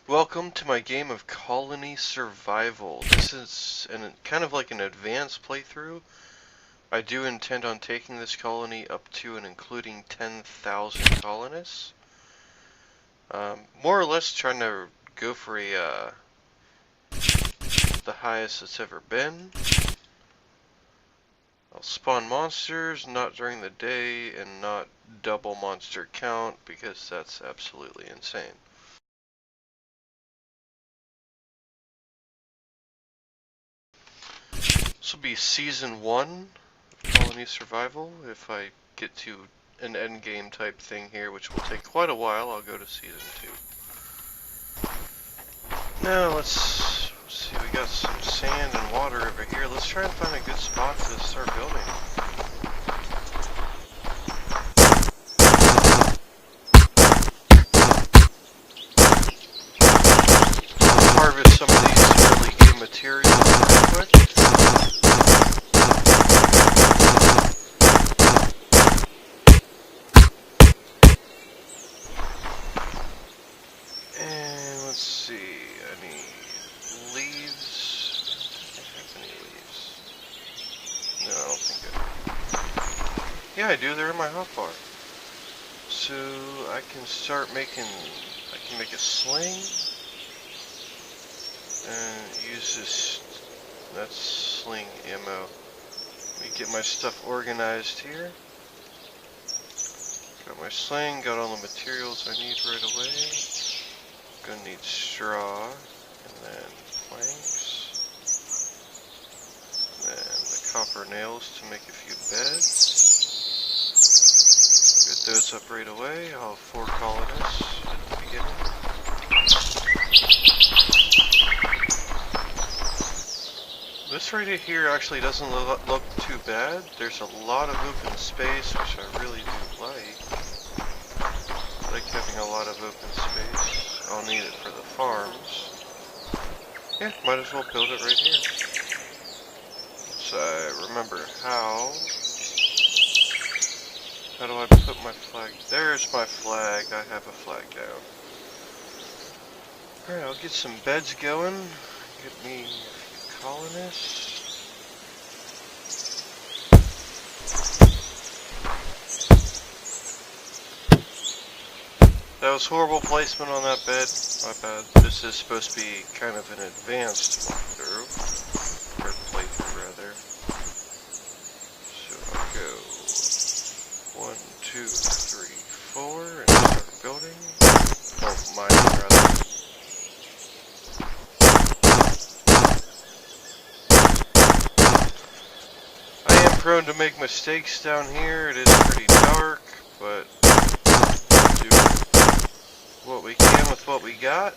Welcome to my game of Colony Survival. This is kind of like an advanced playthrough. I do intend on taking this colony up to and including 10,000 colonists. More or less trying to go for the highest it's ever been. I'll spawn monsters, not during the day, and not double monster count, because that's absolutely insane. This will be Season 1 of Colony Survival. If I get to an endgame type thing here, which will take quite a while, I'll go to Season 2. Now, let's see, we got some sand and water over here. Let's try and find a good spot to start building. Harvest some of these early game materials real quick. And let's see, I need leaves. Do I have any leaves? No, I don't think I do. Yeah, I do, they're in my hotbar. So I can start making, I can make a sling. And use this, that's sling ammo. Let me get my stuff organized here. Got my sling, got all the materials I need right away. Gonna need straw, and then planks. And then the copper nails to make a few beds. Get those up right away. I'll have 4 colonists at the beginning. This right here actually doesn't look too bad. There's a lot of open space, which I really do like. I like having a lot of open space. I'll need it for the farms. Yeah, might as well build it right here. So I remember how. How do I put my flag? There's my flag. I have a flag down. Alright, I'll get some beds going. Get me colonists. That was horrible placement on that bed. My bad. This is supposed to be kind of an advanced walkthrough. Or playthrough, rather. So I'll go 1, 2, 3, 4 and start building. Oh, mining, rather. Prone to make mistakes down here. It is pretty dark, but we'll do what we can with what we got.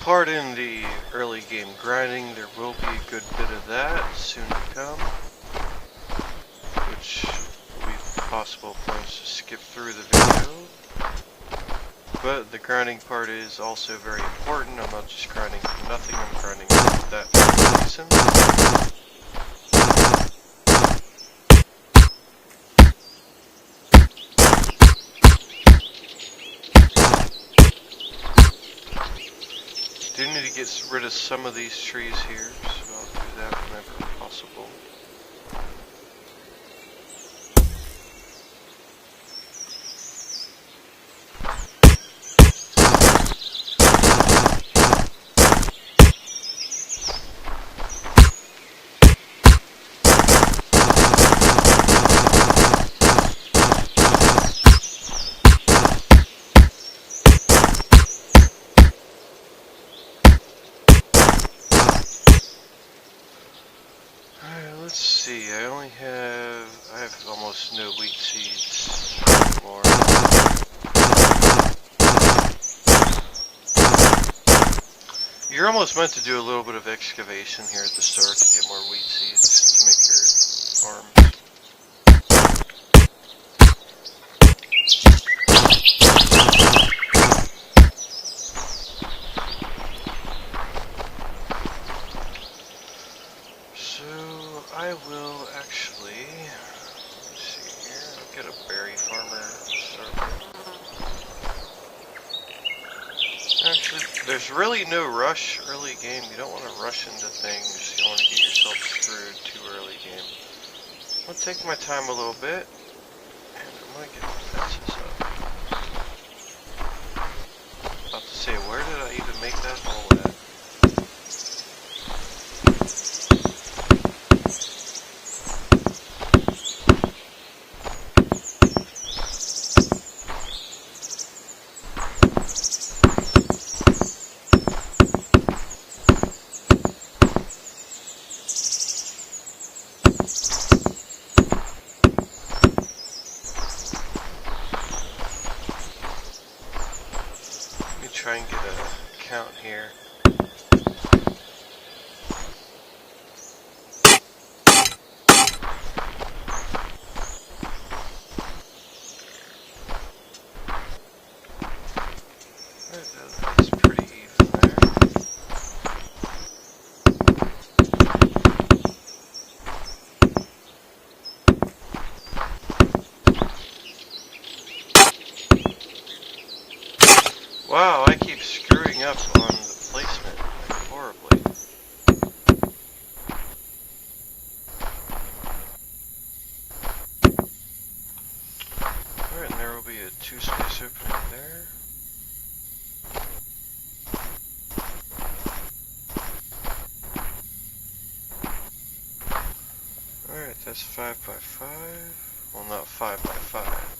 Pardon the early game grinding, there will be a good bit of that soon to come, which will be possible points to skip through the video. But the grinding part is also very important. I'm not just grinding for nothing, I'm grinding for that reason. Do need to get rid of some of these trees here, so I'll do that whenever possible. Let's see, I have almost no wheat seeds anymore. You're almost meant to do a little bit of excavation here at the start to get more wheat seeds to make your farm. I will actually, let's see here, I'll get a berry farmer started. Actually, there's really no rush early game. You don't want to rush into things. You don't want to get yourself screwed too early game. I'll take my time a little bit, and I'm going to get the fences up. About to say, where did I even make that hole at? Try and get a count here. That's pretty even there. Wow, I keep screwing up on the placement like, horribly. Alright, and there will be a 2-space opening there. Alright, that's 5 by 5. Well, not 5 by 5.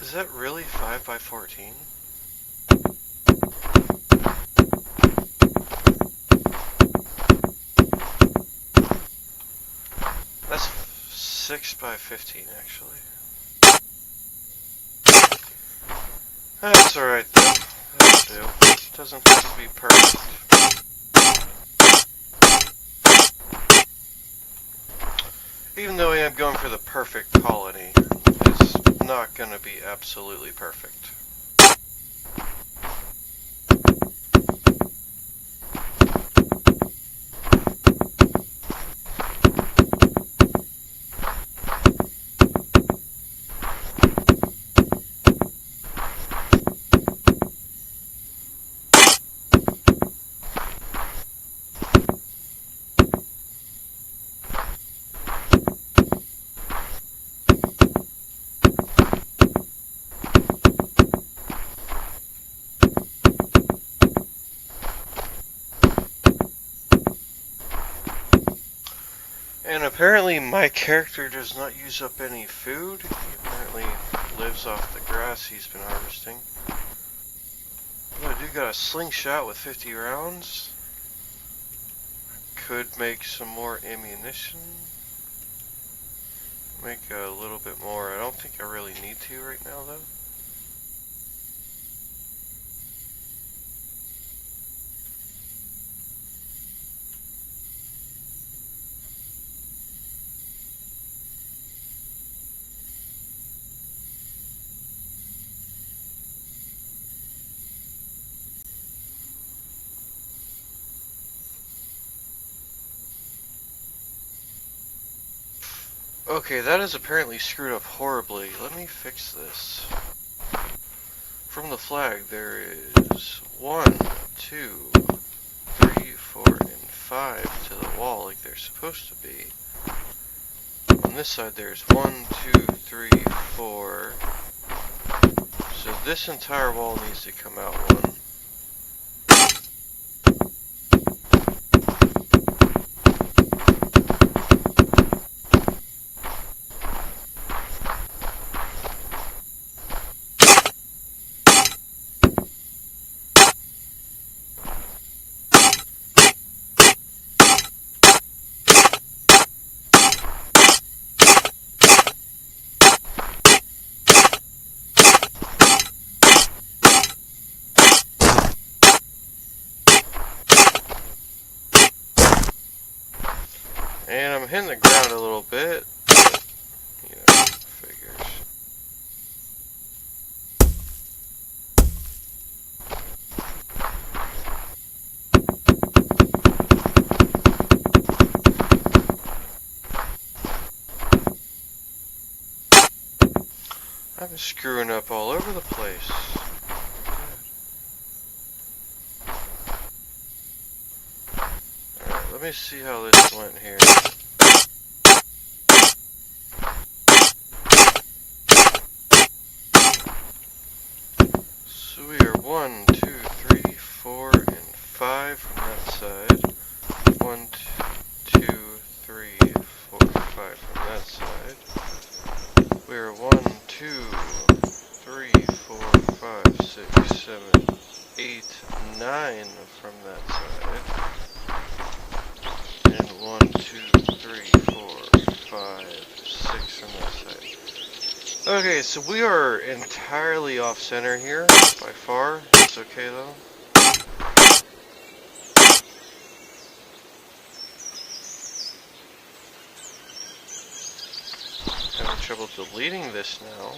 Is that really 5 by 14? That's 6 by 15 actually. That's alright though. That'll do. It doesn't have to be perfect. Even though I am going for the perfect colony, it's not going to be absolutely perfect. And apparently my character does not use up any food. He apparently lives off the grass he's been harvesting. But I do got a slingshot with 50 rounds. Could make some more ammunition. Make a little bit more. I don't think I really need to right now, though. Okay, that is apparently screwed up horribly. Let me fix this. From the flag, there is 1, 2, 3, 4, and 5 to the wall like they're supposed to be. On this side, there's 1, 2, 3, 4. So this entire wall needs to come out 1. And I'm hitting the ground a little bit, but, you know, figures. I'm screwing up all over the place. Alright, let me see how this went here. So we are 1, 2, 3, 4, and 5 from that side. 1, 2, 3, 4, 5 from that side. We are 1, 2, 3, 4, 5, 6, 7, 8, 9 from that side. And 1, 2, 3, 4, 5, 6 from that side. Okay, so we are entirely off center here, by far. It's okay though. Having trouble deleting this now.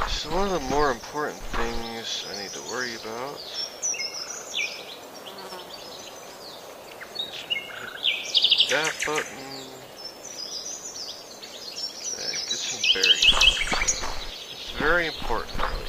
So one of the more important things I need to worry about is that button and get some berries. It's very important, really.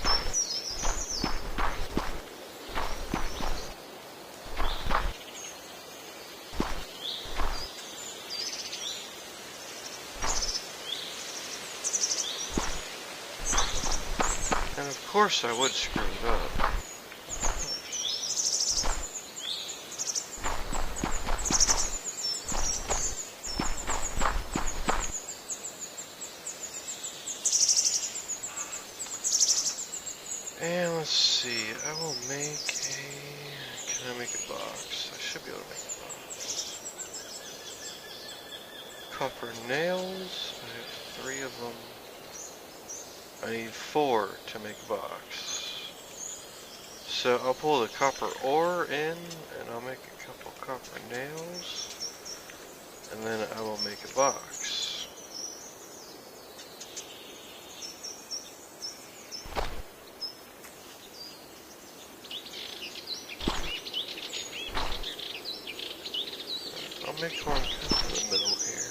And of course I would screw it up. And let's see, I will make a... Can I make a box? I should be able to make a box. Copper nails, I have 3 of them. I need 4 to make a box. So I'll pull the copper ore in, and I'll make a couple copper nails, and then I will make a box. I'll make one kind of in the middle here.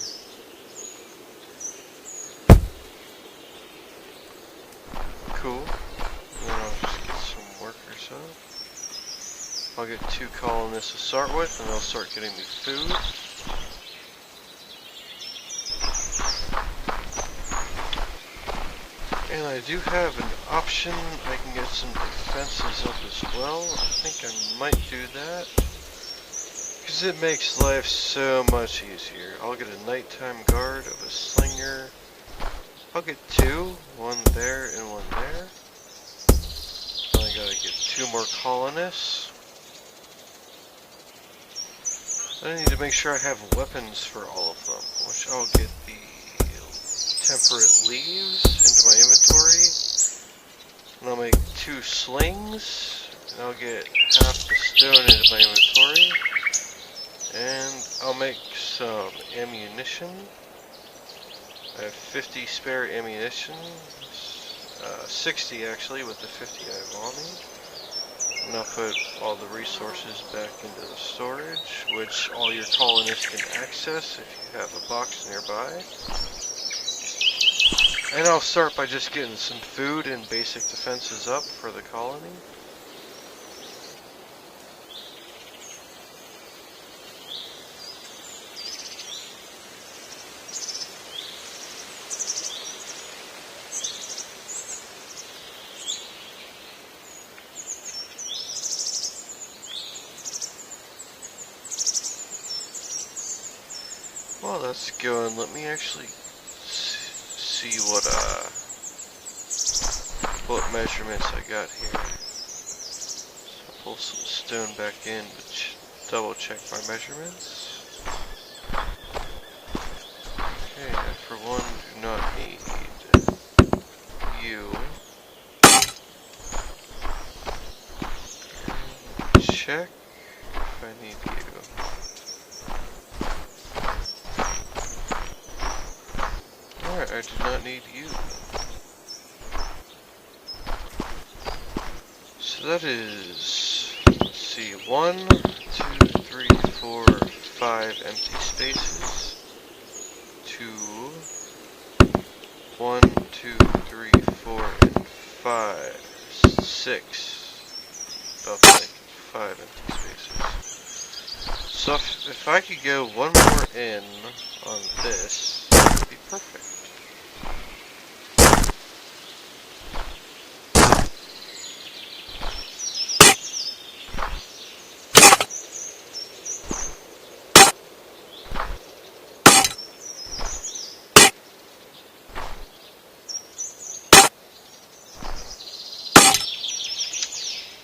Cool. And then I'll just get some workers up. I'll get 2 colonists to start with, and they'll start getting me food. And I do have an option. I can get some defenses up as well. I think I might do that, because it makes life so much easier. I'll get a nighttime guard of a slinger. I'll get 2, one there and one there. I gotta get 2 more colonists. I need to make sure I have weapons for all of them, which I'll get the temperate leaves into my inventory. And I'll make 2 slings, and I'll get half the stone into my inventory. And I'll make some ammunition. I have 50 spare ammunition, 60 actually with the 50 I have on me. And I'll put all the resources back into the storage, which all your colonists can access if you have a box nearby. And I'll start by just getting some food and basic defenses up for the colony. Well, that's going. Let me actually see what measurements I got here. So I'll pull some stone back in to double check my measurements. Okay, I for one do not need you. Check if I need you. Alright, I do not need you. So that is, let's see, 1, 2, 3, 4, 5 empty spaces. 2, 1, 2, 3, 4, and 5, 6. About like 5 empty spaces. So if I could go one more in on this, that would be perfect.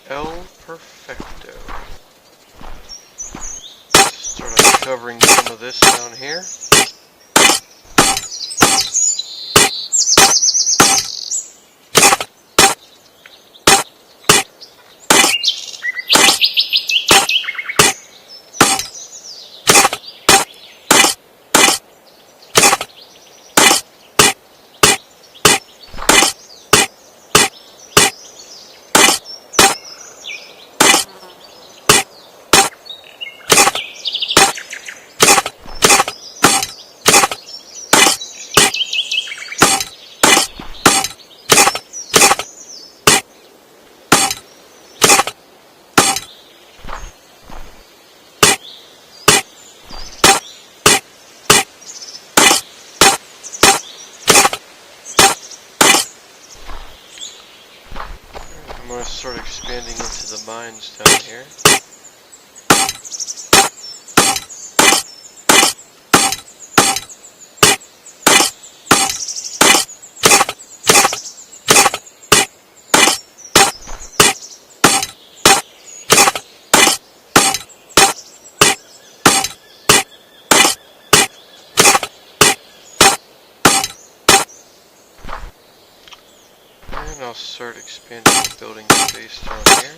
El Perfecto. Start uncovering some of this down here. I'm going to start expanding into the mines down here. And I'll start expanding the building space down here.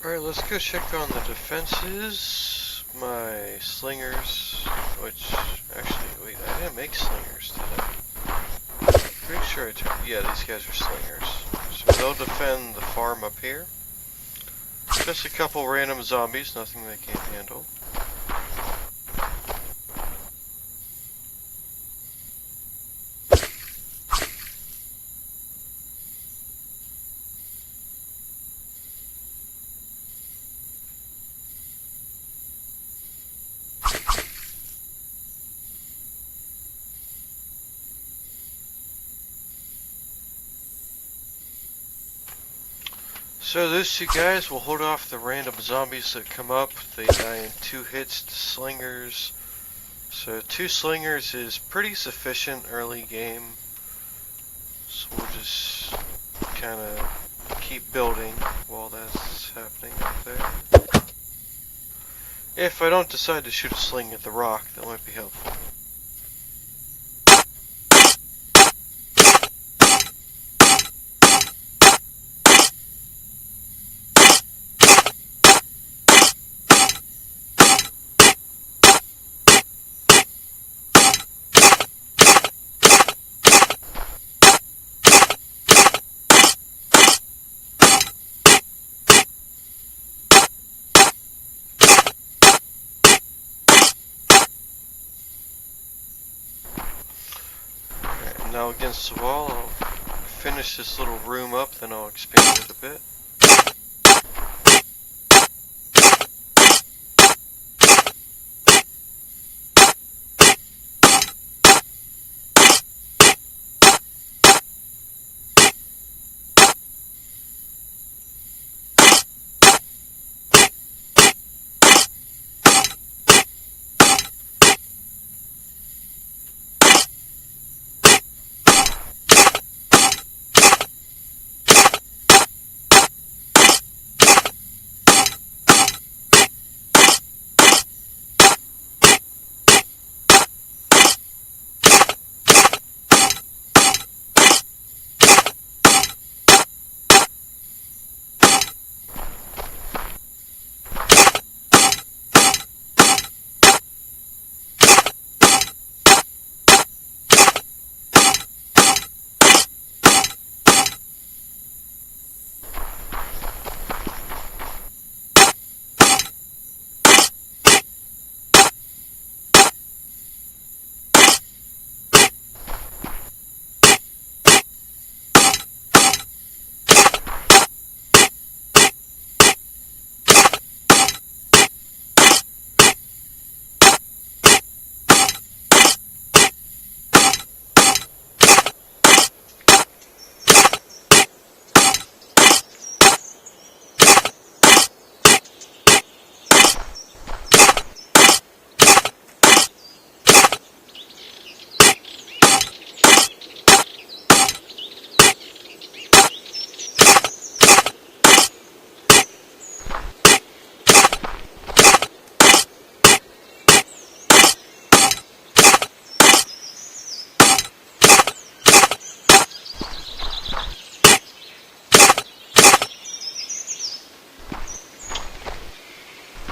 Alright, let's go check on the defenses. My slingers, which, actually, wait, I didn't make slingers, did I? Pretty sure I took, yeah, these guys are slingers. So they'll defend the farm up here. Just a couple random zombies, nothing they can't handle. So those two guys will hold off the random zombies that come up. They die in 2 hits to slingers. So 2 slingers is pretty sufficient early game. So we'll just kind of keep building while that's happening up there. If I don't decide to shoot a sling at the rock, that might be helpful. Now against the wall, I'll finish this little room up, then I'll expand it a bit.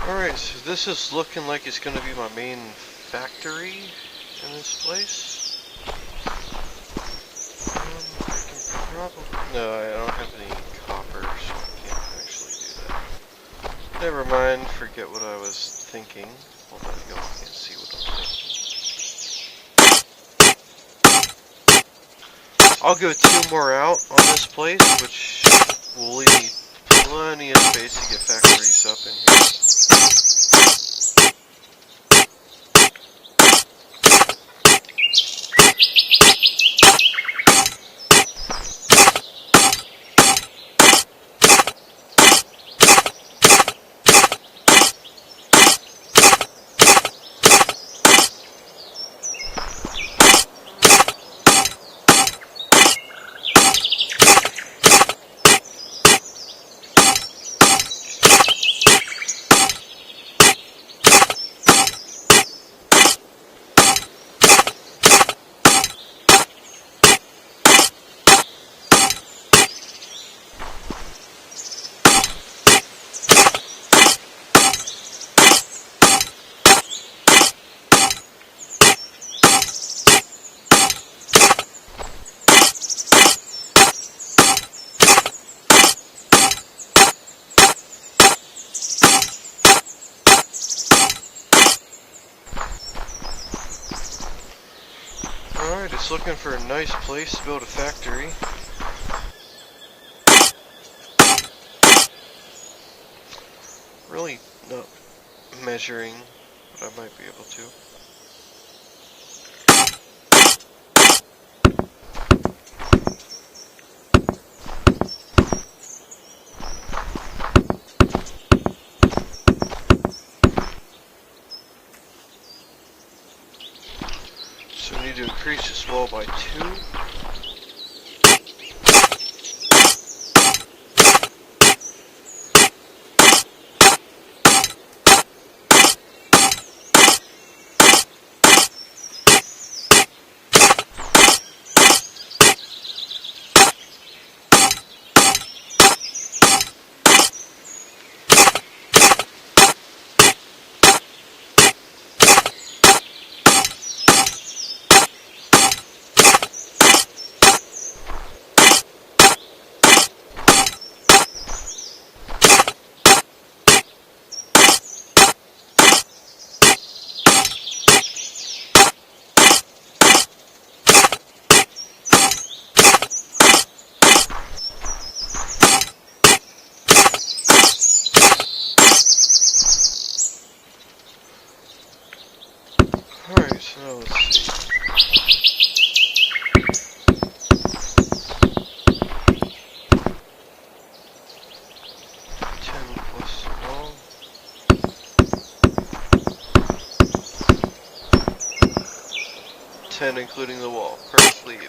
Alright, so this is looking like it's going to be my main factory in this place. I can probably... No, I don't have any copper, so I can't actually do that. Never mind, forget what I was thinking. Hold on, y'all can't see what I'm thinking. I'll go 2 more out on this place, which will leave me plenty of space to get factories up in here. Alright, just looking for a nice place to build a factory. Really not measuring, but I might be able to. So we need to increase this wall by 2. Alright, so now let's see. Including the wall. Perfectly even.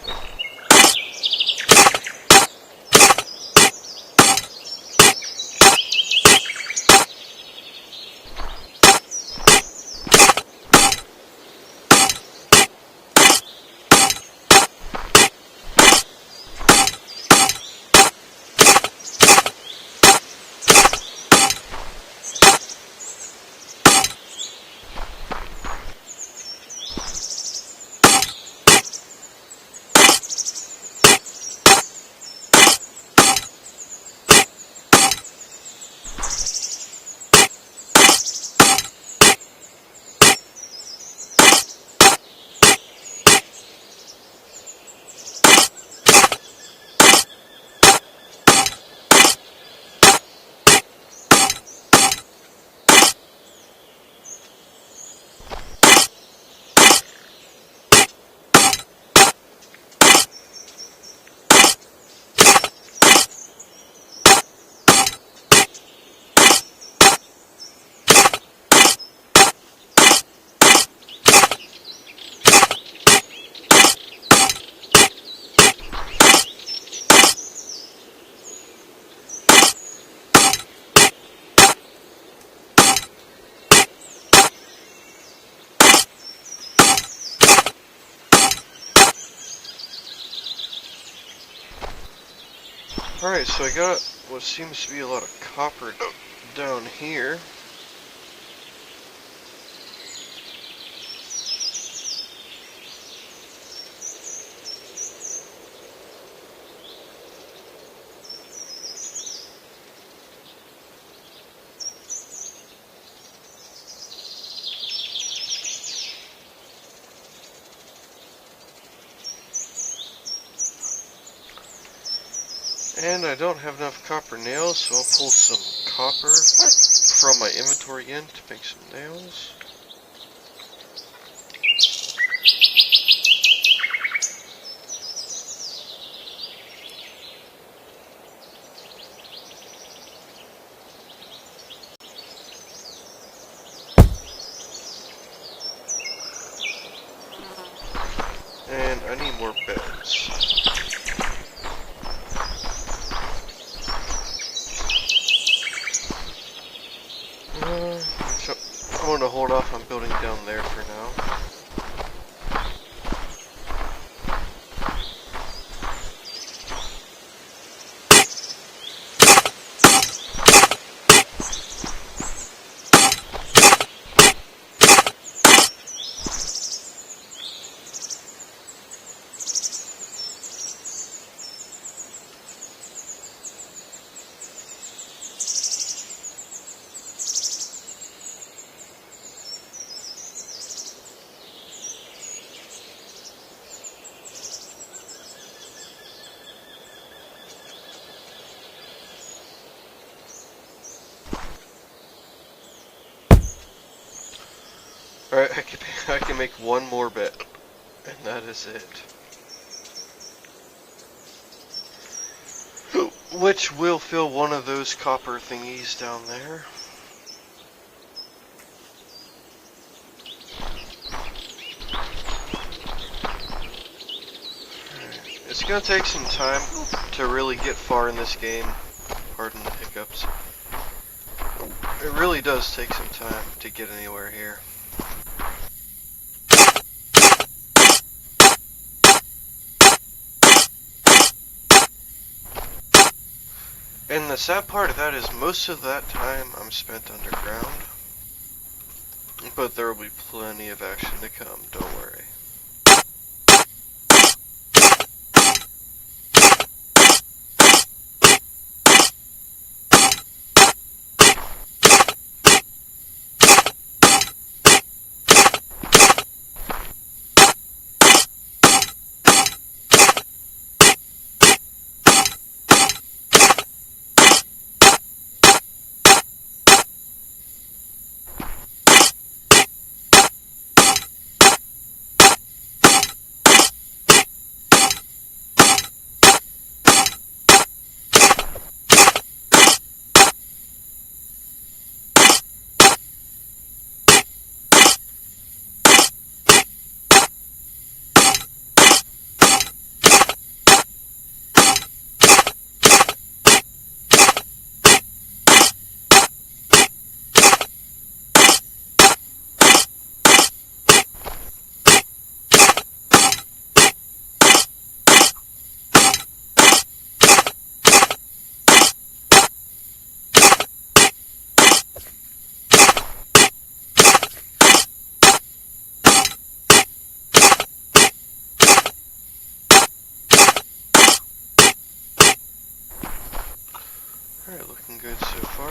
Alright, so I got what seems to be a lot of copper down here. And I don't have enough copper nails, so I'll pull some copper from my inventory in to make some nails. And I need more beds. So I'm going to hold off on building down there for now. Alright, I can make one more bet, and that is it. Which will fill one of those copper thingies down there. Alright, it's gonna take some time to really get far in this game. Pardon the hiccups. It really does take some time to get anywhere here. And the sad part of that is most of that time I'm spent underground. But there will be plenty of action to come, don't worry. Alright, looking good so far.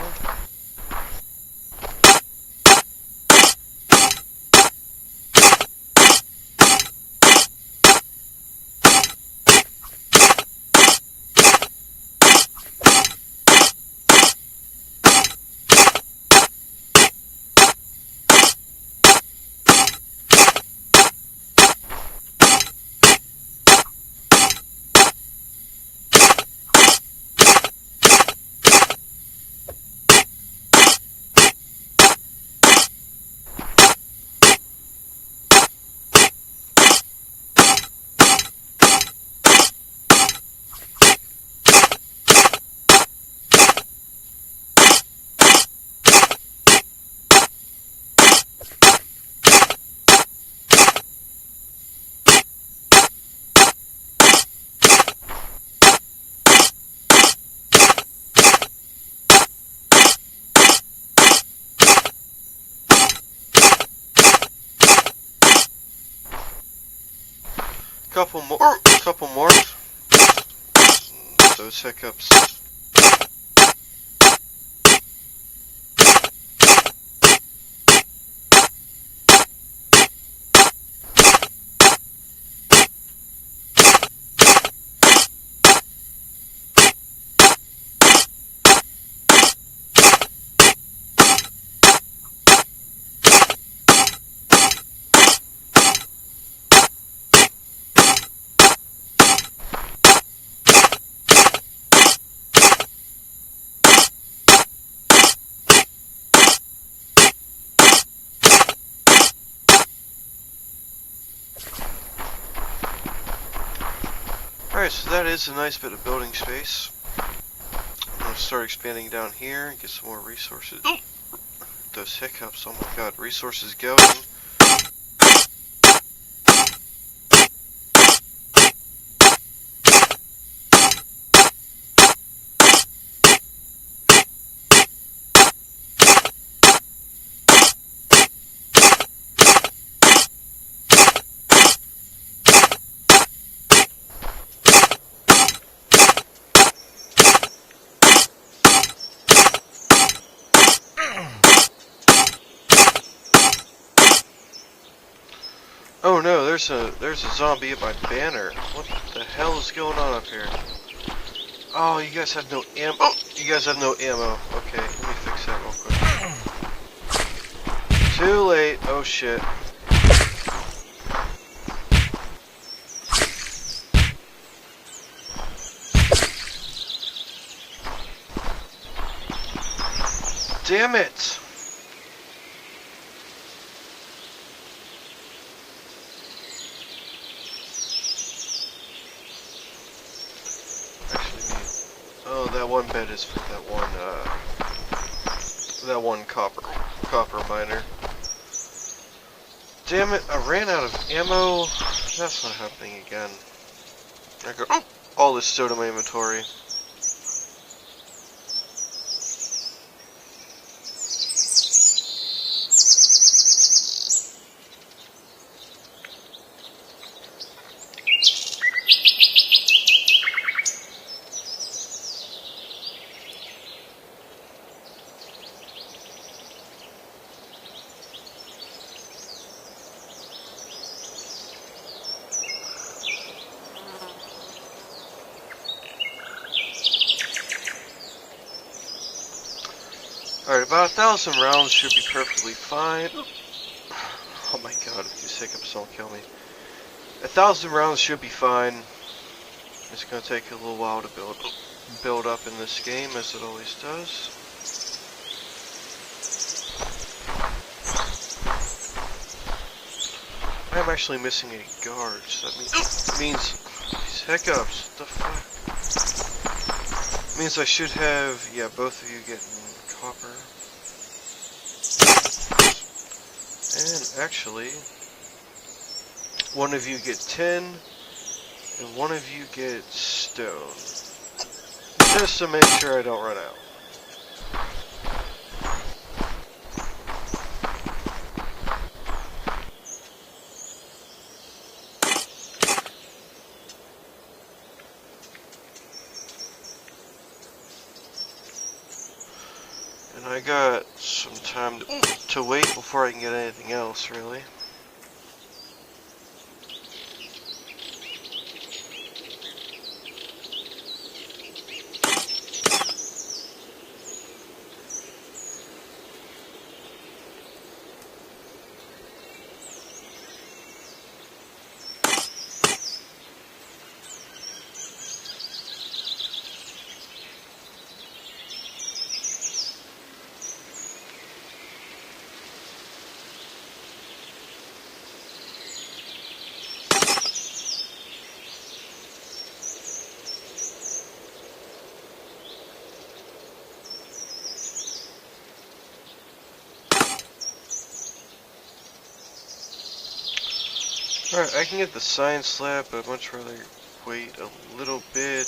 Couple more. Those hiccups. Alright, so that is a nice bit of building space. I'm going to start expanding down here and get some more resources. Those hiccups, oh my god, resources going. Oh no, there's a zombie at my banner. What the hell is going on up here? Oh, you guys have no ammo. Oh, you guys have no ammo. Okay, let me fix that real quick. 2. Too late. Oh shit. Damn it! Actually, oh, that one bed is for that one copper miner. Damn it! I ran out of ammo. That's not happening again. I got all this soda in my inventory. Alright, about 1,000 rounds should be perfectly fine. Oh my god, if these hiccups don't kill me. 1,000 rounds should be fine. It's gonna take a little while to build up in this game, as it always does. I'm actually missing a guard, so that means these hiccups, what the fuck? Means I should have, yeah, both of you getting copper. And actually, one of you get 10, and one of you get stone. Just to make sure I don't run out. And I got some time to wait before I can get anything else, really. Alright, I can get the science lab, but I'd much rather wait a little bit.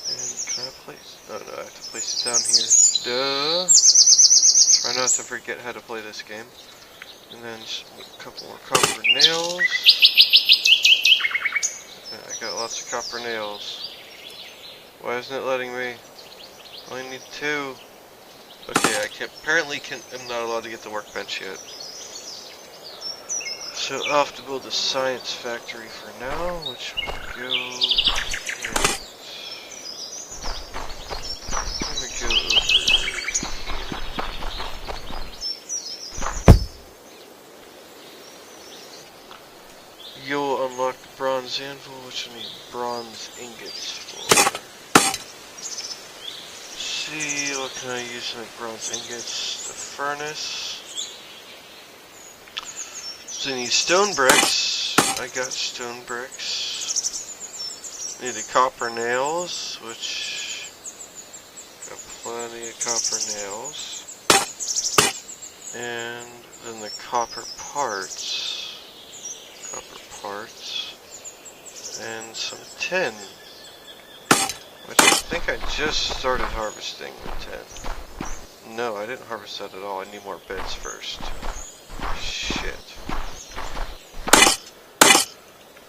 And can I place? Oh no, I have to place it down here. Duh! Try not to forget how to play this game. And then a couple more copper nails. And I got lots of copper nails. Why isn't it letting me? I only need 2. Okay, I can't. Apparently, I'm not allowed to get the workbench yet. So I'll have to build a science factory for now, which will go over here. You'll unlock the bronze anvil, which will need bronze ingots for. Let's see, what can I use to make bronze ingots? The furnace. So I need stone bricks. I got stone bricks. Need the copper nails, which got plenty of copper nails. And then the copper parts. And some tin. Which I think I just started harvesting with tin. No, I didn't harvest that at all. I need more beds first. Shit.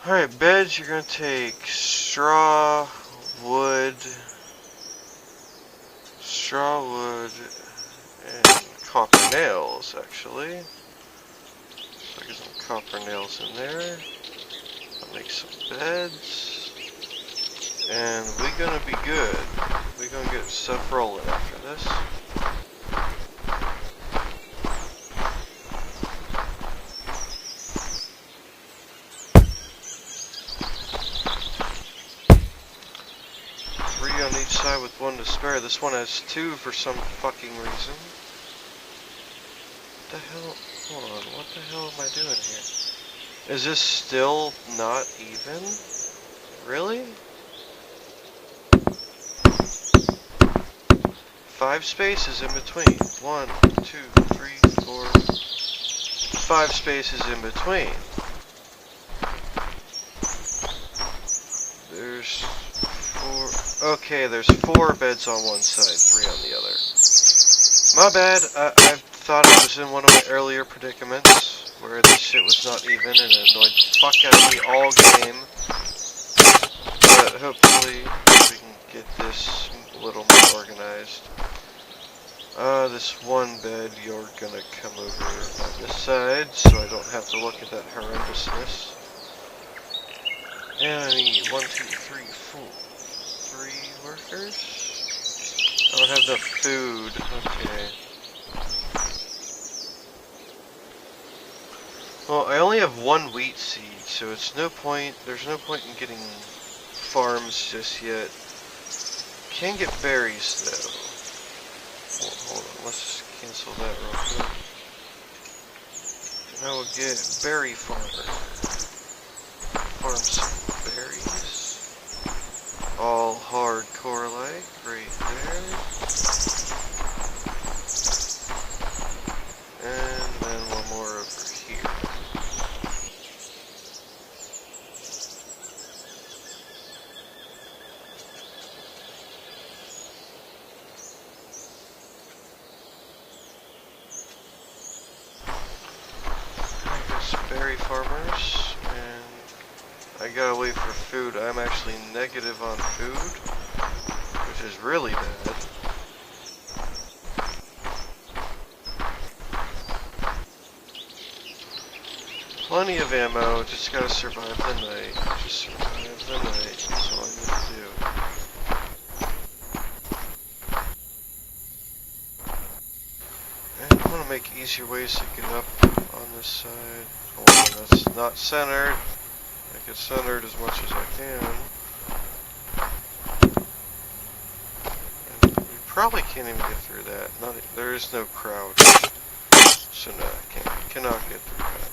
Alright, beds, you're gonna take straw, wood, and copper nails, actually. So I get some copper nails in there. I'll make some beds. And we're gonna be good. We're gonna get stuff rolling after this. side with one to spare. This one has two for some fucking reason. What the hell? Hold on, what the hell am I doing here? Is this still not even? Really? 5 spaces in between. 1, 2, 3, 4. 5 spaces in between. There's 4. Okay, there's 4 beds on one side, 3 on the other. My bad. I thought I was in one of my earlier predicaments where this shit was not even and it annoyed the fuck out of me all game. But hopefully we can get this a little more organized. This one bed, you're gonna come over on this side so I don't have to look at that horrendousness. And I need 1, 2, 3, 4, 3 workers? I don't have enough food. Okay. Well, I only have 1 wheat seed, so there's no point in getting farms just yet. Can get berries though. Hold on, let's just cancel that real quick. And I will get berry farmer. Farm some berries. All hardcore like right there. And then one more over here. Berry farmers, and I gotta wait for food. I'm actually negative on food, which is really bad. Plenty of ammo, just gotta survive the night. Just survive the night, that's all I need to do. And I want to make easier ways to get up on this side. Hold on, that's not centered. Make it centered as much as I can. And we probably can't even get through that. There is no crowd. So no, I cannot get through that.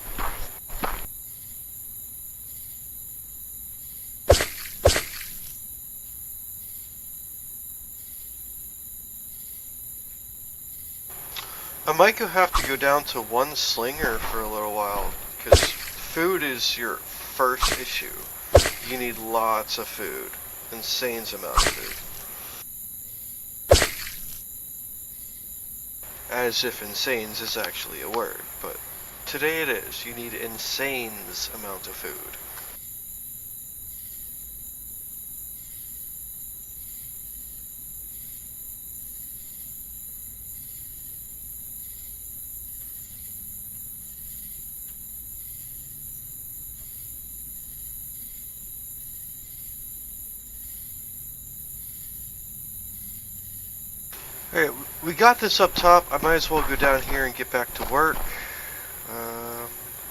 I might have to go down to 1 slinger for a little while, because food is your first issue. You need lots of food. Insane amount of food. As if insanes is actually a word, but today it is. You need insane's amount of food. Alright, we got this up top. I might as well go down here and get back to work.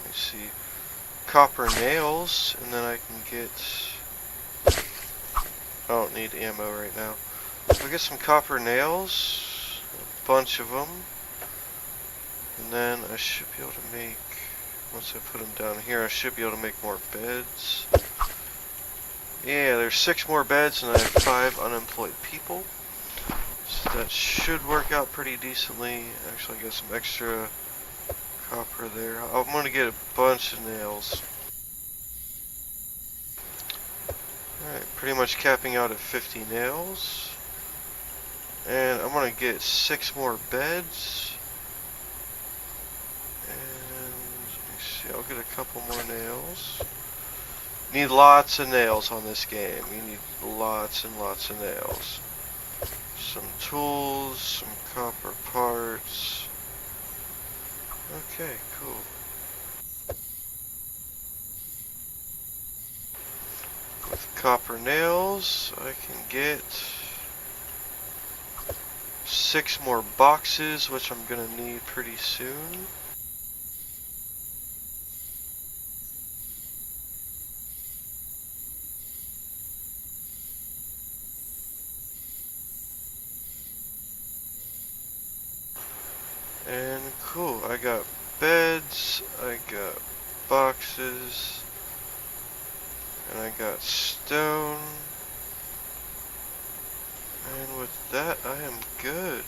Let's see. Copper nails, and then I can get... I don't need ammo right now. I'll get some copper nails, a bunch of them, and then I should be able to make, once I put them down here, I should be able to make more beds. Yeah, there's 6 more beds and I have 5 unemployed people. So that should work out pretty decently. Actually, I got some extra copper there. I'm going to get a bunch of nails. Alright, pretty much capping out at 50 nails. And I'm going to get 6 more beds. And let me see, I'll get a couple more nails. Need lots of nails on this game. You need lots and lots of nails. Some tools, some copper parts. Okay, cool. With copper nails, I can get 6 more boxes, which I'm gonna need pretty soon. I got beds, I got boxes, and I got stone. And with that, I am good.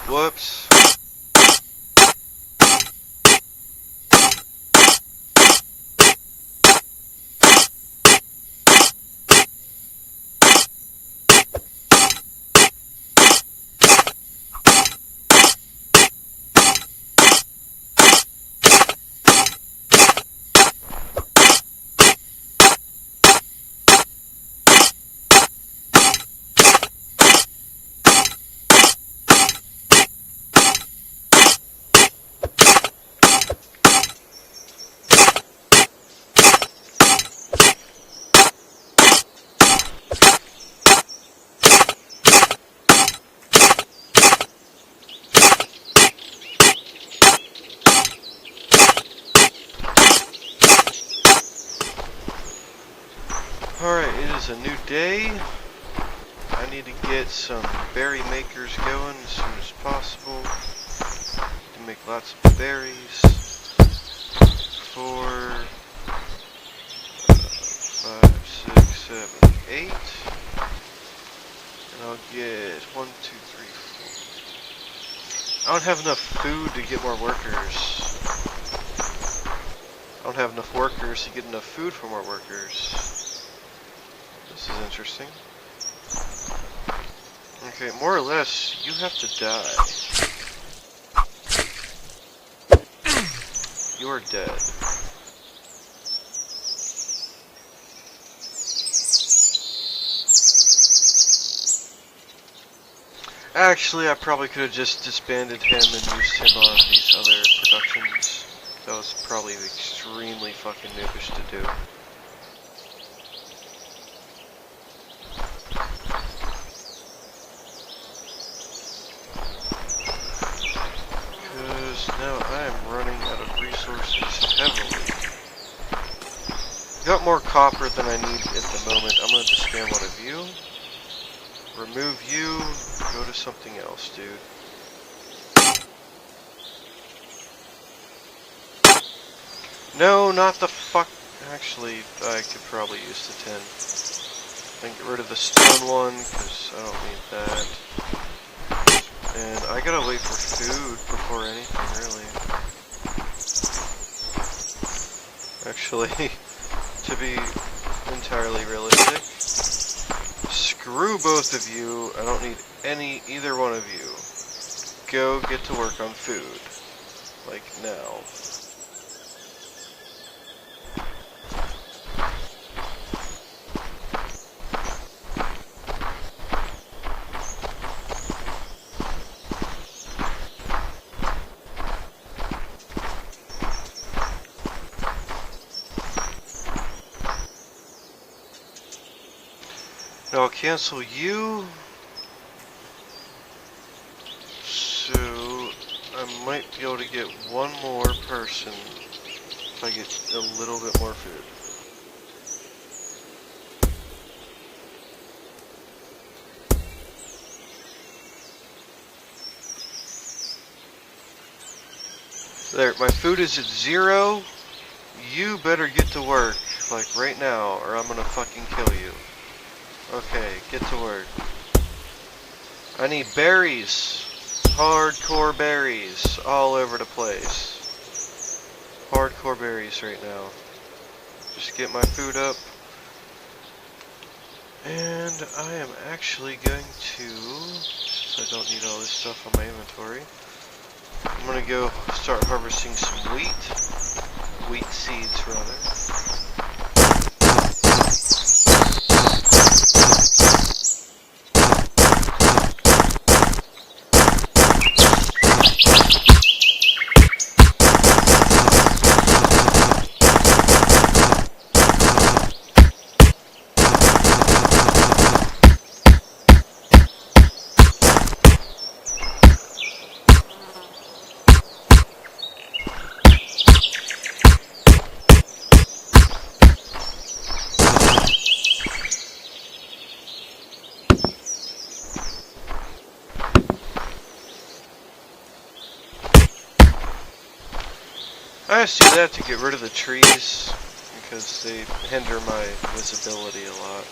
Whoops. Alright, it is a new day. I need to get some berry makers going as soon as possible to make lots of berries. 4, 5, 6, 7, 8. And I'll get 1, 2, 3, 4. I don't have enough food to get more workers. I don't have enough workers to get enough food for more workers. This is interesting. Okay, more or less, you have to die. You're dead. Actually, I probably could have just disbanded him and used him on these other productions. That was probably extremely fucking noobish to do. Now I am running out of resources heavily. Got more copper than I need at the moment. I'm going to disband one of you. Remove you. Go to something else, dude. No, not the fuck. Actually, I could probably use the 10. Then get rid of the stone one, because I don't need that. And I gotta wait for food before anything, really. Actually, to be entirely realistic, screw both of you. I don't need either one of you. Go get to work on food. Like now. I'll cancel you, so I might be able to get one more person if I get a little bit more food. There, my food is at 0. You better get to work, like right now, or I'm gonna fucking kill you. Okay, get to work. I need berries. Hardcore berries all over the place. Hardcore berries right now. Just get my food up. And I am actually going to, since I don't need all this stuff on my inventory, I'm going to go start harvesting some wheat. Wheat seeds, rather. I just do that to get rid of the trees because they hinder my visibility a lot.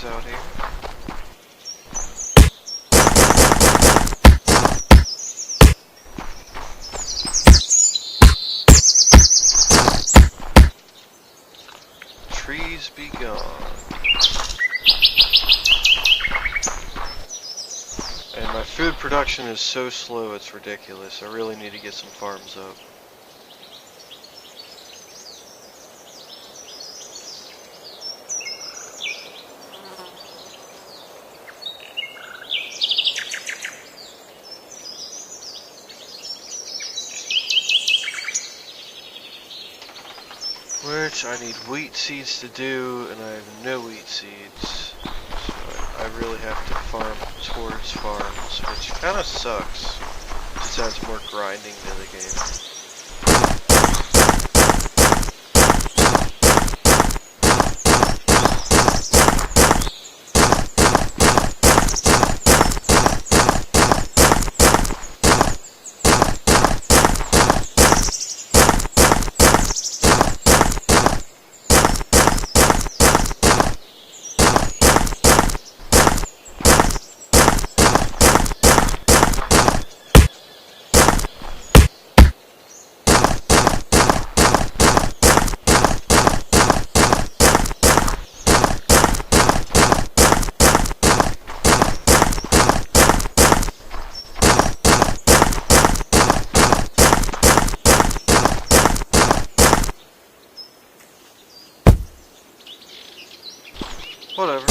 Out here. Trees be gone. And my food production is so slow it's ridiculous. I really need to get some farms up. Which I need wheat seeds to do, and I have no wheat seeds. So I really have to farm towards farms, which kind of sucks. Just adds more grinding to the game. Whatever.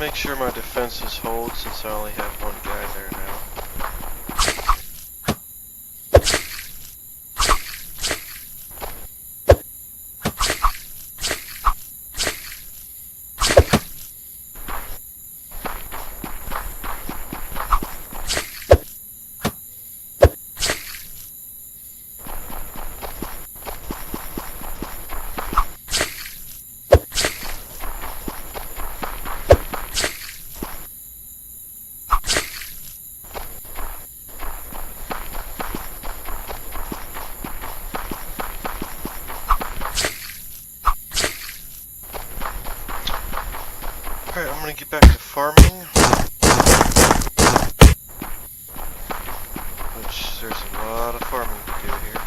make sure my defenses hold since I only have one guy there now. Alright, I'm gonna get back to farming. Which, there's a lot of farming to do here.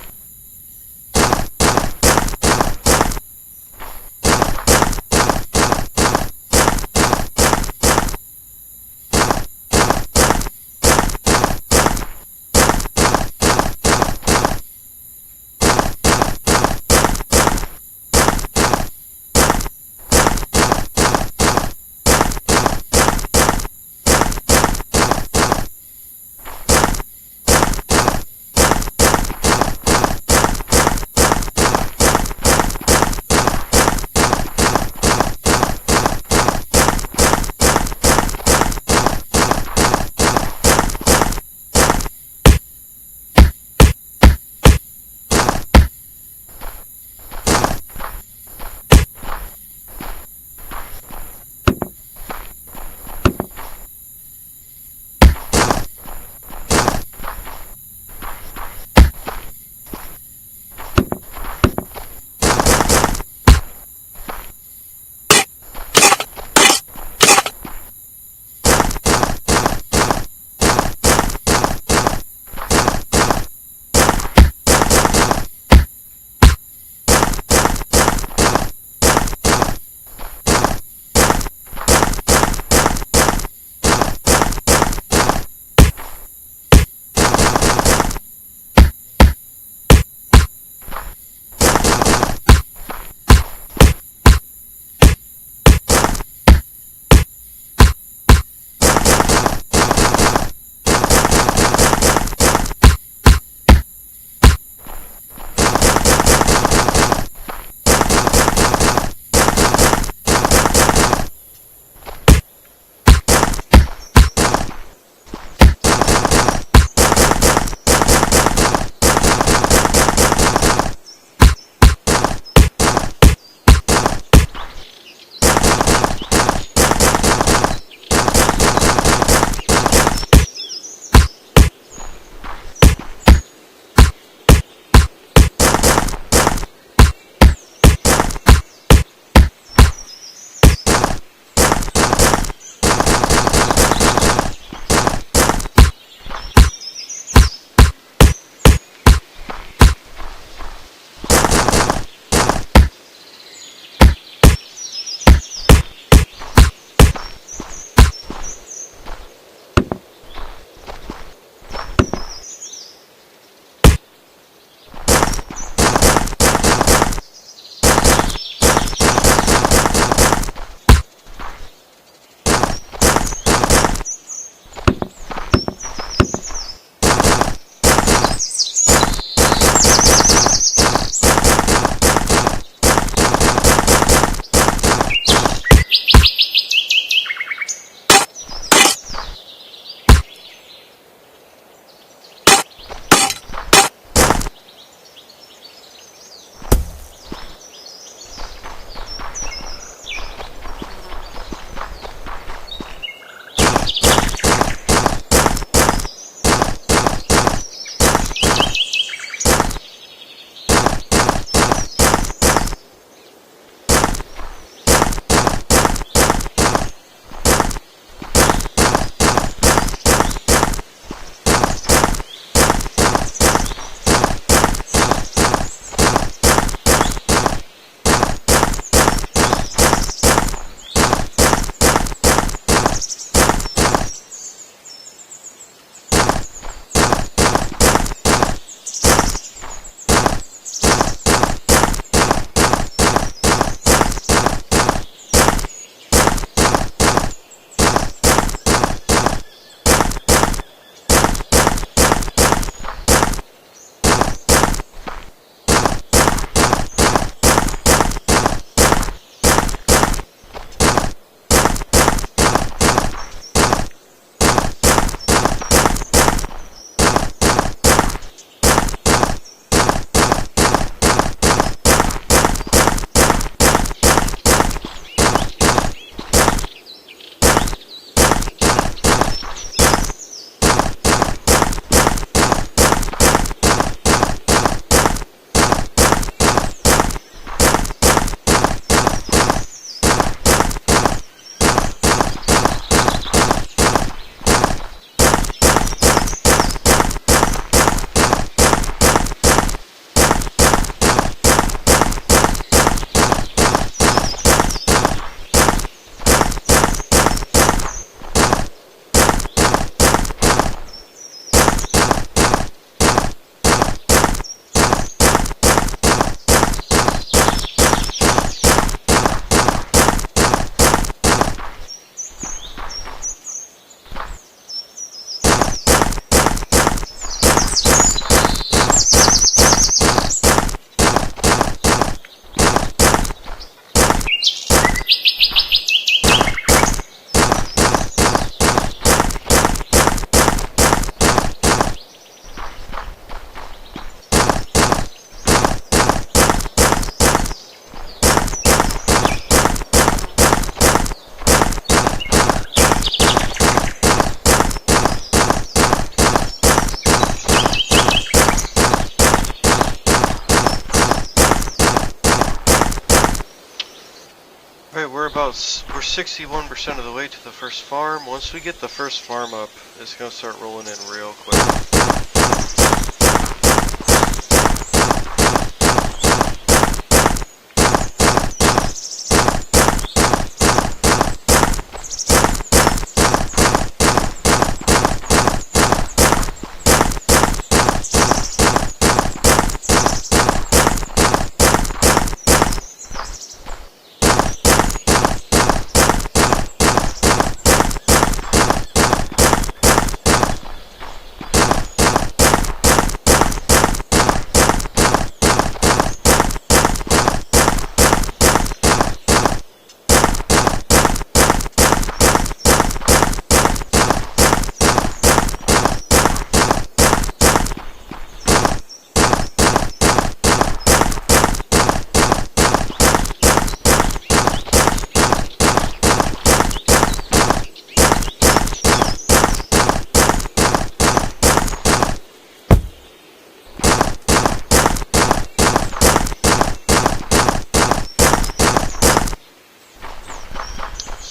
Alright, we're 61% of the way to the first farm. Once we get the first farm up, it's gonna start rolling in real quick.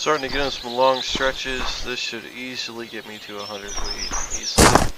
Starting to get in some long stretches. This should easily get me to 100 wheat. Easily.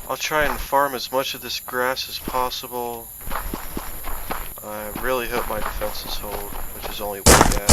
I'll try and farm as much of this grass as possible. I really hope my defenses hold, which is only one guy.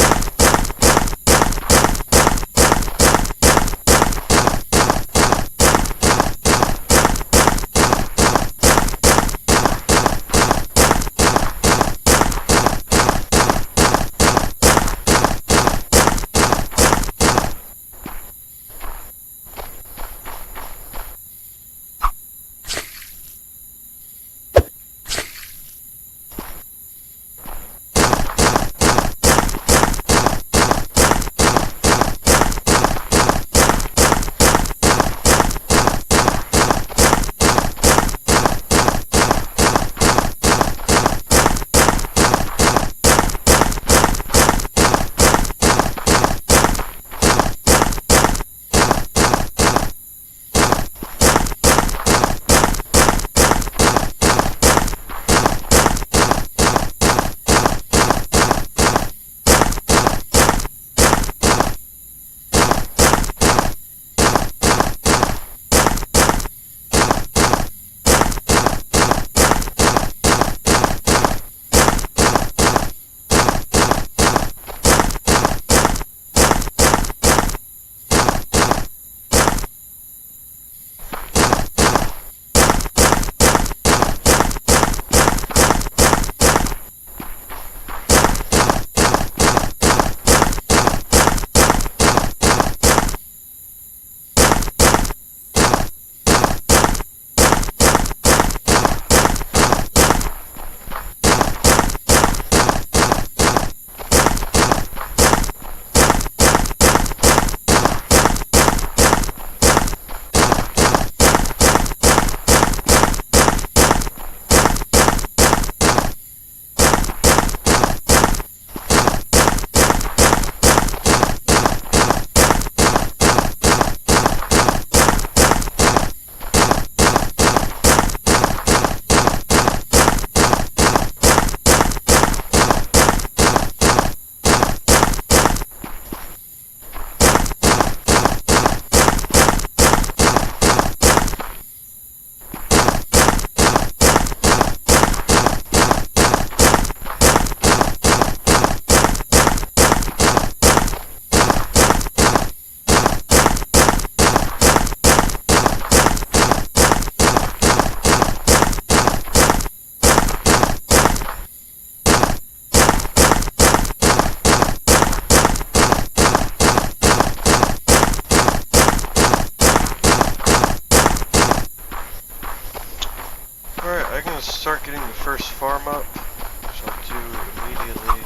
start getting the first farm up, which I'll do immediately.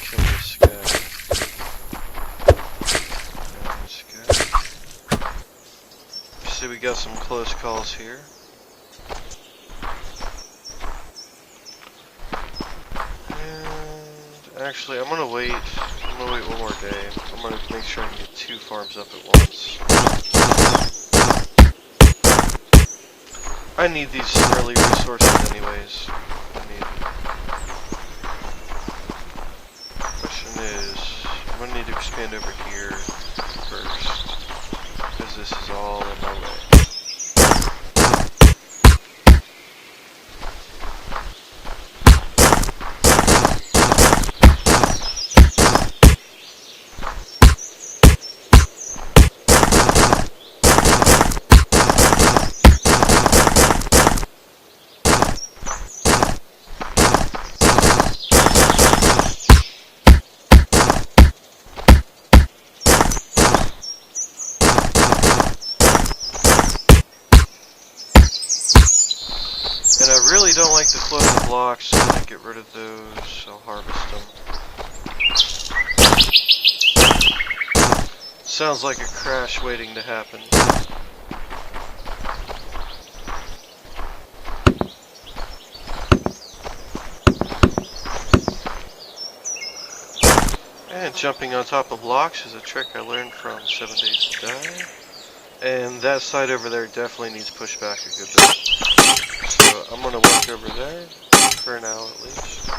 Kill this guy. And this guy. See, we got some close calls here. And actually, I'm gonna wait one more day. I'm gonna make sure I can get 2 farms up at once. I need these early resources anyways. Question is, I'm gonna need to expand over here first, because this is all in my way. And I really don't like the floating blocks, so I'm gonna get rid of those. I'll harvest them. Sounds like a crash waiting to happen. And jumping on top of blocks is a trick I learned from 7 Days to Die. And that side over there definitely needs pushed back a good bit. So I'm gonna walk over there, for now at least.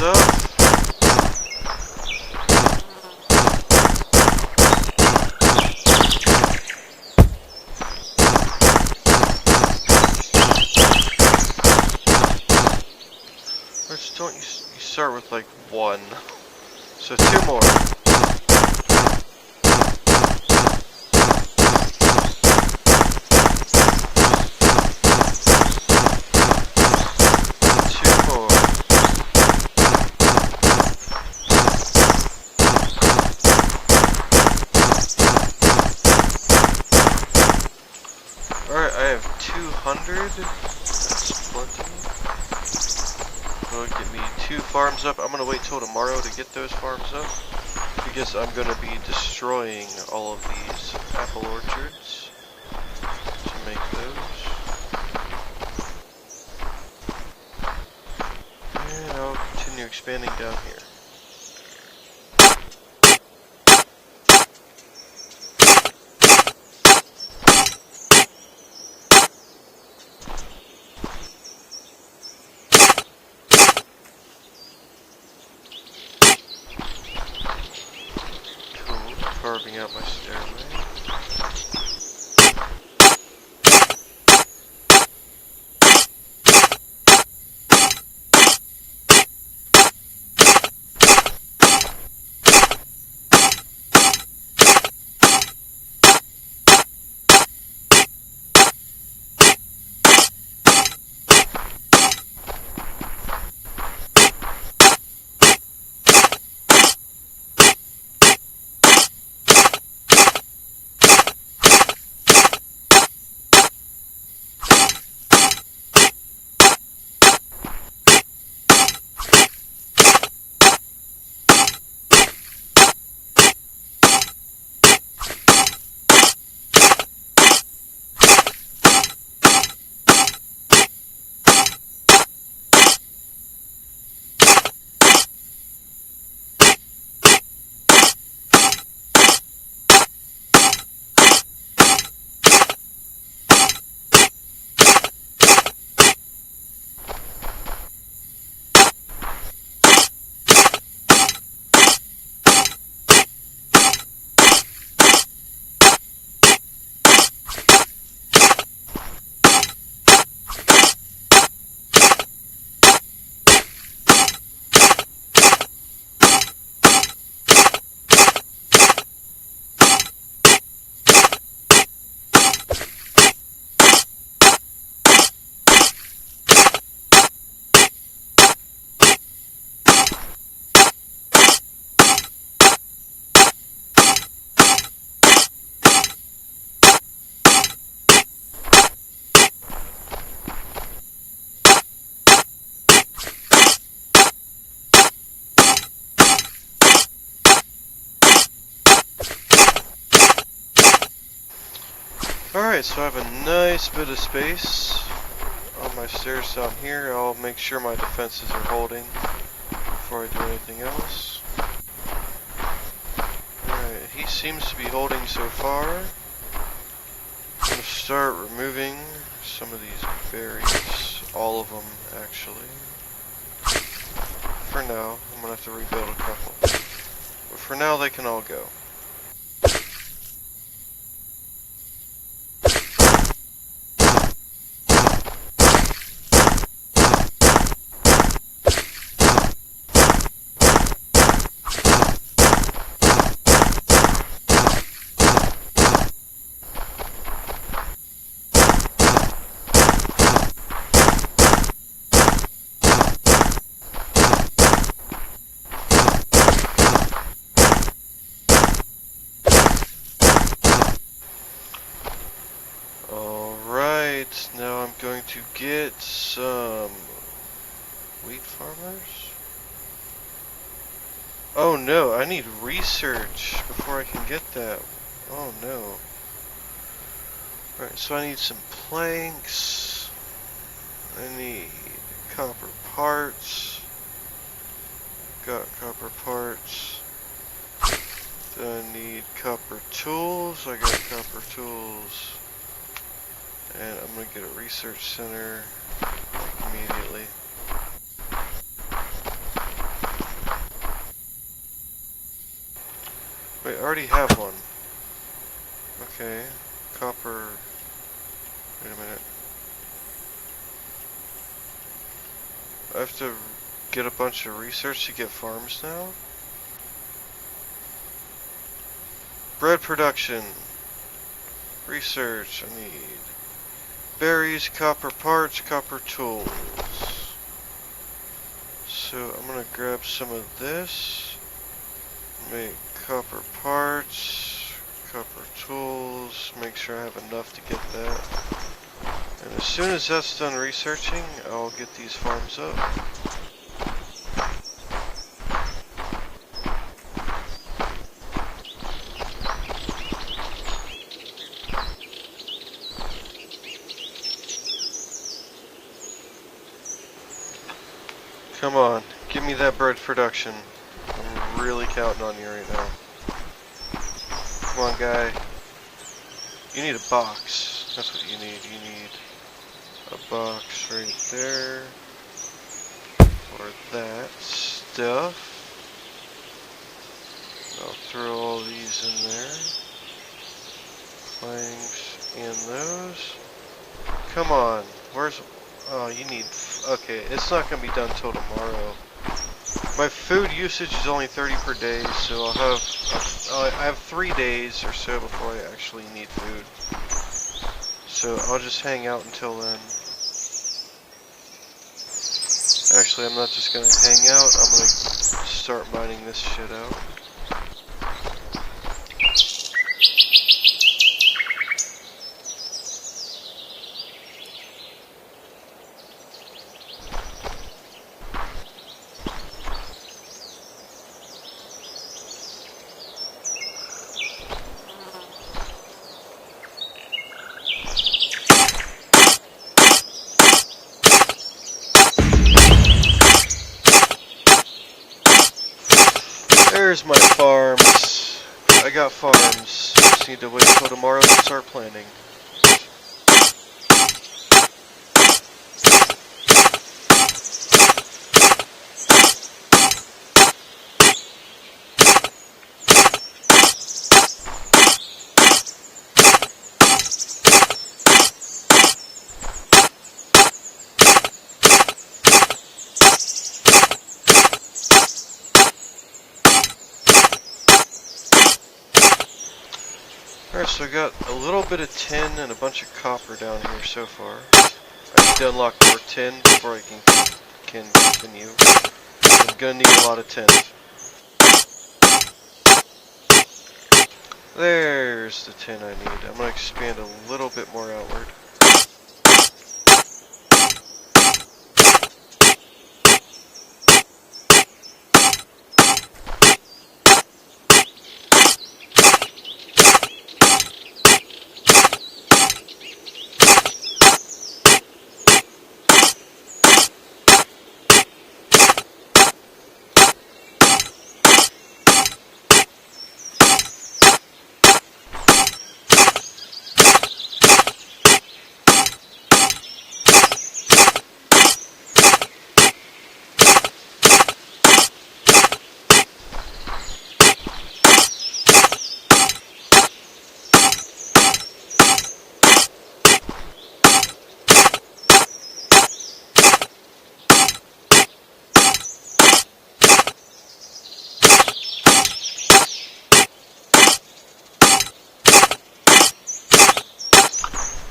up. First, don't you start with like one. So 2 more. 2 more. Alright, I have 200. That's plenty. Will get me 2 farms up. I'm gonna wait till tomorrow to get those farms up because I'm gonna be destroying all of these apple orchards to make those. And I'll continue expanding down here. Carving out my stairway. Alright, so I have a nice bit of space on my stairs down here. I'll make sure my defenses are holding before I do anything else. Alright, he seems to be holding so far. I'm going to start removing some of these berries, all of them actually. For now, I'm going to have to rebuild a couple. But for now, they can all go. Now I'm going to get some wheat farmers. Oh no, I need research before I can get that. Oh no. Alright, so I need some planks. I need copper parts. Got copper parts. Then I need copper tools. I got copper tools. And I'm going to get a research center immediately. Wait, I already have one. Okay. Copper. Wait a minute. I have to get a bunch of research to get farms now? Bread production. Research. I need berries, copper parts, copper tools. So I'm gonna grab some of this. Make copper parts, copper tools. Make sure I have enough to get that. And as soon as that's done researching, I'll get these farms up. Come on, give me that bread production. I'm really counting on you right now. Come on, guy. You need a box. That's what you need. You need a box right there for that stuff. I'll throw all these in there. Planks in those. Come on. Where's... Oh, you need... Okay, it's not going to be done till tomorrow. My food usage is only 30 per day, so I have 3 days or so before I actually need food. So I'll just hang out until then. Actually, I'm not just going to hang out, I'm going to start mining this shit out. There's my farms. I got farms. Just need to wait till tomorrow to start planting. Alright, so I got a little bit of tin and a bunch of copper down here so far. I need to unlock more tin before I can continue. I'm gonna need a lot of tin. There's the tin I need. I'm gonna expand a little bit more outward.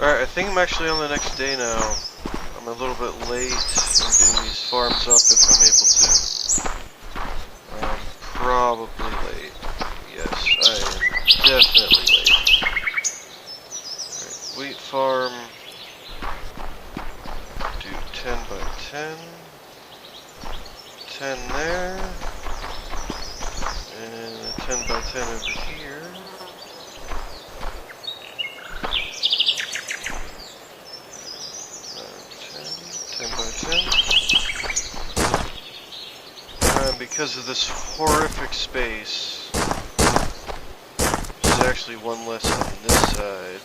Alright, I think I'm actually on the next day now. I'm a little bit late in getting these farms up if I'm able to. I'm probably late. Yes, I am definitely late. Alright, wheat farm. Do 10 by 10. 10 there. And a 10 by 10 over here. And because of this horrific space, there's actually one less on this side.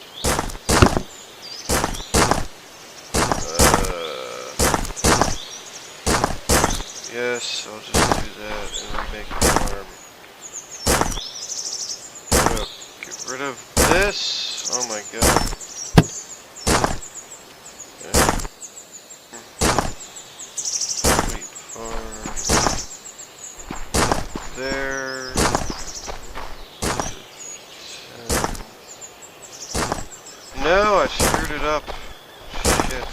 Yes, I'll just do that and remake the farm. rid of this. Oh my god. Wheat farm. There. No, I screwed it up. Shit.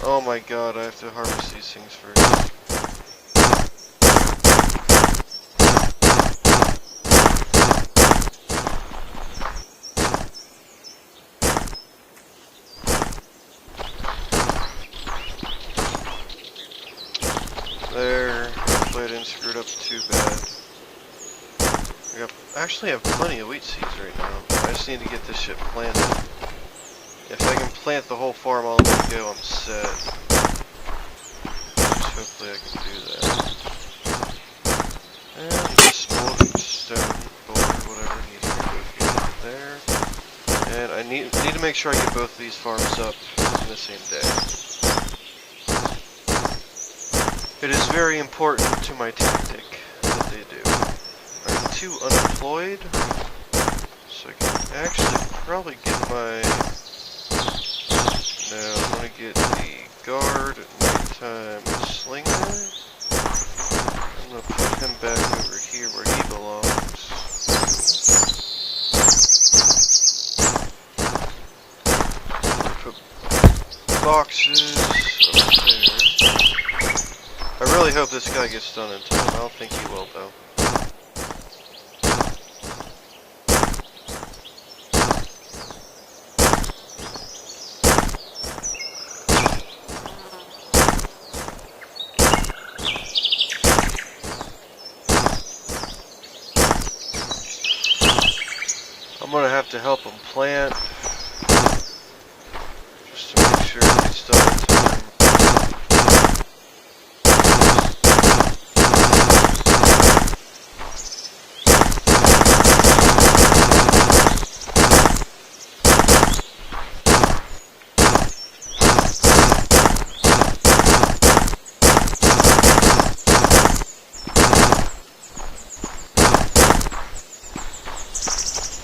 Oh my god, I have to harvest these things first. There. Hopefully I didn't screw it up too bad. I actually have plenty of wheat seeds right now. I just need to get this shit planted. If I can plant the whole farm all the way to go, I'm set. Hopefully I can do that. And this molded stone, boulder, whatever needs to go here, there. And I need to make sure I get both of these farms up in the same day. It is very important to my tactic that they do. I'm too unemployed, so I can actually probably get my... No, I'm gonna get the guard at nighttime slinger. I'm gonna put him back over here where he belongs. Put boxes up there. I really hope this guy gets done in time. I don't think he will though. I'm gonna have to help him plant, just to make sure it gets done in time.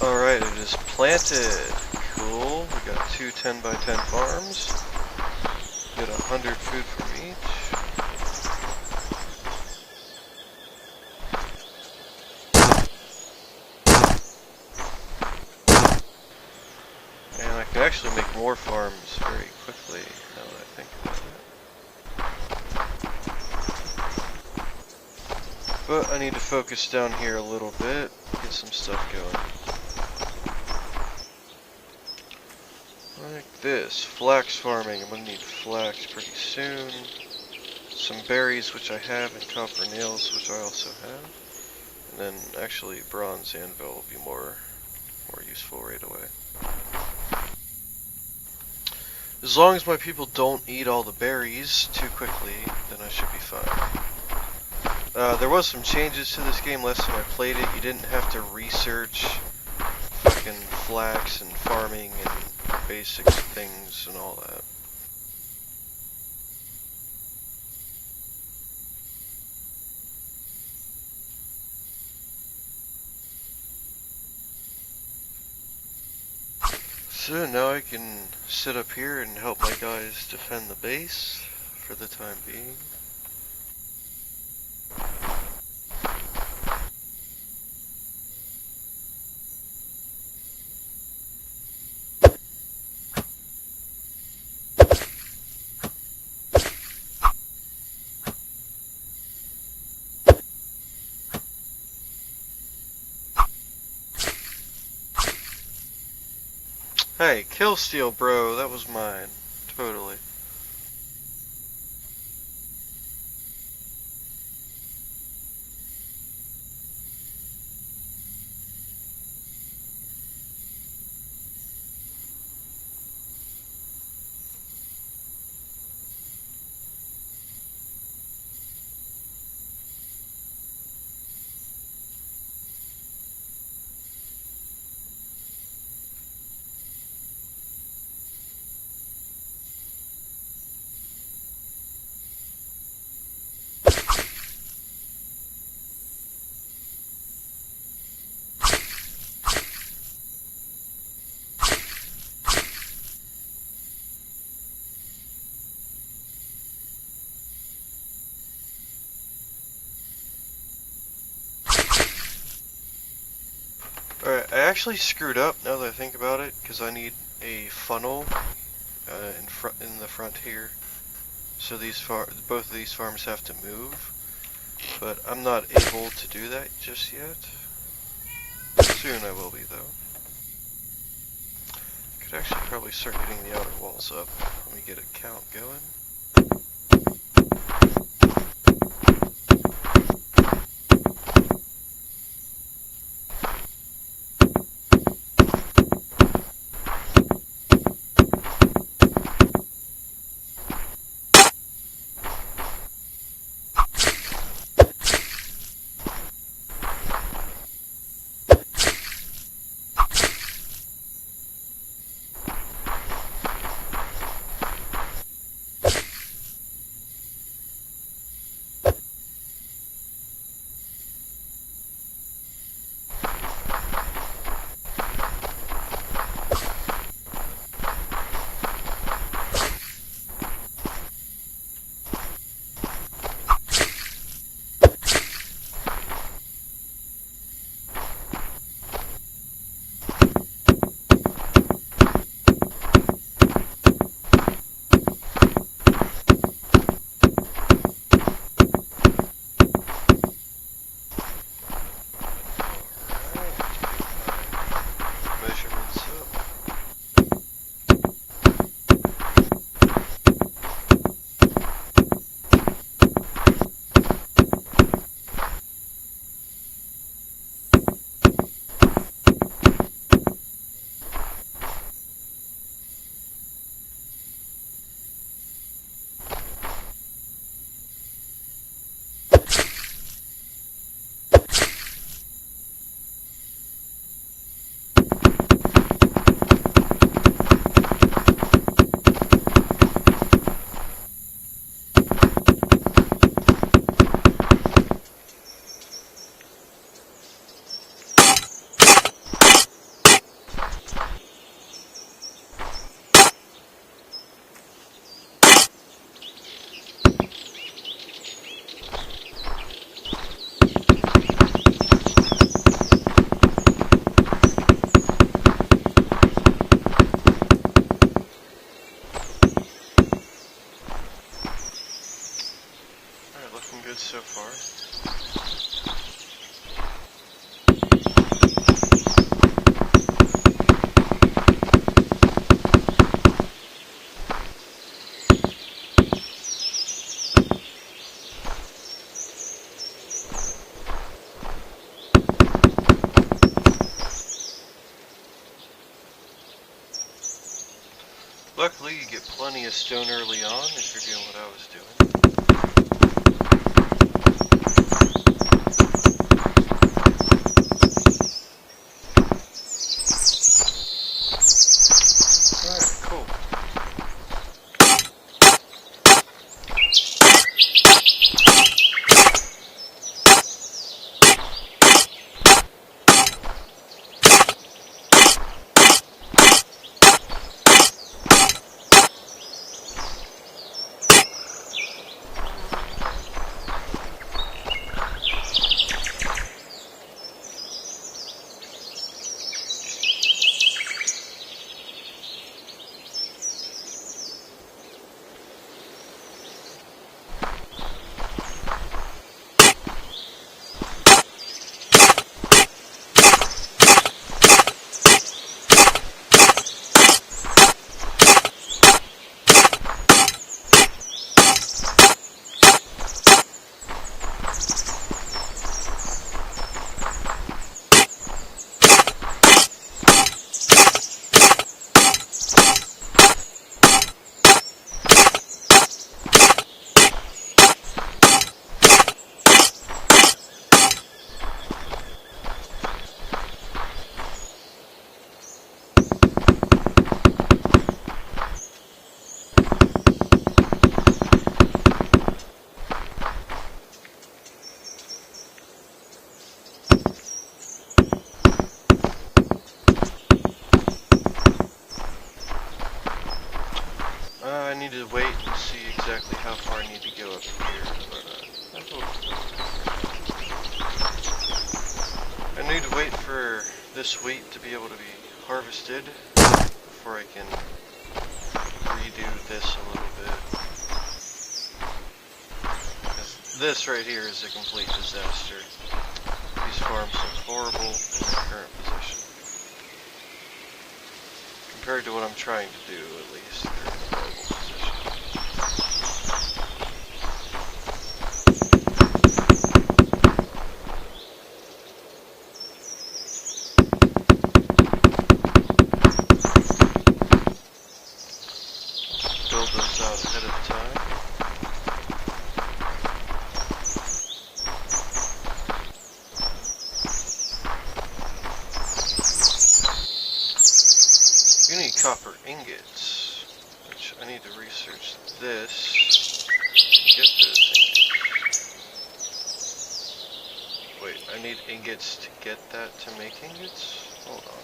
Alright, it is planted. Cool. We got two 10 by 10 farms. Get 100 food from each. And I can actually make more farms very quickly now that I think about it. But I need to focus down here a little bit, get some stuff going. Like this, flax farming. I'm gonna need flax pretty soon. Some berries, which I have, and copper nails, which I also have. And then actually bronze anvil will be more useful right away. As long as my people don't eat all the berries too quickly, then I should be fine. There was some changes to this game last time I played it. You didn't have to research fucking flax and farming and basic things and all that. So now I can sit up here and help my guys defend the base for the time being. Hey, kill steal, bro. That was mine. Totally. actually screwed up now that I think about it, because I need a funnel in the front here. So both of these farms have to move, but I'm not able to do that just yet. Soon I will be though. Could actually probably start getting the outer walls up. Let me get a count going. Good so far. Luckily, you get plenty of stone early on if you're doing what I was doing. I need to wait and see exactly how far I need to go up here, but I need to wait for this wheat to be able to be harvested before I can redo this a little bit. This right here is a complete disaster. These farms look horrible in their current position. Compared to what I'm trying to do, at least, they're in a horrible position. Build those out ahead of time. You need copper ingots, which I need to research this to get those ingots. Wait, I need ingots to get that to make ingots? Hold on.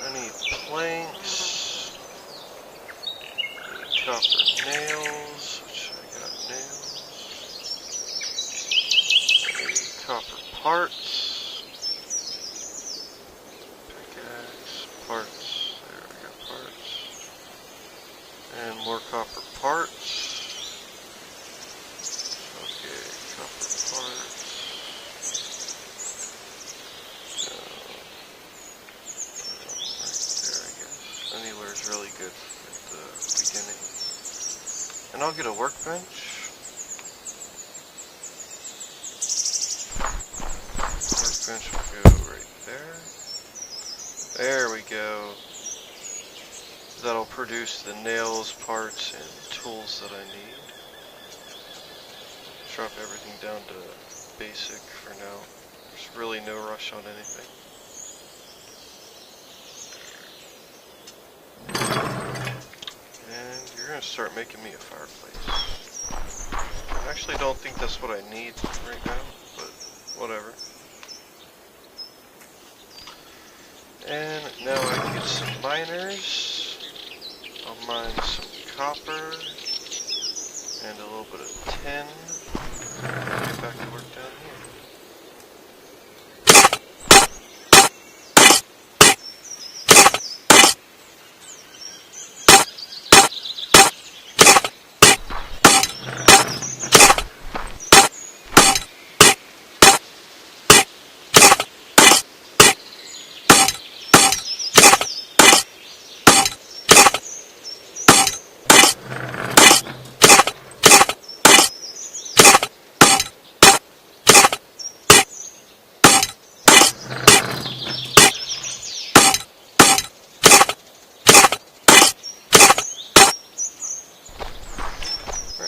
I need planks. I need copper nails, which I got nails. I need copper parts. Pickaxe, parts. There, I got parts. And more copper parts. Okay, copper parts. Right there, I guess. Anywhere is really good at the beginning. And I'll get a workbench. Workbench will go right there. There we go. That'll produce the nails, parts, and tools that I need. Drop everything down to basic for now. There's really no rush on anything. And you're gonna start making me a fireplace. I actually don't think that's what I need right now, but whatever. And now I can get some miners. I'll mine some copper and a little bit of tin. Get back to work down here.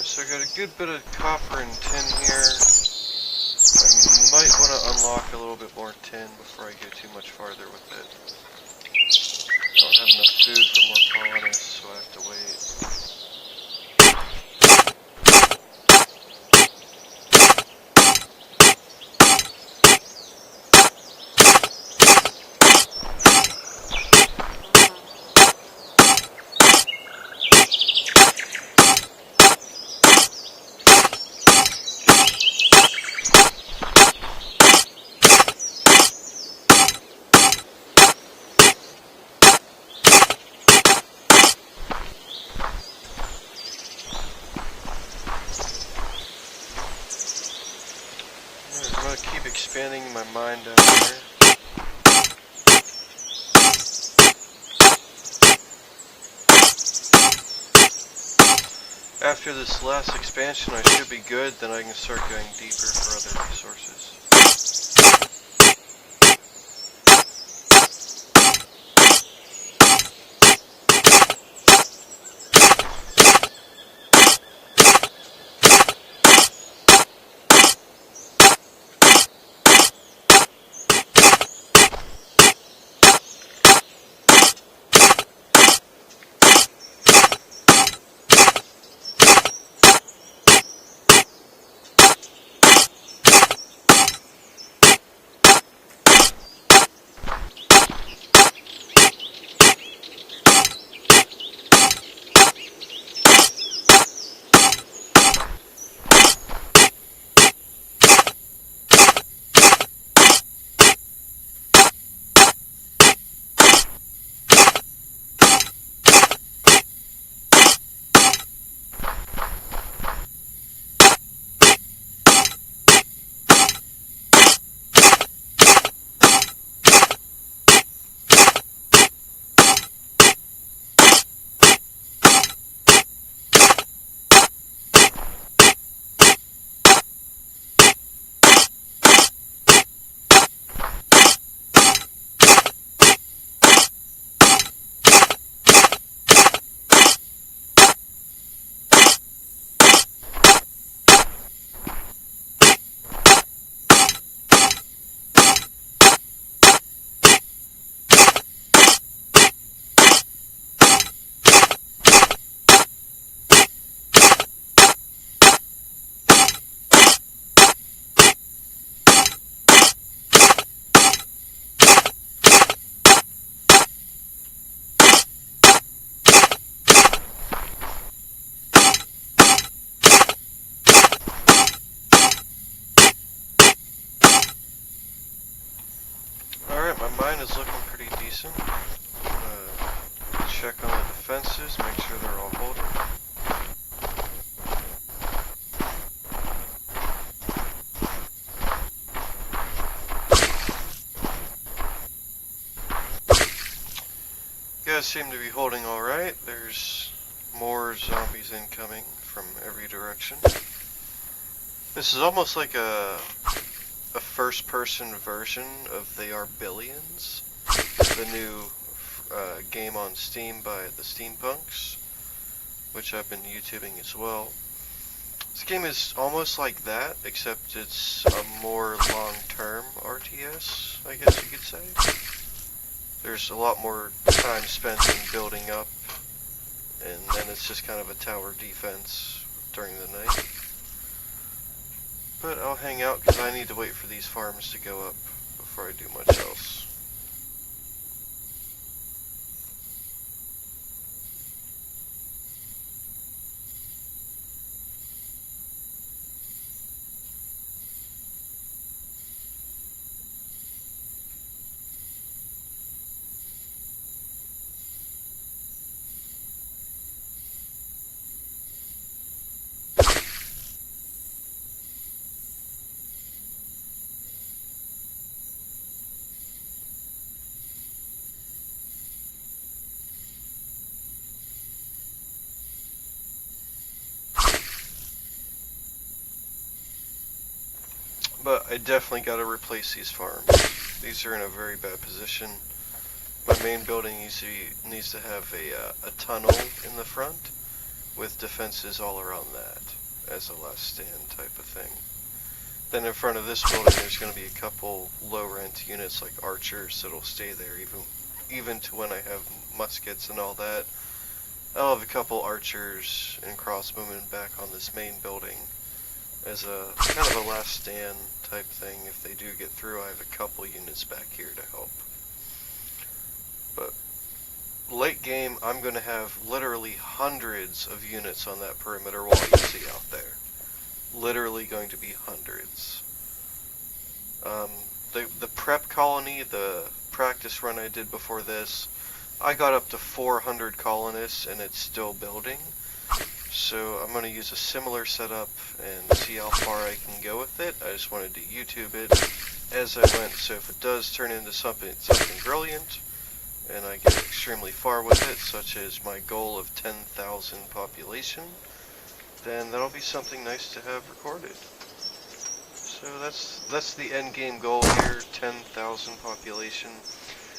So I got a good bit of copper and tin here. I might want to unlock a little bit more tin before I go too much farther with it. I don't have enough food for more colonists, so I have to wait. I'm going to keep expanding my mine down here. After this last expansion I should be good, then I can start going deeper for other resources. decent. Check on the defenses, make sure they're all holding. You guys seem to be holding alright. There's more zombies incoming from every direction. This is almost like a first-person version of They Are Billions, the new game on Steam by the Steampunks, which I've been YouTubing as well. This game is almost like that, except it's a more long-term RTS, I guess you could say. There's a lot more time spent in building up, and then it's just kind of a tower defense during the night. But I'll hang out because I need to wait for these farms to go up before I do much else. But I definitely got to replace these farms. These are in a very bad position. My main building needs to have a tunnel in the front with defenses all around that as a last stand type of thing. Then in front of this building there's going to be a couple low rent units like archers that'll stay there even to when I have muskets and all that. I'll have a couple archers and crossbowmen back on this main building as a kind of a last stand type thing. If they do get through, I have a couple units back here to help. But late game, I'm going to have literally hundreds of units on that perimeter wall you see out there. Literally going to be hundreds. The prep colony, the practice run I did before this, I got up to 400 colonists and it's still building. So I'm going to use a similar setup and see how far I can go with it. I just wanted to YouTube it as I went, so if it does turn into something brilliant, and I get extremely far with it, such as my goal of 10,000 population, then that'll be something nice to have recorded. So that's the end game goal here, 10,000 population.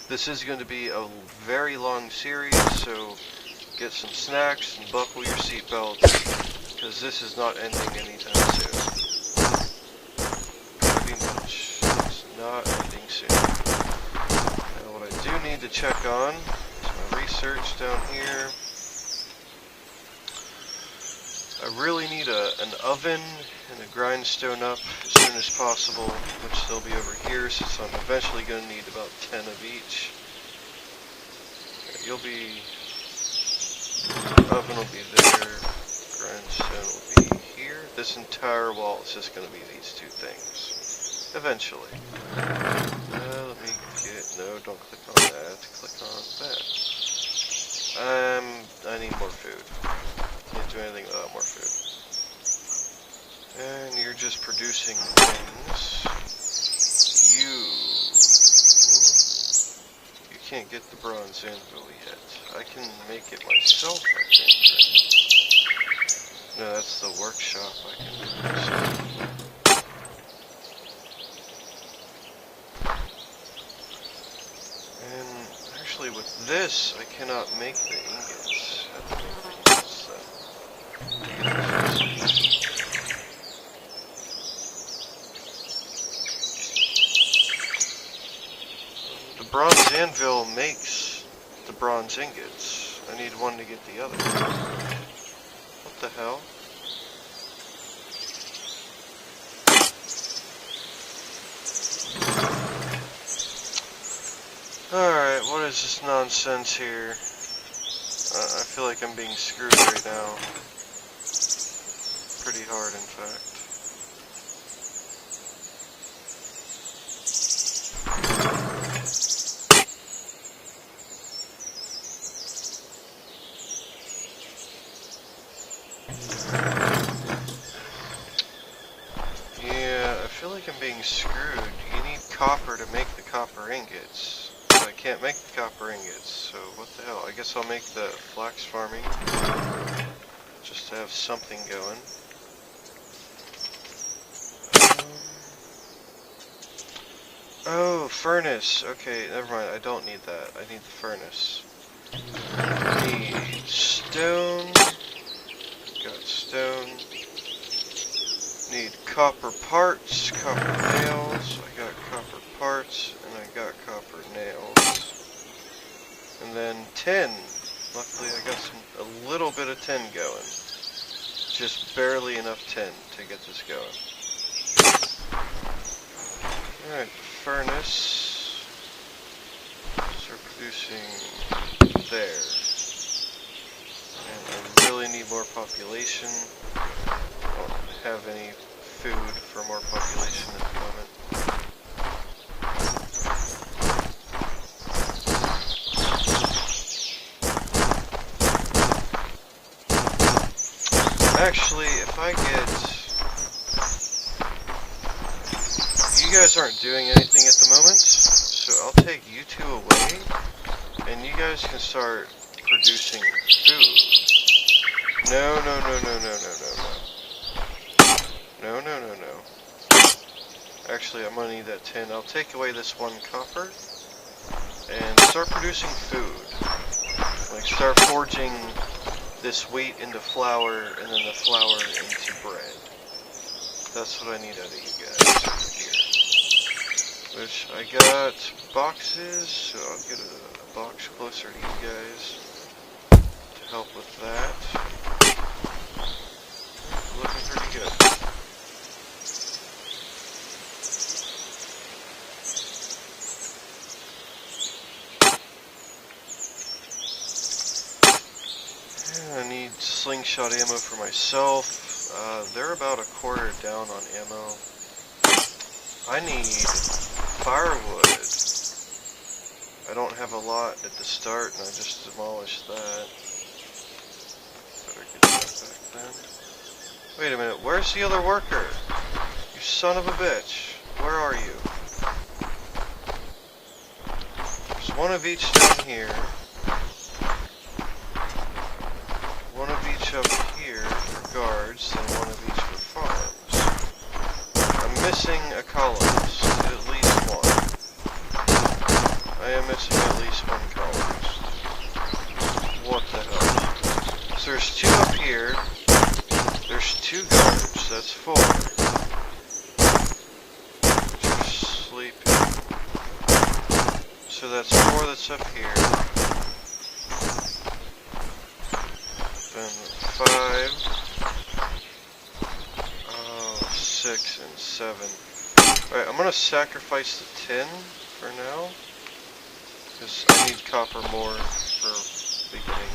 This is going to be a very long series, so get some snacks and buckle your seatbelts, because this is not ending anytime soon. Pretty much. It's not ending soon. Now what I do need to check on is my research down here. I really need an oven and a grindstone up as soon as possible, which they'll be over here since I'm eventually going to need about 10 of each. You'll be... Oven will be there, grindstone will be here. This entire wall is just going to be these two things, eventually. Let me get, no, don't click on that, click on that. I need more food. Can't do anything without more food. And you're just producing things. You can't get the bronze anvil yet. I can make it myself, I think. Right? No, that's the workshop. I can do it myself. And actually with this, I cannot make the ingots. I have to make the ingots then. The bronze anvil makes the bronze ingots. I need one to get the other. What the hell? Alright, what is this nonsense here? I feel like I'm being screwed right now. Pretty hard, in fact. being screwed. You need copper to make the copper ingots. But I can't make the copper ingots, so what the hell? I guess I'll make the flax farming just to have something going. Oh, furnace. Okay, never mind. I don't need that. I need the furnace. Need stone. Got stone. Need copper parts, copper nails. I got copper parts, and I got copper nails. And then tin. Luckily, I got a little bit of tin going. Just barely enough tin to get this going. Alright, furnace. Start producing there. And I really need more population. I don't have any food for more population at the moment. Actually, if I get... You guys aren't doing anything at the moment, so I'll take you two away, and you guys can start producing food. No. No. Actually, I'm gonna need that tin. I'll take away this one copper, and start producing food. Like, start forging this wheat into flour, and then the flour into bread. That's what I need out of you guys here. Which, I got boxes, so I'll get a box closer to you guys to help with that. Looking pretty good. I need slingshot ammo for myself. They're about a quarter down on ammo. I need firewood. I don't have a lot at the start, and I just demolished that. Better get that back then. Wait a minute, where's the other worker? You son of a bitch. Where are you? There's one of each down here. One of each up here for guards, and one of each for farms. I'm missing a colonist, at least one. I am missing at least one colonist. What the hell? So there's two up here. There's two guards, that's four. Just sleeping. So that's four that's up here. Then 5, 6, and 7. Alright, I'm gonna sacrifice the tin for now, because I need copper more for beginning.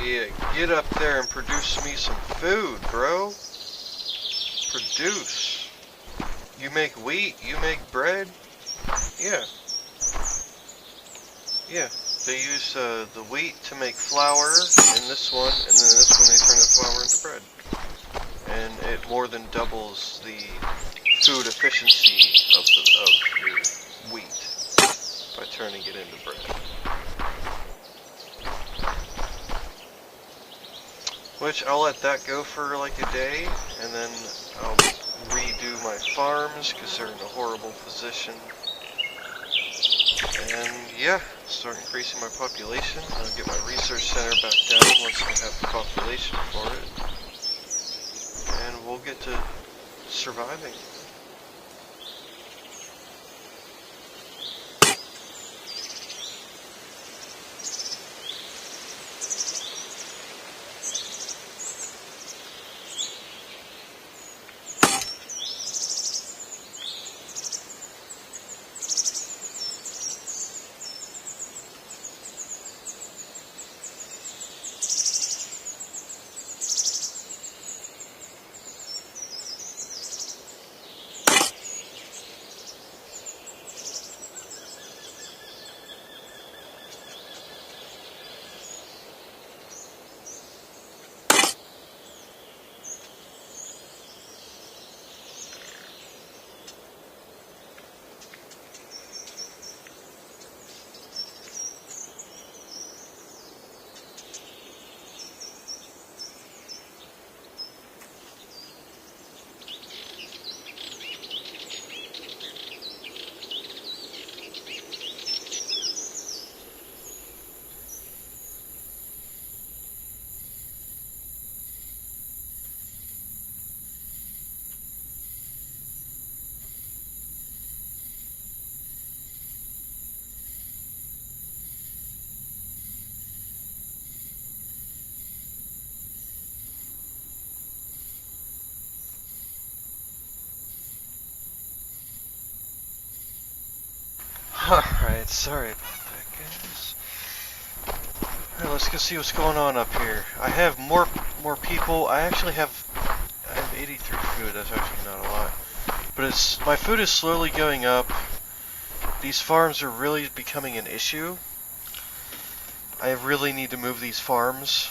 Yeah, get up there and produce me some food, bro. Produce. You make wheat, you make bread. Yeah. Yeah, they use the wheat to make flour in this one, and then this one they turn the flour into bread. And it more than doubles the food efficiency of your wheat by turning it into bread. Which I'll let that go for like a day, and then I'll redo my farms because they're in a horrible position. And yeah, start increasing my population. I'll get my research center back down once I have the population for it. And we'll get to surviving. Alright, sorry about that, guys. Alright, let's go see what's going on up here. I have more people. I have 83 food. That's actually not a lot. But my food is slowly going up. These farms are really becoming an issue. I really need to move these farms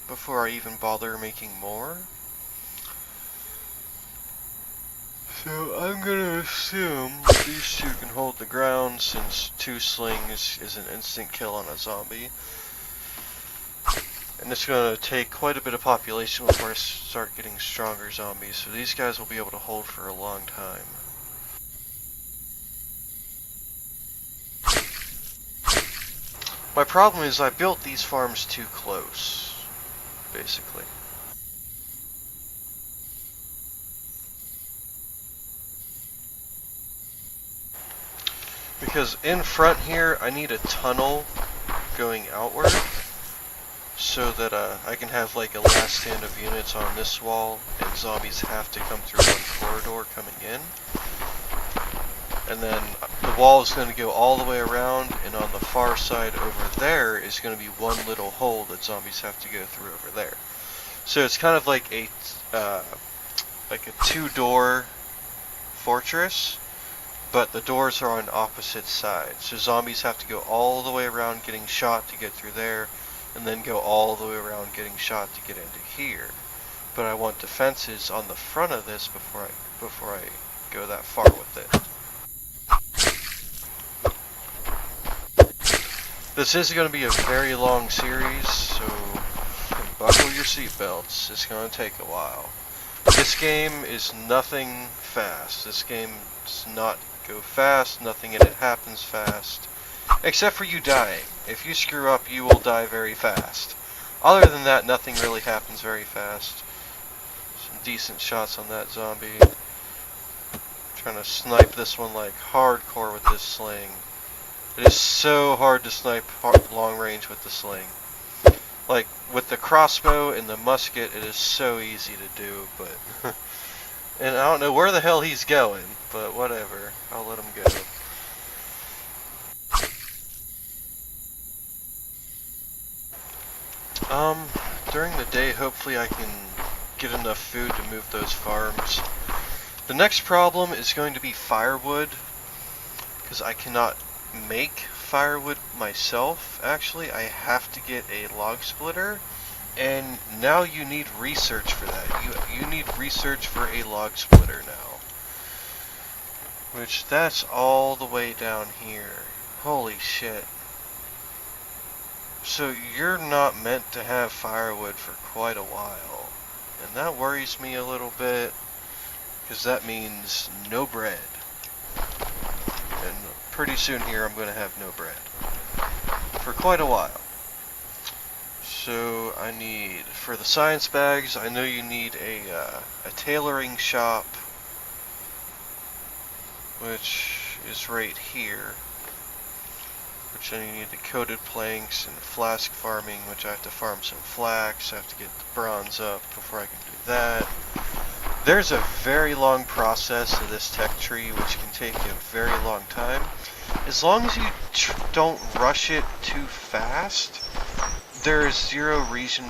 before I even bother making more. So I'm gonna assume these two can hold the ground, since 2 slings is an instant kill on a zombie. And it's gonna take quite a bit of population before I start getting stronger zombies, so these guys will be able to hold for a long time. My problem is I built these farms too close, basically. Because in front here, I need a tunnel going outward, so that I can have like a last stand of units on this wall, and zombies have to come through one corridor coming in. And then the wall is going to go all the way around, and on the far side over there is going to be one little hole that zombies have to go through over there. So it's kind of like a 2-door fortress, but the doors are on opposite sides. So zombies have to go all the way around getting shot to get through there, and then go all the way around getting shot to get into here. But I want defenses on the front of this before I go that far with it. This is going to be a very long series, so buckle your seatbelts. It's going to take a while. This game is nothing fast. This game does not go fast. Nothing in it happens fast. Except for you dying. If you screw up, you will die very fast. Other than that, nothing really happens very fast. Some decent shots on that zombie. Trying to snipe this one like hardcore with this sling. It is so hard to snipe long range with the sling. Like, with the crossbow and the musket, it is so easy to do, but... and I don't know where the hell he's going, but whatever. I'll let him go. During the day, hopefully I can get enough food to move those farms. The next problem is going to be firewood, because I cannot make firewood myself. Actually, I have to get a log splitter, and now you need research for that. You need research for a log splitter now, which that's all the way down here. Holy shit. So you're not meant to have firewood for quite a while, and that worries me a little bit, because that means no bread. And pretty soon here I'm going to have no bread for quite a while. So I need, for the science bags, I know you need a tailoring shop, which is right here. Which then you need the coated planks and flask farming, which I have to farm some flax. I have to get the bronze up before I can do that. There's a very long process of this tech tree, which can take a very long time. As long as you don't rush it too fast, there is zero reason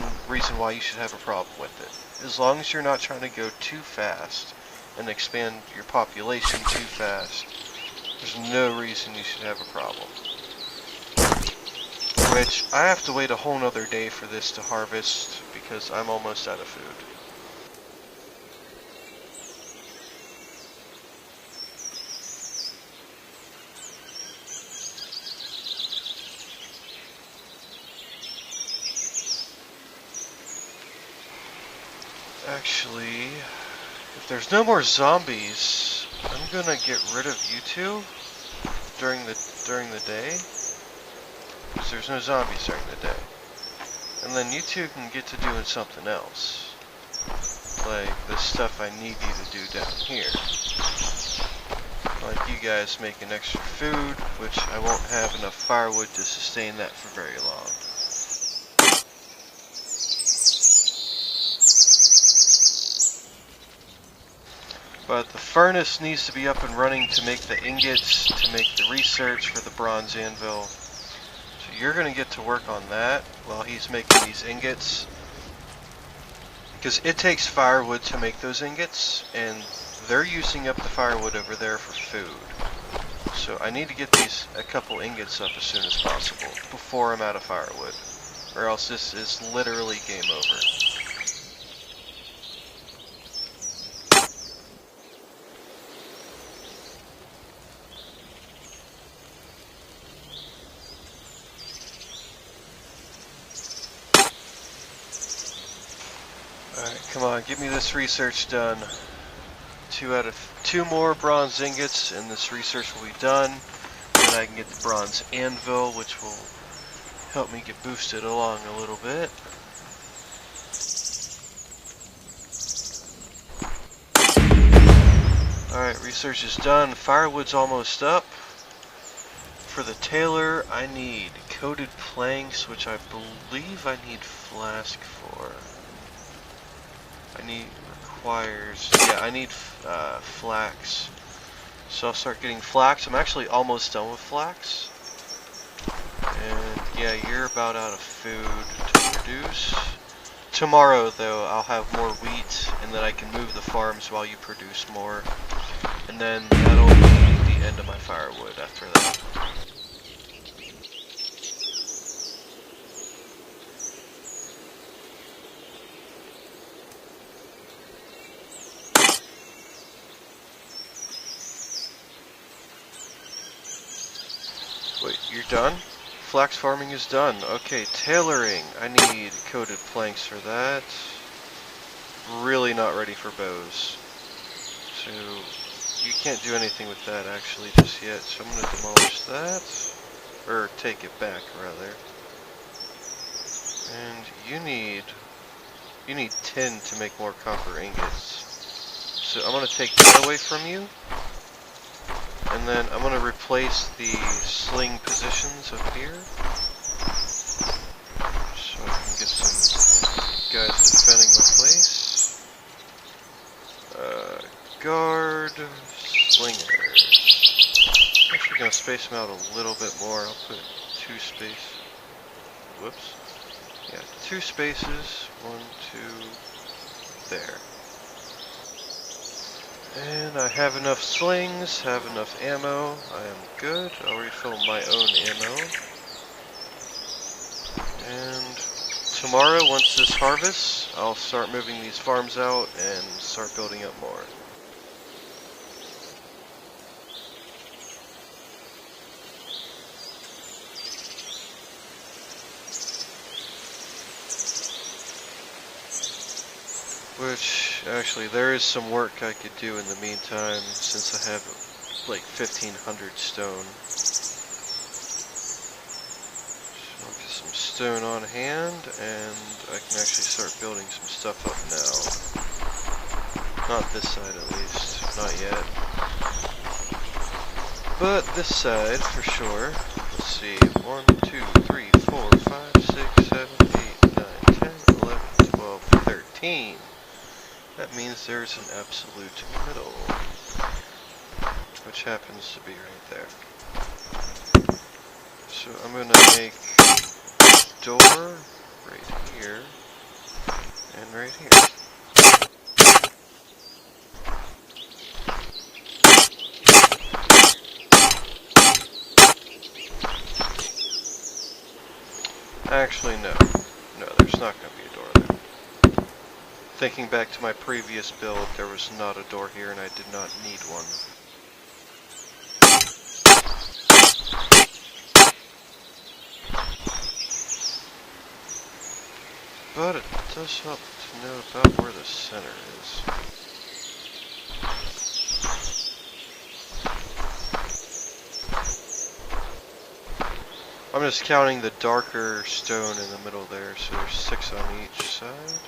why you should have a problem with it. As long as you're not trying to go too fast and expand your population too fast, there's no reason you should have a problem. Which, I have to wait a whole nother day for this to harvest, because I'm almost out of food. Actually, if there's no more zombies, I'm gonna get rid of you two during the day. Because there's no zombies during the day. And then you two can get to doing something else. Like the stuff I need you to do down here. Like you guys making extra food, which I won't have enough firewood to sustain that for very long. But the furnace needs to be up and running to make the ingots, to make the research for the bronze anvil. So you're going to get to work on that while he's making these ingots. Because it takes firewood to make those ingots, and they're using up the firewood over there for food. So I need to get a couple ingots up as soon as possible before I'm out of firewood. Or else this is literally game over. Alright, come on, get me this research done. 2 more bronze ingots and this research will be done. Then I can get the bronze anvil, which will help me get boosted along a little bit. Alright, research is done. Firewood's almost up. For the tailor, I need coated planks, which I believe I need flask for. I need flax. So I'll start getting flax. I'm actually almost done with flax. And yeah, you're about out of food to produce. Tomorrow though, I'll have more wheat and then I can move the farms while you produce more. And then that'll be the end of my firewood after that. Wait, you're done? Flax farming is done. Okay, tailoring. I need coated planks for that. Really not ready for bows. So, you can't do anything with that actually just yet. So I'm going to demolish that. Or take it back, rather. And you need tin to make more copper ingots. So I'm going to take that away from you. And then I'm going to replace the sling positions up here. So I can get some guys defending my place. Guard, slingers. I'm actually going to space them out a little bit more. I'll put 2 spaces. Whoops. Yeah, 2 spaces. 1, 2, there. And I have enough slings, have enough ammo. I am good. I'll refill my own ammo. And tomorrow, once this harvests, I'll start moving these farms out and start building up more. Which, actually, there is some work I could do in the meantime, since I have, like, 1,500 stone. So I'll get some stone on hand, and I can actually start building some stuff up now. Not this side, at least. Not yet. But this side, for sure. Let's see. 1, 2, 3, 4, 5, 6, 7, 8, 9, 10, 11, 12, 13. That means there's an absolute middle, which happens to be right there. So I'm going to make a door right here and right here. Actually, no. No, there's not going to be a door there. Thinking back to my previous build, there was not a door here and I did not need one. But it does help to know about where the center is. I'm just counting the darker stone in the middle there, so there's 6 on each side.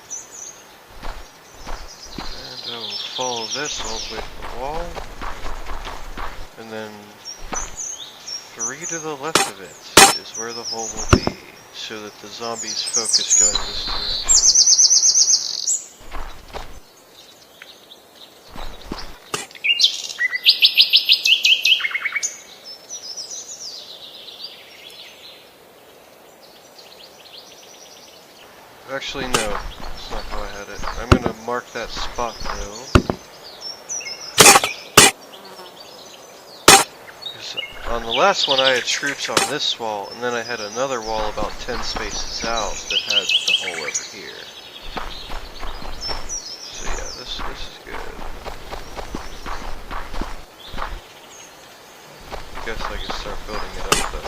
I will follow this all the way to the wall, and then 3 to the left of it is where the hole will be, so that the zombies focus going this direction. Actually, no. That's not how I had it. I'm gonna mark that spot, though. Because on the last one, I had troops on this wall, and then I had another wall about 10 spaces out that had the hole over here. So yeah, this is good. I guess I can start building it up, though.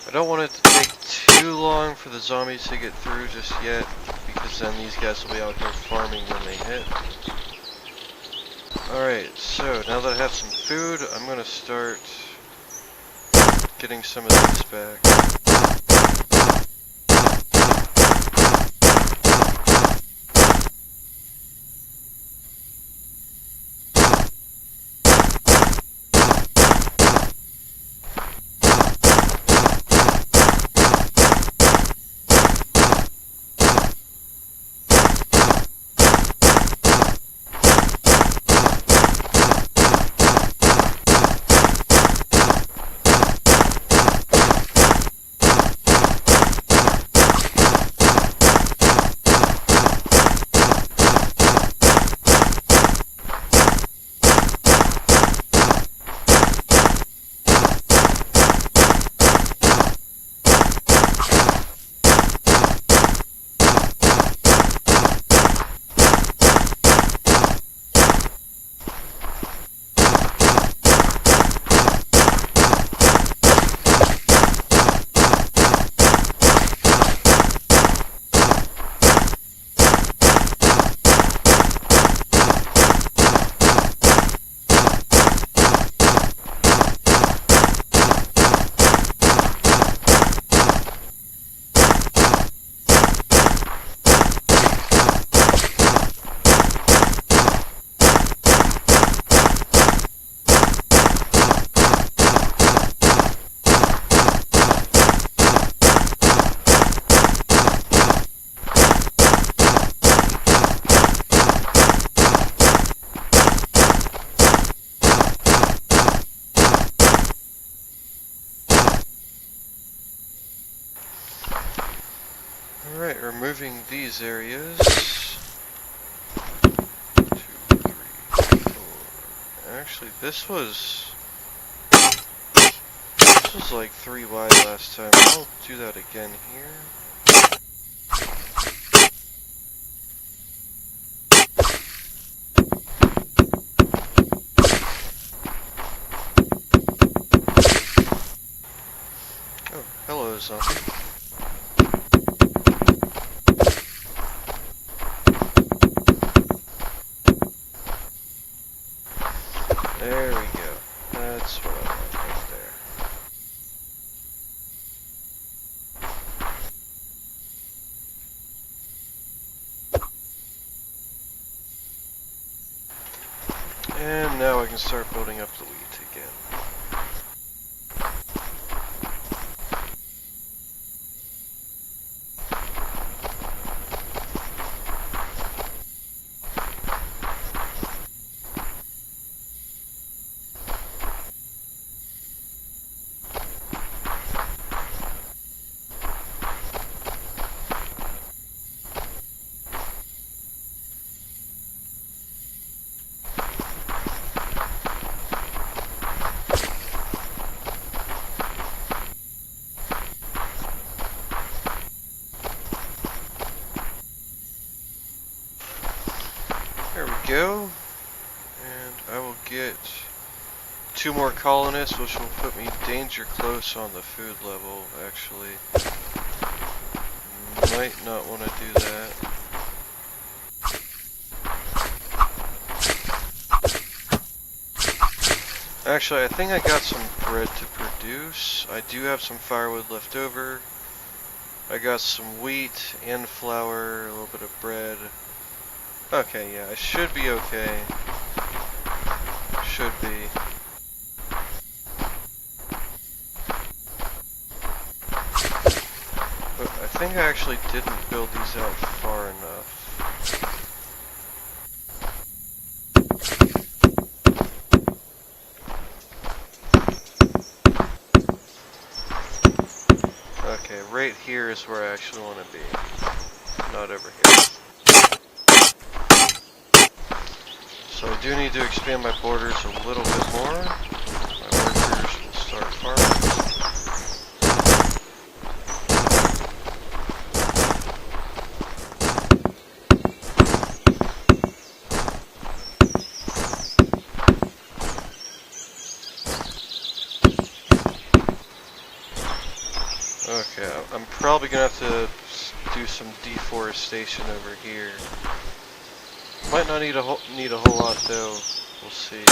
I don't want it to take too long for the zombies to get through just yet, because then these guys will be out here farming when they hit. Alright, so now that I have some food, I'm gonna start getting some of these back. Alright, removing these areas. 2, 3, 4. Actually, this was like 3 wide last time. I'll do that again here. Oh, hello, zombie. There we go. That's what I want right there. And now I can start building up the wheat again. There we go. And I will get 2 more colonists, which will put me danger close on the food level, actually. Might not want to do that. Actually, I think I got some bread to produce. I do have some firewood left over. I got some wheat and flour, a little bit of bread. Okay, yeah, I should be okay. Should be. But I think I actually didn't build these out far enough. Okay, right here is where I actually want to be. Not over here. So I do need to expand my borders a little bit more. My workers will start farming. Okay, I'm probably gonna have to do some deforestation over here. Might not need a whole lot though. We'll see.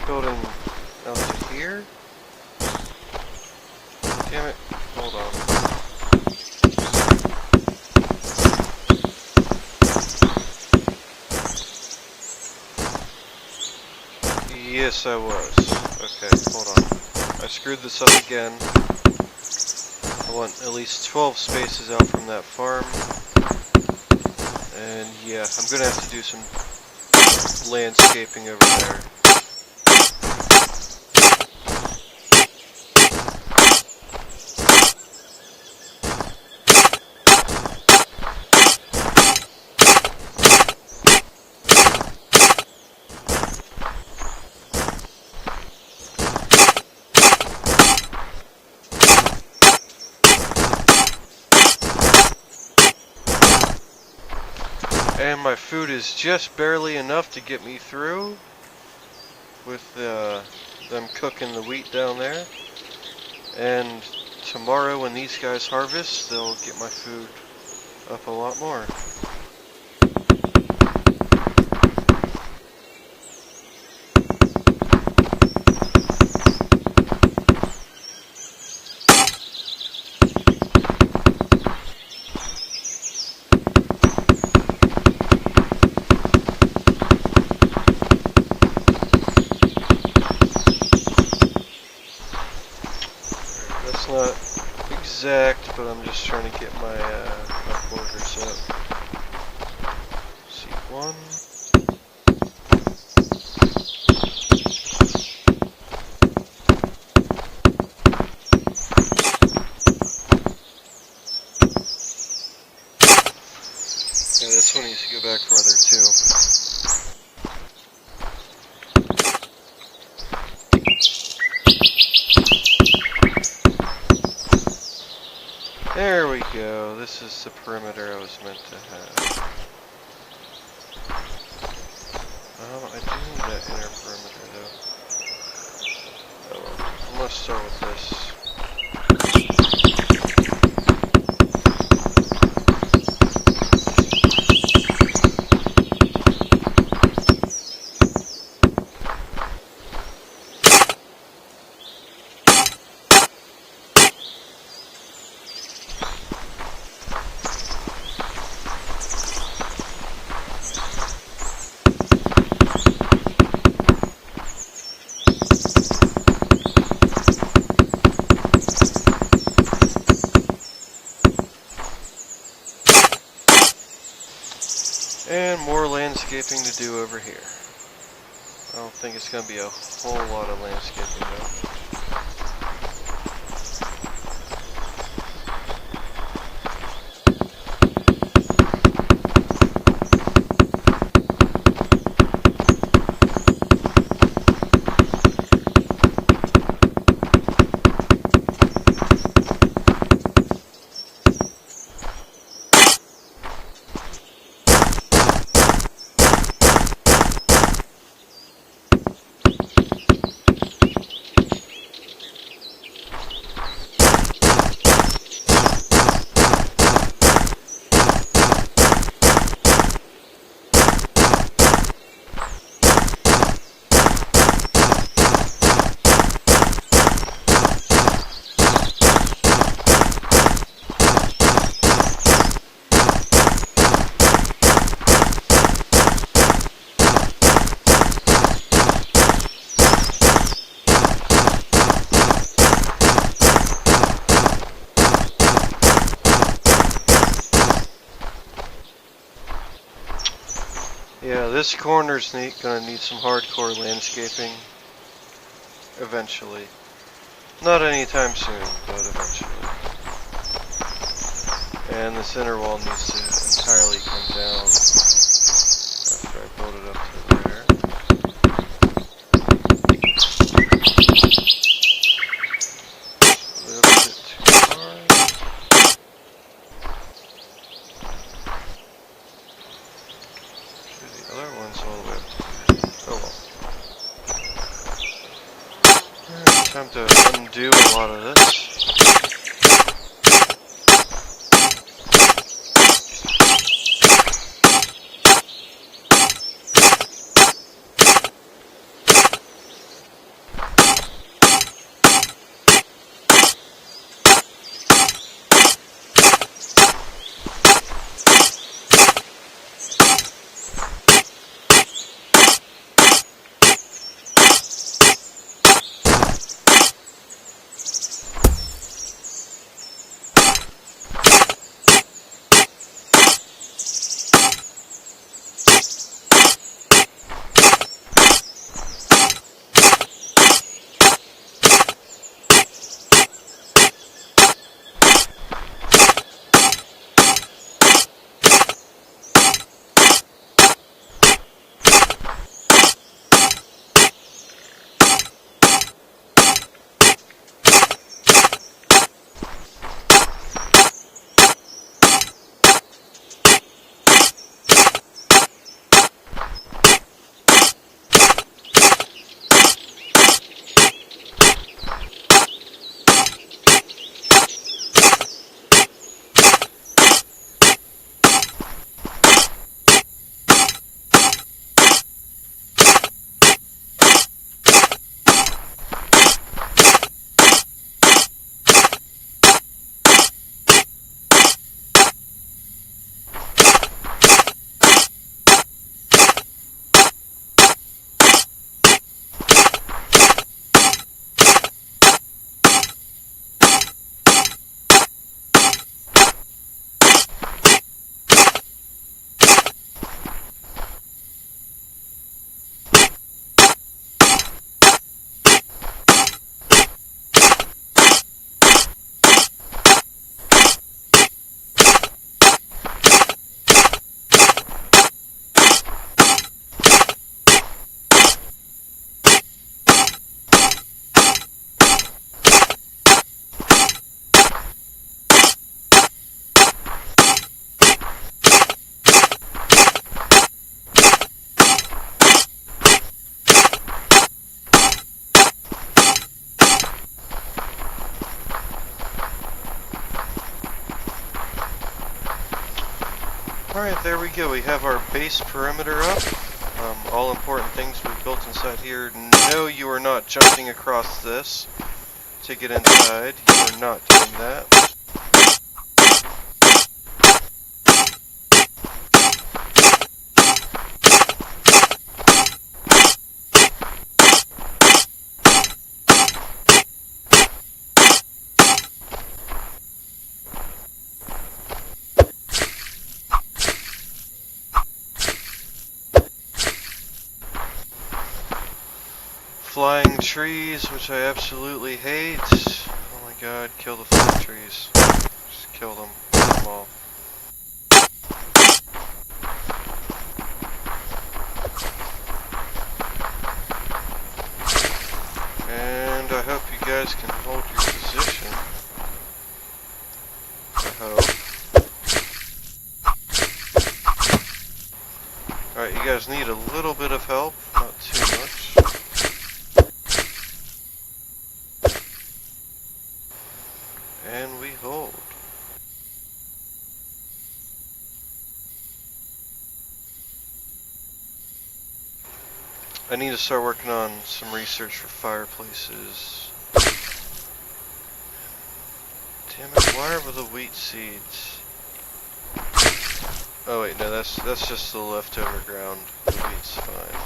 Building out to here? Damn it, hold on. Yes, I was. Okay, hold on. I screwed this up again. I want at least 12 spaces out from that farm. And yeah, I'm gonna have to do some landscaping over there. And my food is just barely enough to get me through with them cooking the wheat down there. And tomorrow when these guys harvest, they'll get my food up a lot more. Not exact, but I'm just trying to get my borders up. C1. Yeah, this one needs to go back farther too. There we go. This is the perimeter I was meant to have. I do need that inner perimeter though. Oh well. I'm gonna start with this. landscaping to do over here. I don't think it's going to be a whole lot of landscaping though. Yeah, this corner's gonna need some hardcore landscaping eventually. Not anytime soon, but eventually. And this inner wall needs to entirely come down after I build it up to there. A little bit too far. The other one's all the way up to... oh well. Alright, time to undo a lot of this. Alright, there we go. We have our base perimeter up. All important things we've built inside here. No, you are not jumping across this to get inside. You are not doing that. Flying trees, which I absolutely hate. Oh my god, kill the flying trees. Just kill them. Kill them all. And I hope you guys can hold your position. I hope. Alright, you guys need a little bit of help, not too much. And we hold. I need to start working on some research for fireplaces. Damn it, why are the wheat seeds? Oh wait, no, that's just the leftover ground. The wheat's fine.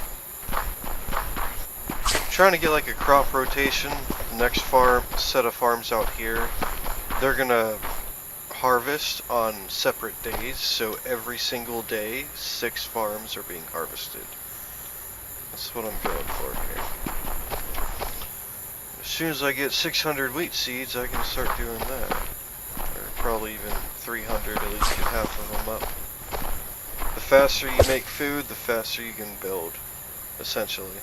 I'm trying to get like a crop rotation. The next set of farms out here, they're gonna harvest on separate days, so every single day, 6 farms are being harvested. That's what I'm going for here. As soon as I get 600 wheat seeds, I can start doing that. Or probably even 300, at least get half of them up. The faster you make food, the faster you can build, essentially.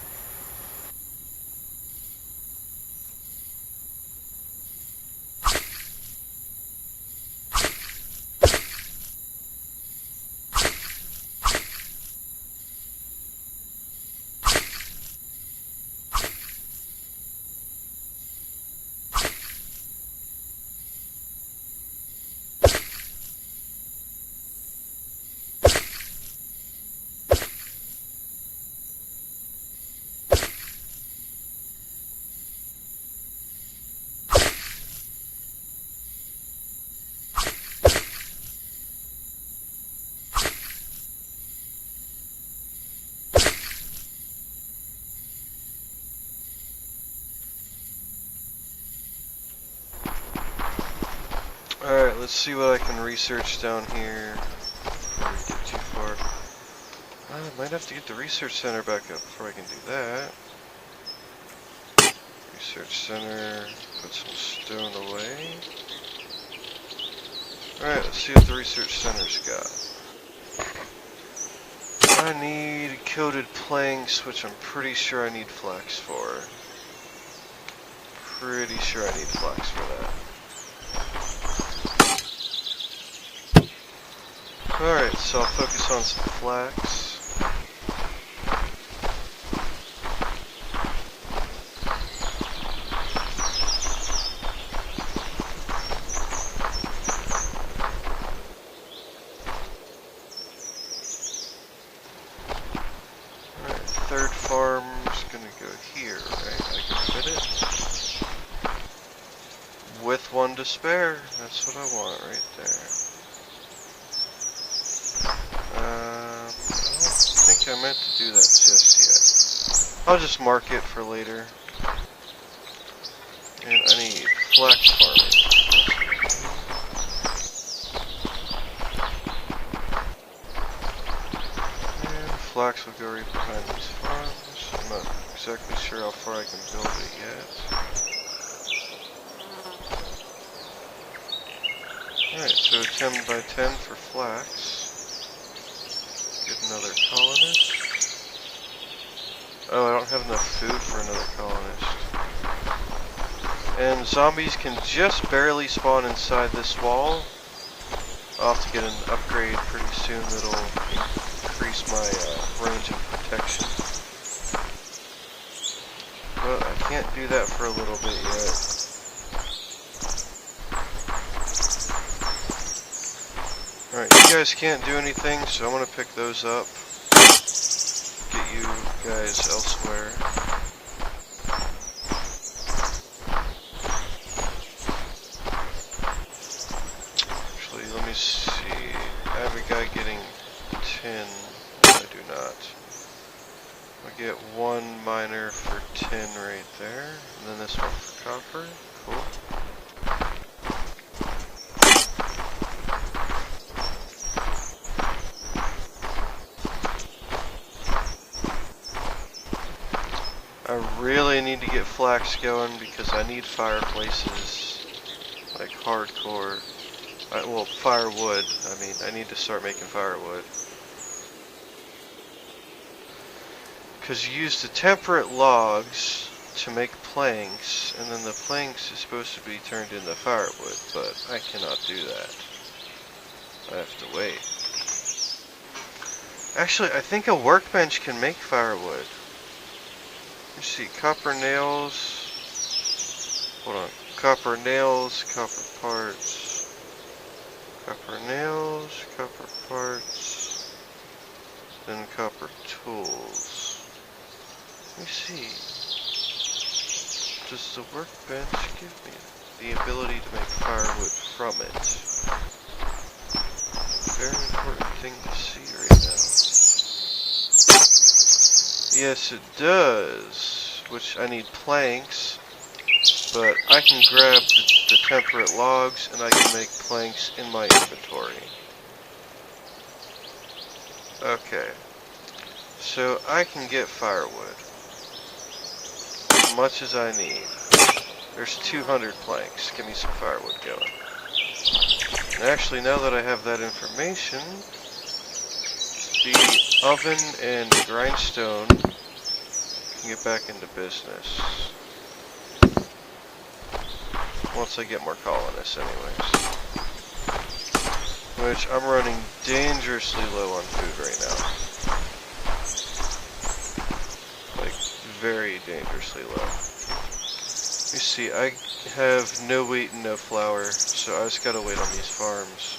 Alright, let's see what I can research down here before we get too far. I might have to get the research center back up before I can do that. Research center, put some stone away. Alright, let's see what the research center's got. I need coated planks, which I'm pretty sure I need flax for. Pretty sure I need flax for that. Alright, so I'll focus on some flax. Alright, third farm's gonna go here, right? I can fit it. With one to spare. That's what I want right there. I think I meant to do that just yet. I'll just mark it for later. And I need flax farming. And flax will go right behind these farms. I'm not exactly sure how far I can build it yet. Alright, so 10 by 10 for flax. Get another colonist. Oh, I don't have enough food for another colonist. And zombies can just barely spawn inside this wall. I'll have to get an upgrade pretty soon that'll increase my range of protection. But I can't do that for a little bit yet. Alright, you guys can't do anything, so I'm gonna pick those up. Get you guys elsewhere. Actually, let me see. I have a guy getting tin. No, I do not. I get 1 miner for tin right there, and then this one for copper. Cool. I really need to get flax going because I need fireplaces, like hardcore. Well, firewood. I mean, I need to start making firewood. Because you use the temperate logs to make planks, and then the planks is supposed to be turned into firewood, but I cannot do that. I have to wait. Actually, I think a workbench can make firewood. Let's see, copper nails. Hold on. Copper nails, copper parts. Copper nails, copper parts. Then copper tools. Let me see. Does the workbench give me the ability to make firewood from it? Very important thing to see right now. Yes, it does. Which I need planks. But I can grab the temperate logs and I can make planks in my inventory. Okay. So I can get firewood. As much as I need. There's 200 planks. Give me some firewood going. And actually, now that I have that information, the oven and the grindstone can get back into business. Once I get more colonists anyways. Which I'm running dangerously low on food right now. Like, very dangerously low. You see, I have no wheat and no flour, so I just gotta wait on these farms.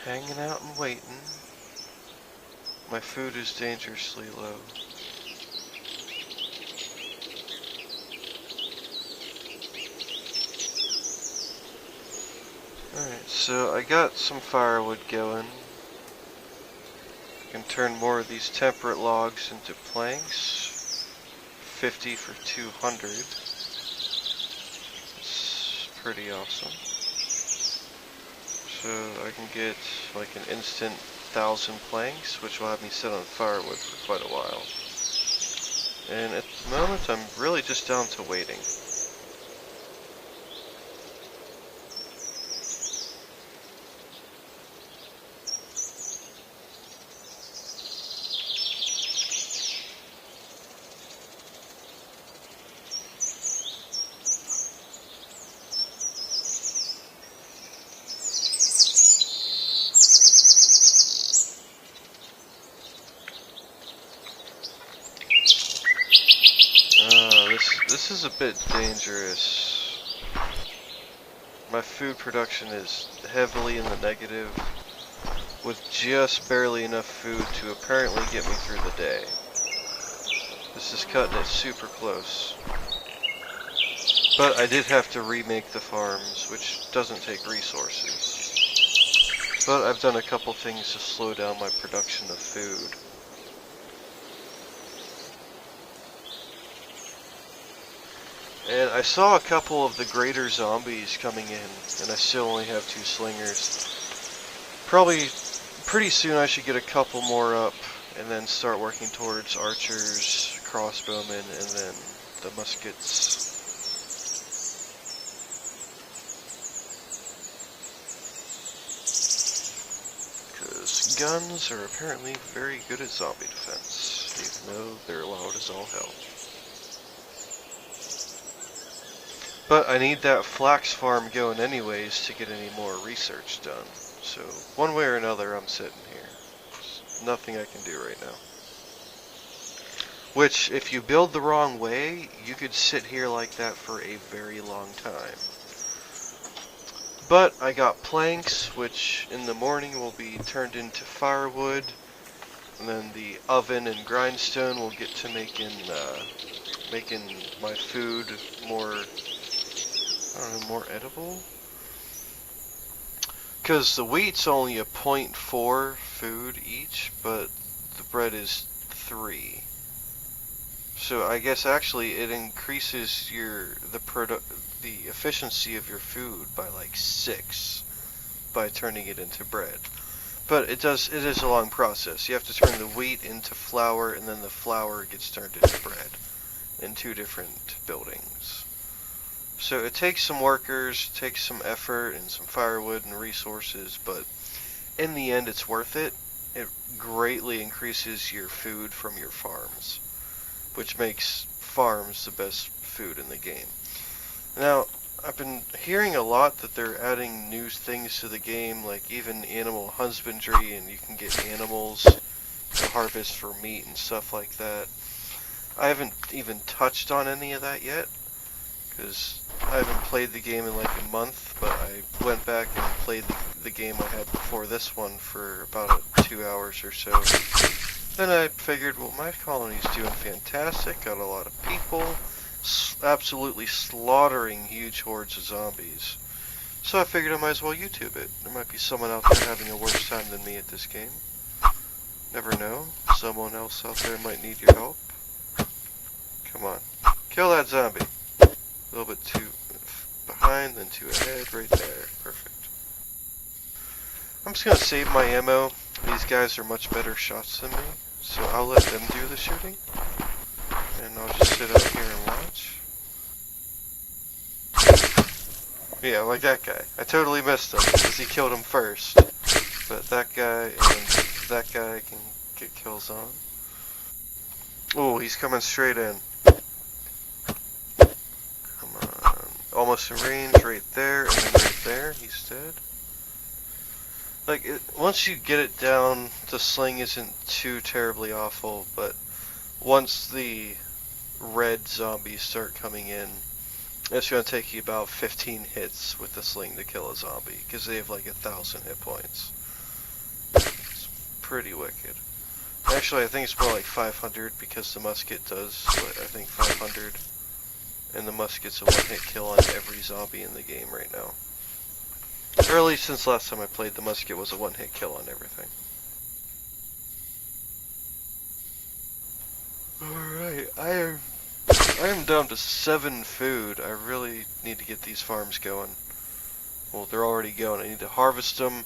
Hanging out and waiting. My food is dangerously low. Alright, so I got some firewood going. I can turn more of these temperate logs into planks. 50 for 200. It's pretty awesome. So I can get like an instant 1,000 planks, which will have me sit on firewood for quite a while. And at the moment, I'm really just down to waiting. This is a bit dangerous. My food production is heavily in the negative, with just barely enough food to apparently get me through the day. This is cutting it super close. But I did have to remake the farms, which doesn't take resources. But I've done a couple things to slow down my production of food. And I saw a couple of the greater zombies coming in, and I still only have 2 slingers. Probably pretty soon I should get a couple more up, and then start working towards archers, crossbowmen, and then the muskets. Because guns are apparently very good at zombie defense, even though they're loud as all hell. But I need that flax farm going anyways to get any more research done. So, one way or another, I'm sitting here. There's nothing I can do right now. Which, if you build the wrong way, you could sit here like that for a very long time. But I got planks, which in the morning will be turned into firewood. And then the oven and grindstone will get to making my food more, I don't know, more edible. Because the wheat's only a 0.4 food each, but the bread is 3. So I guess actually it increases the efficiency of your food by like 6 by turning it into bread. But it is a long process. You have to turn the wheat into flour, and then the flour gets turned into bread in 2 different buildings. So it takes some workers, takes some effort and some firewood and resources, but in the end it's worth it. It greatly increases your food from your farms, which makes farms the best food in the game. Now, I've been hearing a lot that they're adding new things to the game, like even animal husbandry, and you can get animals to harvest for meat and stuff like that. I haven't even touched on any of that yet, because I haven't played the game in like a month, but I went back and played the game I had before this one for about 2 hours or so. Then I figured, well, my colony's doing fantastic, got a lot of people, absolutely slaughtering huge hordes of zombies. So I figured I might as well YouTube it. There might be someone out there having a worse time than me at this game. Never know, someone else out there might need your help. Come on, kill that zombie. A little bit too behind, then too ahead, right there. Perfect. I'm just gonna save my ammo. These guys are much better shots than me, so I'll let them do the shooting. And I'll just sit out here and watch. Yeah, like that guy. I totally missed him, because he killed him first. But that guy and that guy can get kills on. Oh, he's coming straight in. Come on. Almost in range, right there, and then right there, he's dead. Like, once you get it down, the sling isn't too terribly awful, but once the red zombies start coming in, it's going to take you about 15 hits with the sling to kill a zombie, because they have like 1,000 hit points. It's pretty wicked. Actually, I think it's more like 500, because the musket does, I think 500. And the musket's a one-hit kill on every zombie in the game right now. Or at least since last time I played, the musket was a one-hit kill on everything. Alright, I am down to 7 food. I really need to get these farms going. Well, they're already going. I need to harvest them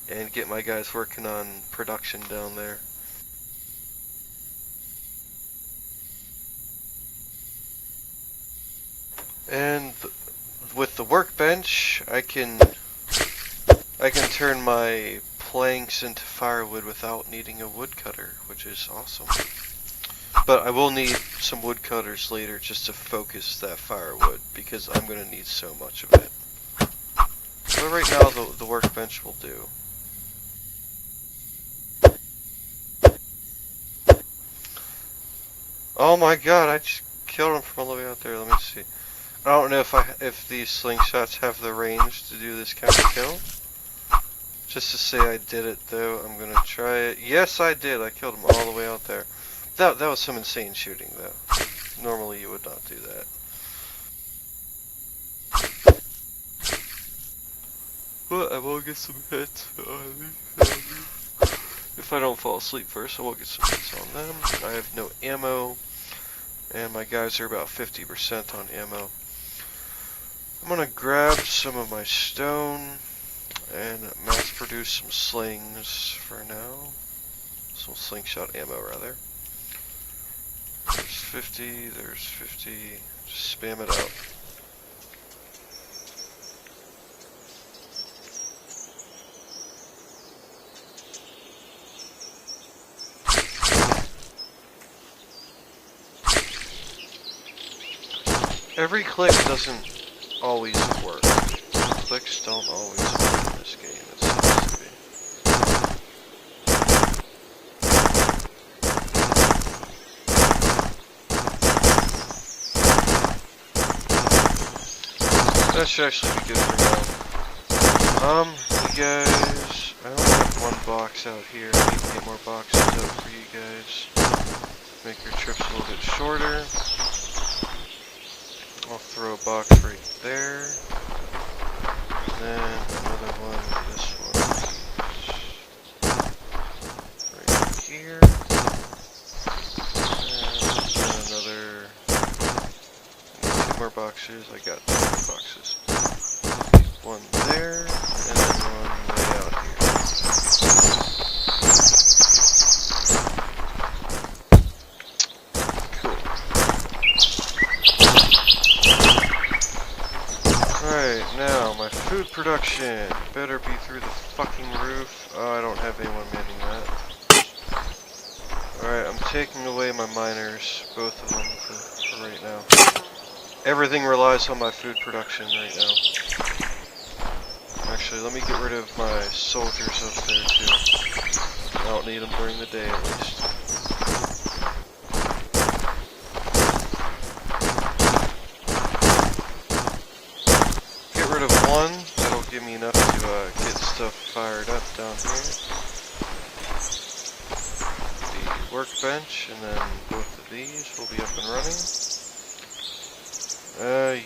and get my guys working on production down there. And with the workbench, I can turn my planks into firewood without needing a woodcutter, which is awesome. But I will need some woodcutters later just to focus that firewood, because I'm going to need so much of it. But right now, the workbench will do. Oh my god, I just killed him from all the way out there. Let me see. I don't know if these slingshots have the range to do this kind of kill. Just to say I did it, though, I'm gonna try it. Yes, I did. I killed him all the way out there. That was some insane shooting, though. Normally, you would not do that. But I will get some hits on these. If I don't fall asleep first, I will get some hits on them. I have no ammo, and my guys are about 50% on ammo. I'm gonna grab some of my stone and mass produce some slings for now. Some slingshot ammo, rather. There's 50, there's 50. Just spam it out. Every click doesn't always work. Clicks don't always work in this game, it seems to be. That should actually be good for now. You guys, I only have one box out here. I need to get more boxes out for you guys. Make your trips a little bit shorter. I'll throw a box right there. And then another one, this one right here. And another, two more boxes. I got 2 more boxes. One there, and then one way out here. Cool. Alright, now my food production better be through the fucking roof. Oh, I don't have anyone manning that. Alright, I'm taking away my miners, both of them for right now. Everything relies on my food production right now. Actually, let me get rid of my soldiers up there too. I don't need them during the day at least. Get rid of one, that'll give me enough to get stuff fired up down here. The workbench, and then both of these will be up and running.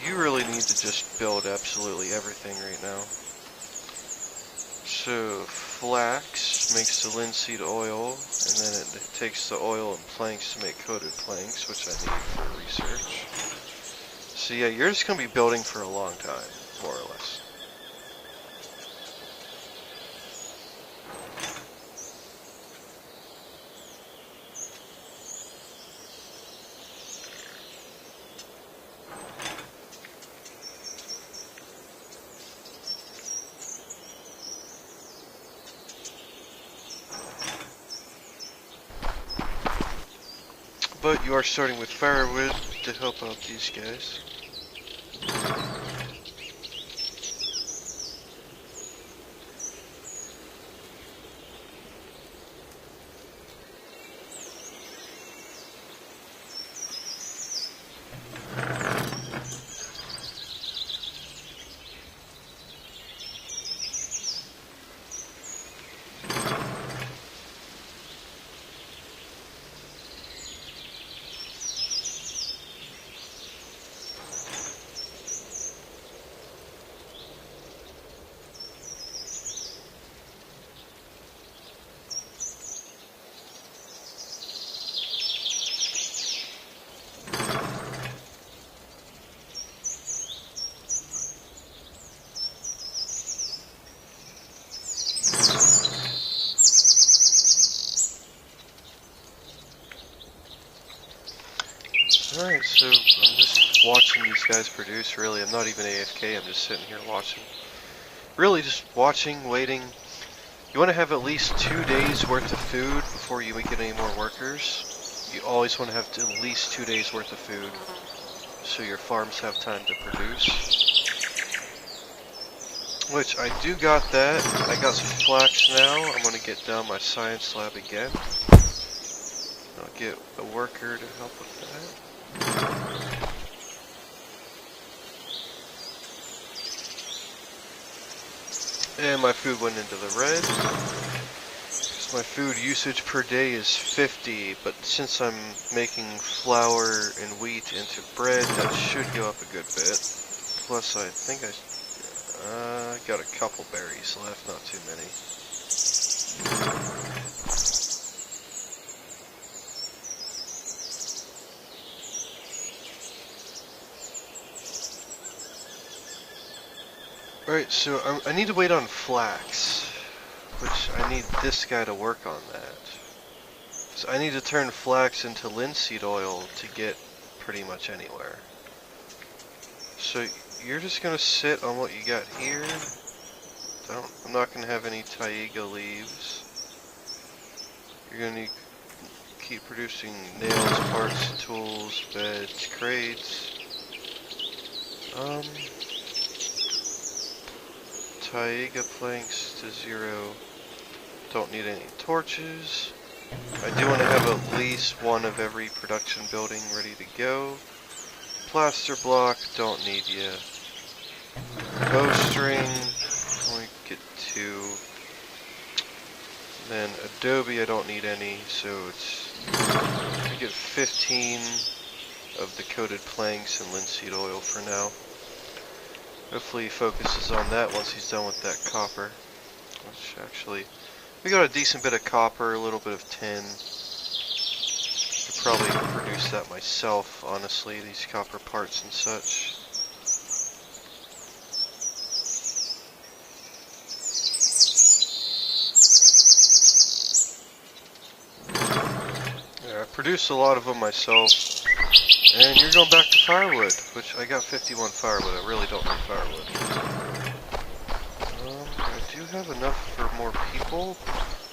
You really need to just build absolutely everything right now. So, flax makes the linseed oil, and then it takes the oil and planks to make coated planks, which I need for research. So yeah, you're just going to be building for a long time, more or less. But you are starting with firewood to help out these guys. Alright, so I'm just watching these guys produce, really. I'm not even AFK, I'm just sitting here watching. Really just watching, waiting. You want to have at least 2 days worth of food before you get any more workers. You always want to have at least 2 days worth of food so your farms have time to produce. Which, I do got that. I got some flax now. I'm going to get down my science lab again. I'll get a worker to help with that. And my food went into the red. So my food usage per day is 50, but since I'm making flour and wheat into bread, that should go up a good bit. Plus, I think I got a couple berries left, not too many. Alright, so I need to wait on flax, which I need this guy to work on that. So I need to turn flax into linseed oil to get pretty much anywhere. So you're just going to sit on what you got here. I'm not going to have any taiga leaves. You're going to keep producing nails, parts, tools, beds, crates. Taiga planks to 0. Don't need any torches. I do want to have at least one of every production building ready to go. Plaster block, don't need ya. Bowstring, only get 2. Then adobe, I don't need any, so I get 15 of the coated planks and linseed oil for now. Hopefully he focuses on that once he's done with that copper. Which actually, we got a decent bit of copper, a little bit of tin. Could probably produce that myself, honestly, these copper parts and such. Yeah, I produce a lot of them myself. And you're going back to firewood, which I got 51 firewood. I really don't need firewood. I do have enough for more people,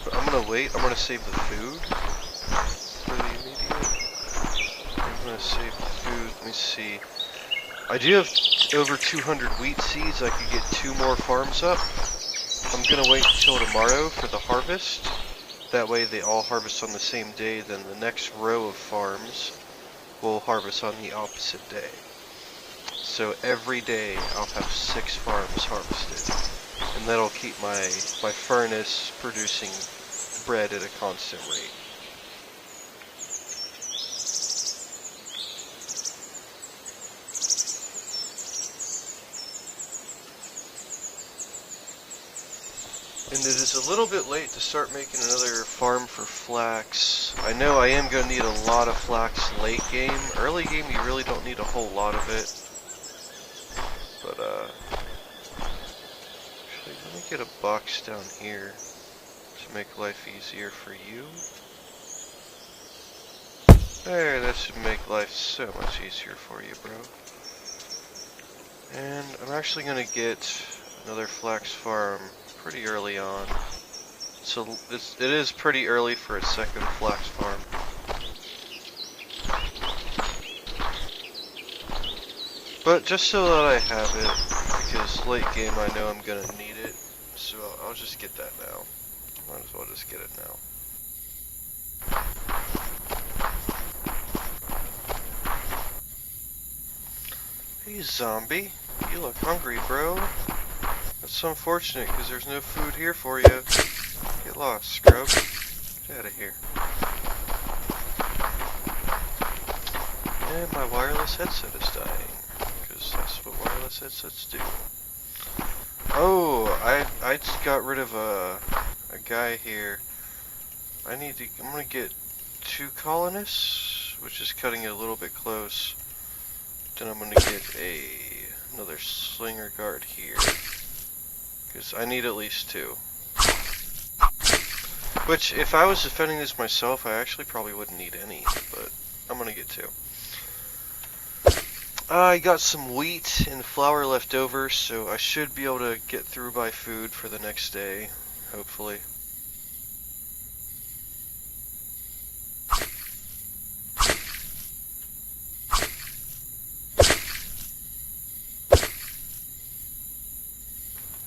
but I'm gonna wait. I'm gonna save the food for the immediate. I'm gonna save the food. Let me see. I do have over 200 wheat seeds. I could get 2 more farms up. I'm gonna wait until tomorrow for the harvest. That way they all harvest on the same day. Then the next row of farms will harvest on the opposite day. So every day I'll have 6 farms harvested, and that'll keep my furnace producing bread at a constant rate. And it is a little bit late to start making another farm for flax. I know I am going to need a lot of flax late game. Early game you really don't need a whole lot of it. But actually let me get a box down here to make life easier for you. There, that should make life so much easier for you, bro. And I'm actually going to get another flax farm pretty early on. So it is pretty early for a second flax farm. But just so that I have it, because late game I know I'm gonna need it, so I'll just get that now. Might as well just get it now. Hey zombie, you look hungry, bro. That's unfortunate, because there's no food here for you. Get lost, scrub. Get out of here. And my wireless headset is dying, because that's what wireless headsets do. Oh, I just got rid of a guy here. I'm gonna get 2 colonists, which is cutting it a little bit close. Then I'm gonna get another slinger guard here, because I need at least 2. Which, if I was defending this myself, I actually probably wouldn't need any, but I'm gonna get 2. I got some wheat and flour left over, so I should be able to get through my food for the next day, hopefully.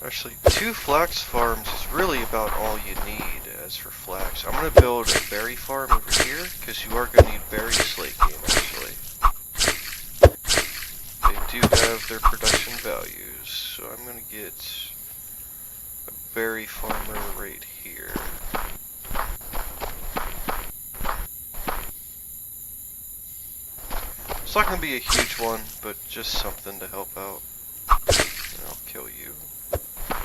Actually, 2 flax farms is really about all you need as for flax. I'm going to build a berry farm over here, because you are going to need berries late game, actually. They do have their production values, so I'm going to get a berry farmer right here. It's not going to be a huge one, but just something to help out. And I'll kill you.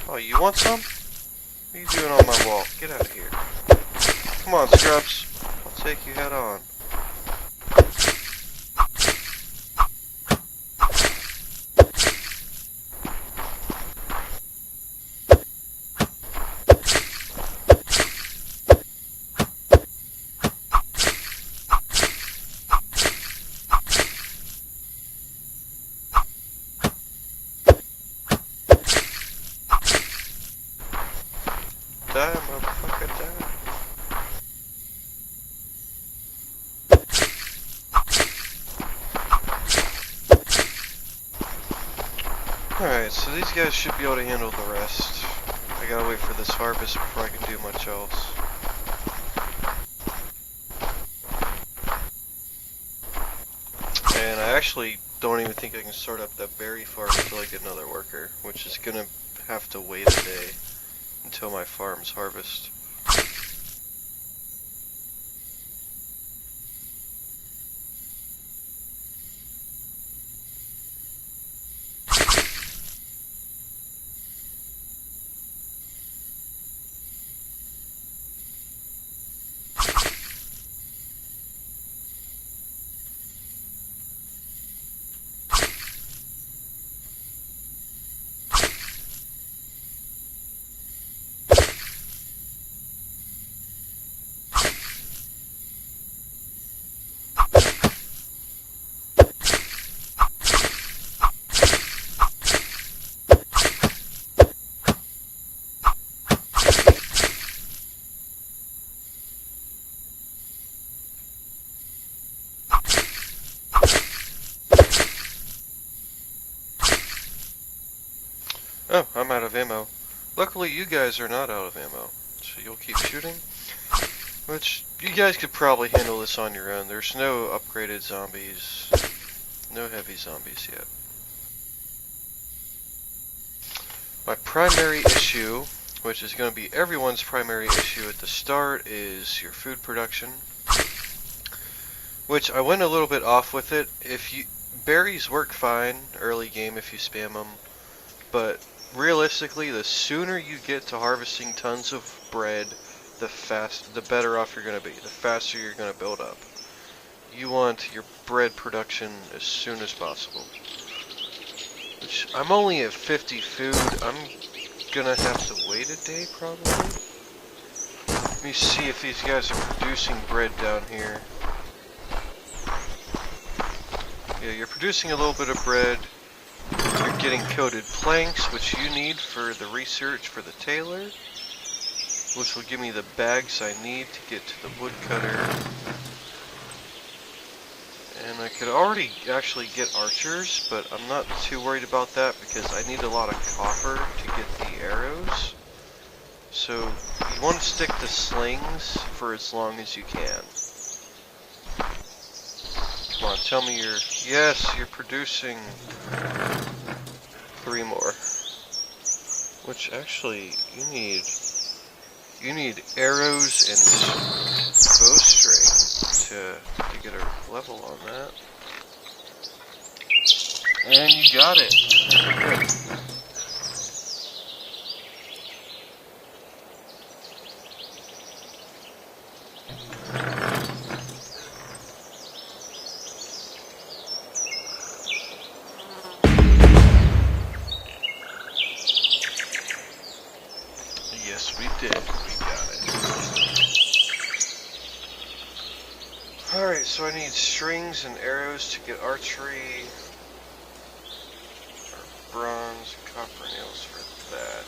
Oh, you want some? What are you doing on my wall? Get out of here. Come on, scrubs. I'll take you head on. Die, motherfucker, die. Alright, so these guys should be able to handle the rest. I gotta wait for this harvest before I can do much else. And I actually don't even think I can start up that berry farm until I get another worker, which is gonna have to wait a day until my farm's harvest. Oh, I'm out of ammo. Luckily, you guys are not out of ammo, so you'll keep shooting. Which, you guys could probably handle this on your own. There's no upgraded zombies. No heavy zombies yet. My primary issue, which is going to be everyone's primary issue at the start, is your food production. Which I went a little bit off with it. Berries work fine early game if you spam them, but realistically, the sooner you get to harvesting tons of bread, the better off you're going to be. The faster you're going to build up. You want your bread production as soon as possible. Which, I'm only at 50 food. I'm gonna have to wait a day, probably. Let me see if these guys are producing bread down here. Yeah, you're producing a little bit of bread. You're getting coated planks, which you need for the research for the tailor, which will give me the bags I need to get to the woodcutter. And I could already actually get archers, but I'm not too worried about that because I need a lot of copper to get the arrows. So you want to stick to slings for as long as you can. Come on, tell me you're... Yes, you're producing 3 more. Which actually, you need arrows and bowstring to get a level on that. And you got it. Good. Yes, we did. We got it. Alright, so I need strings and arrows to get archery. Or bronze, copper nails for that.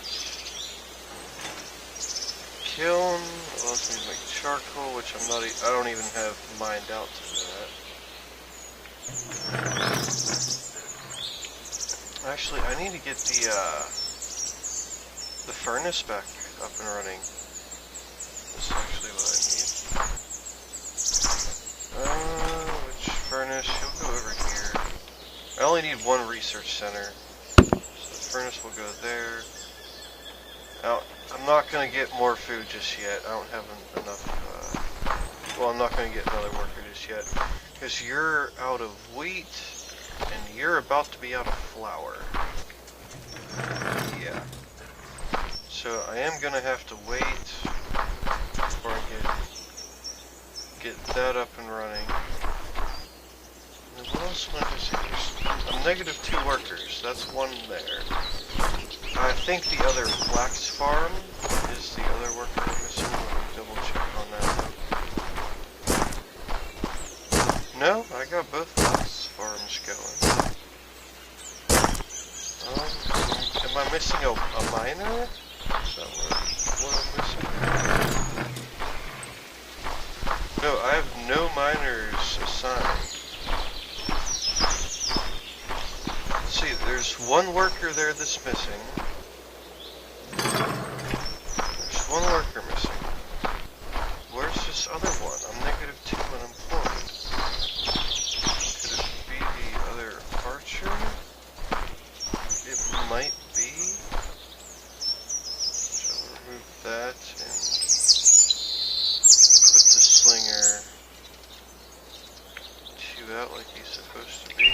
Kiln allows me to make charcoal, which I don't even have mined out to that. Actually, I need to get the furnace back up and running. That's actually what I need. Which furnace? You'll go over here. I only need 1 research center. So the furnace will go there. Now, I'm not going to get more food just yet. I don't have enough, well, I'm not going to get another worker just yet. Because you're out of wheat, and you're about to be out of flour. Yeah. So I am going to have to wait before I get that up and running. And what else am I missing? I'm negative 2 workers. That's 1 there. I think the other flax farm is the other worker I'm missing. Let me double check on that. No, I got both flax farms going. Am I missing a miner? Is that what I'm missing? No, I have no miners assigned. Let's see, there's 1 worker there that's missing. There's 1 worker missing. Where's this other one? I'm negative 2 unemployed. Could it be the other archer? It might be. Shall we remove that and put the slinger 2 out like he's supposed to be.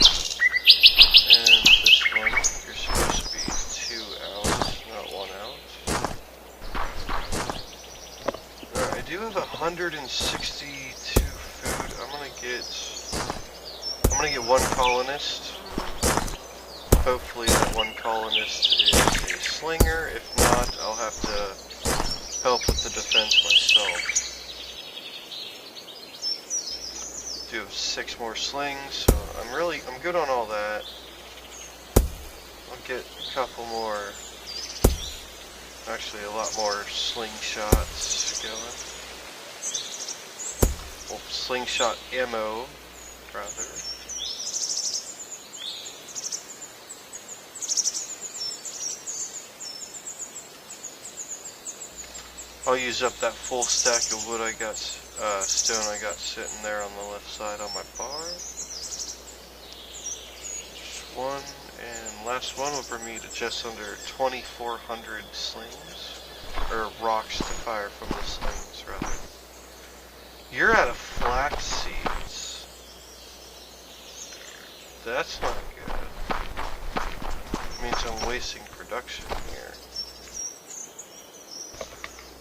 And this one, you're supposed to be 2 out, not 1 out. I do have 162 food. I'm gonna get 1 colonist. Hopefully that 1 colonist is a slinger. If not, I'll have to help with the defense myself. Do have 6 more slings, so I'm good on all that. I'll get a couple more, actually a lot more slingshots going. Well, slingshot ammo, rather. I'll use up that full stack of wood I got, stone I got sitting there on the left side on my bar. One, and last one will bring me to just under 2,400 slings. Or rocks to fire from the slings, rather. You're out of flax seeds. That's not good. It means I'm wasting production here.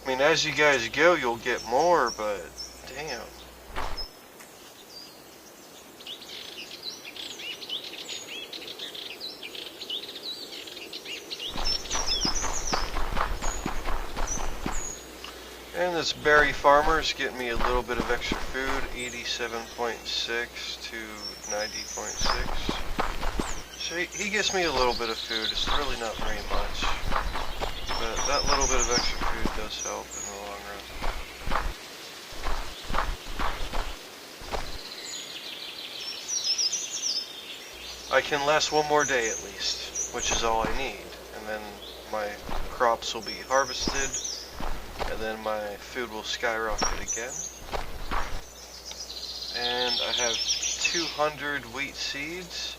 I mean, as you guys go, you'll get more, but damn. And this berry farmer is getting me a little bit of extra food, 87.6 to 90.6. So he gives me a little bit of food. It's really not very much. But that little bit of extra food does help in the long run. I can last one more day at least, which is all I need. And then my crops will be harvested. And then my food will skyrocket again. And I have 200 wheat seeds.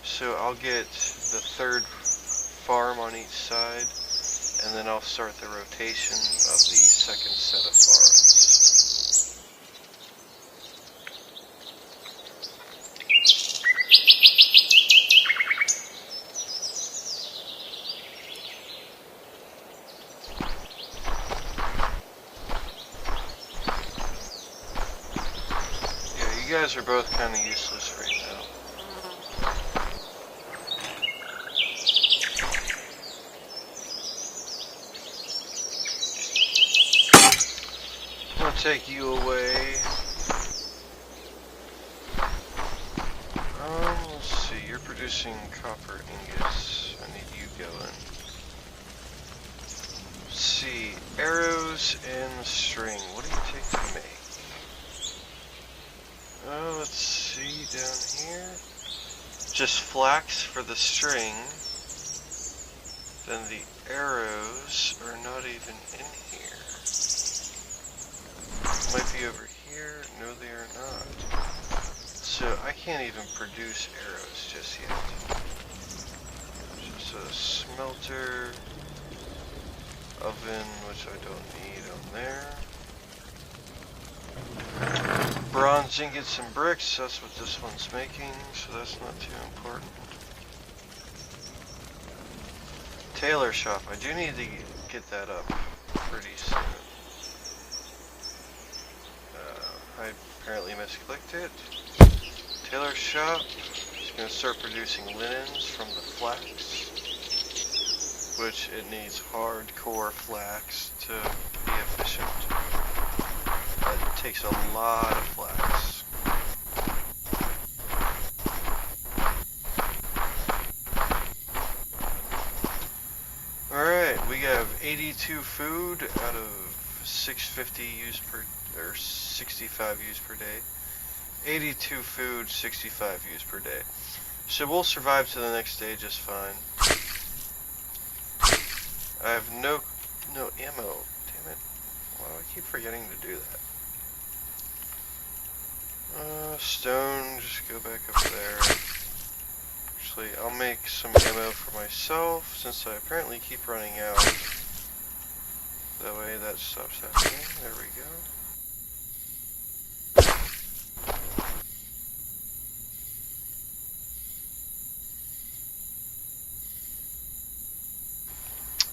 So I'll get the third farm on each side. And then I'll start the rotation of the second set of farms. You guys are both kind of useless right now. I'm gonna take you away. Let's see, you're producing copper ingots. I need you going. Let's see, arrows and string. What do you take to make? Let's see down here. Just flax for the string. Then the arrows are not even in here. Might be over here. No, they are not. So I can't even produce arrows just yet. Just a smelter, oven, which I don't need on there. Bronze ingots and bricks, that's what this one's making, so that's not too important. Tailor shop, I do need to get that up pretty soon. I apparently misclicked it. Tailor shop is going to start producing linens from the flax, which it needs hardcore flax to be efficient. It takes a lot of flax. Alright, we have 82 food out of 650 used per, or 65 used per day. 82 food, 65 used per day. So we'll survive to the next day just fine. I have no ammo. Damn it. Why do I keep forgetting to do that? Stone, just go back up there. Actually, I'll make some ammo for myself, since I apparently keep running out. That way that stops happening. There we go.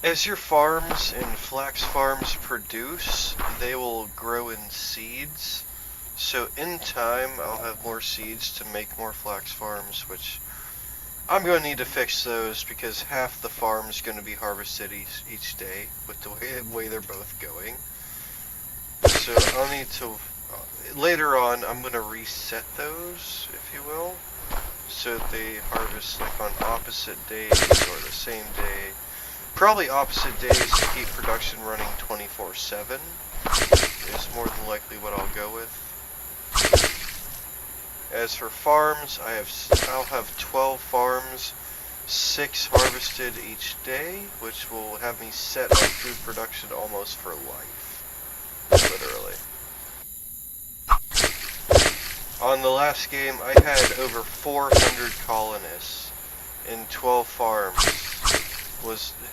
As your farms and flax farms produce, they will grow in seeds. So in time, I'll have more seeds to make more flax farms, which I'm going to need to fix those because half the farm is going to be harvested each day with the way they're both going. So I'll need to, later on, I'm going to reset those, if you will, so that they harvest like on opposite days or the same day. Probably opposite days to keep production running 24/7 is more than likely what I'll go with. As for farms, I'll have 12 farms 6 harvested each day, which will have me set my food production almost for life. Literally. On the last game, I had over 400 colonists in 12 farms.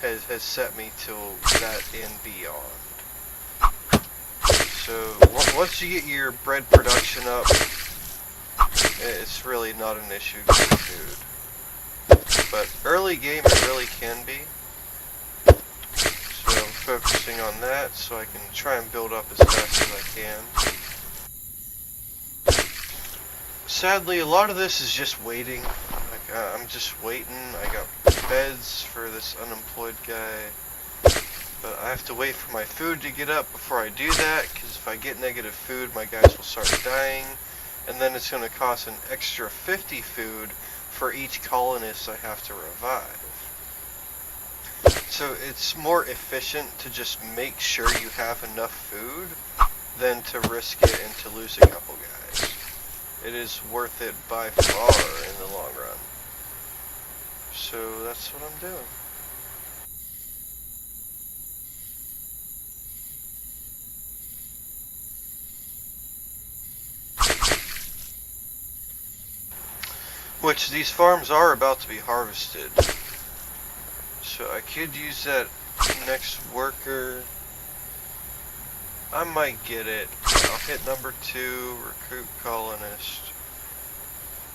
Has set me to that and beyond. So once you get your bread production up, it's really not an issue getting food. But early game it really can be. So I'm focusing on that so I can try and build up as fast as I can. Sadly, a lot of this is just waiting. Like, I'm just waiting. I got beds for this unemployed guy. But I have to wait for my food to get up before I do that, because if I get negative food, my guys will start dying. And then it's going to cost an extra 50 food for each colonist I have to revive. So it's more efficient to just make sure you have enough food than to risk it and to lose a couple guys. It is worth it by far in the long run. So that's what I'm doing. Which these farms are about to be harvested. So I could use that next worker. I might get it. I'll hit number 2, recruit colonist.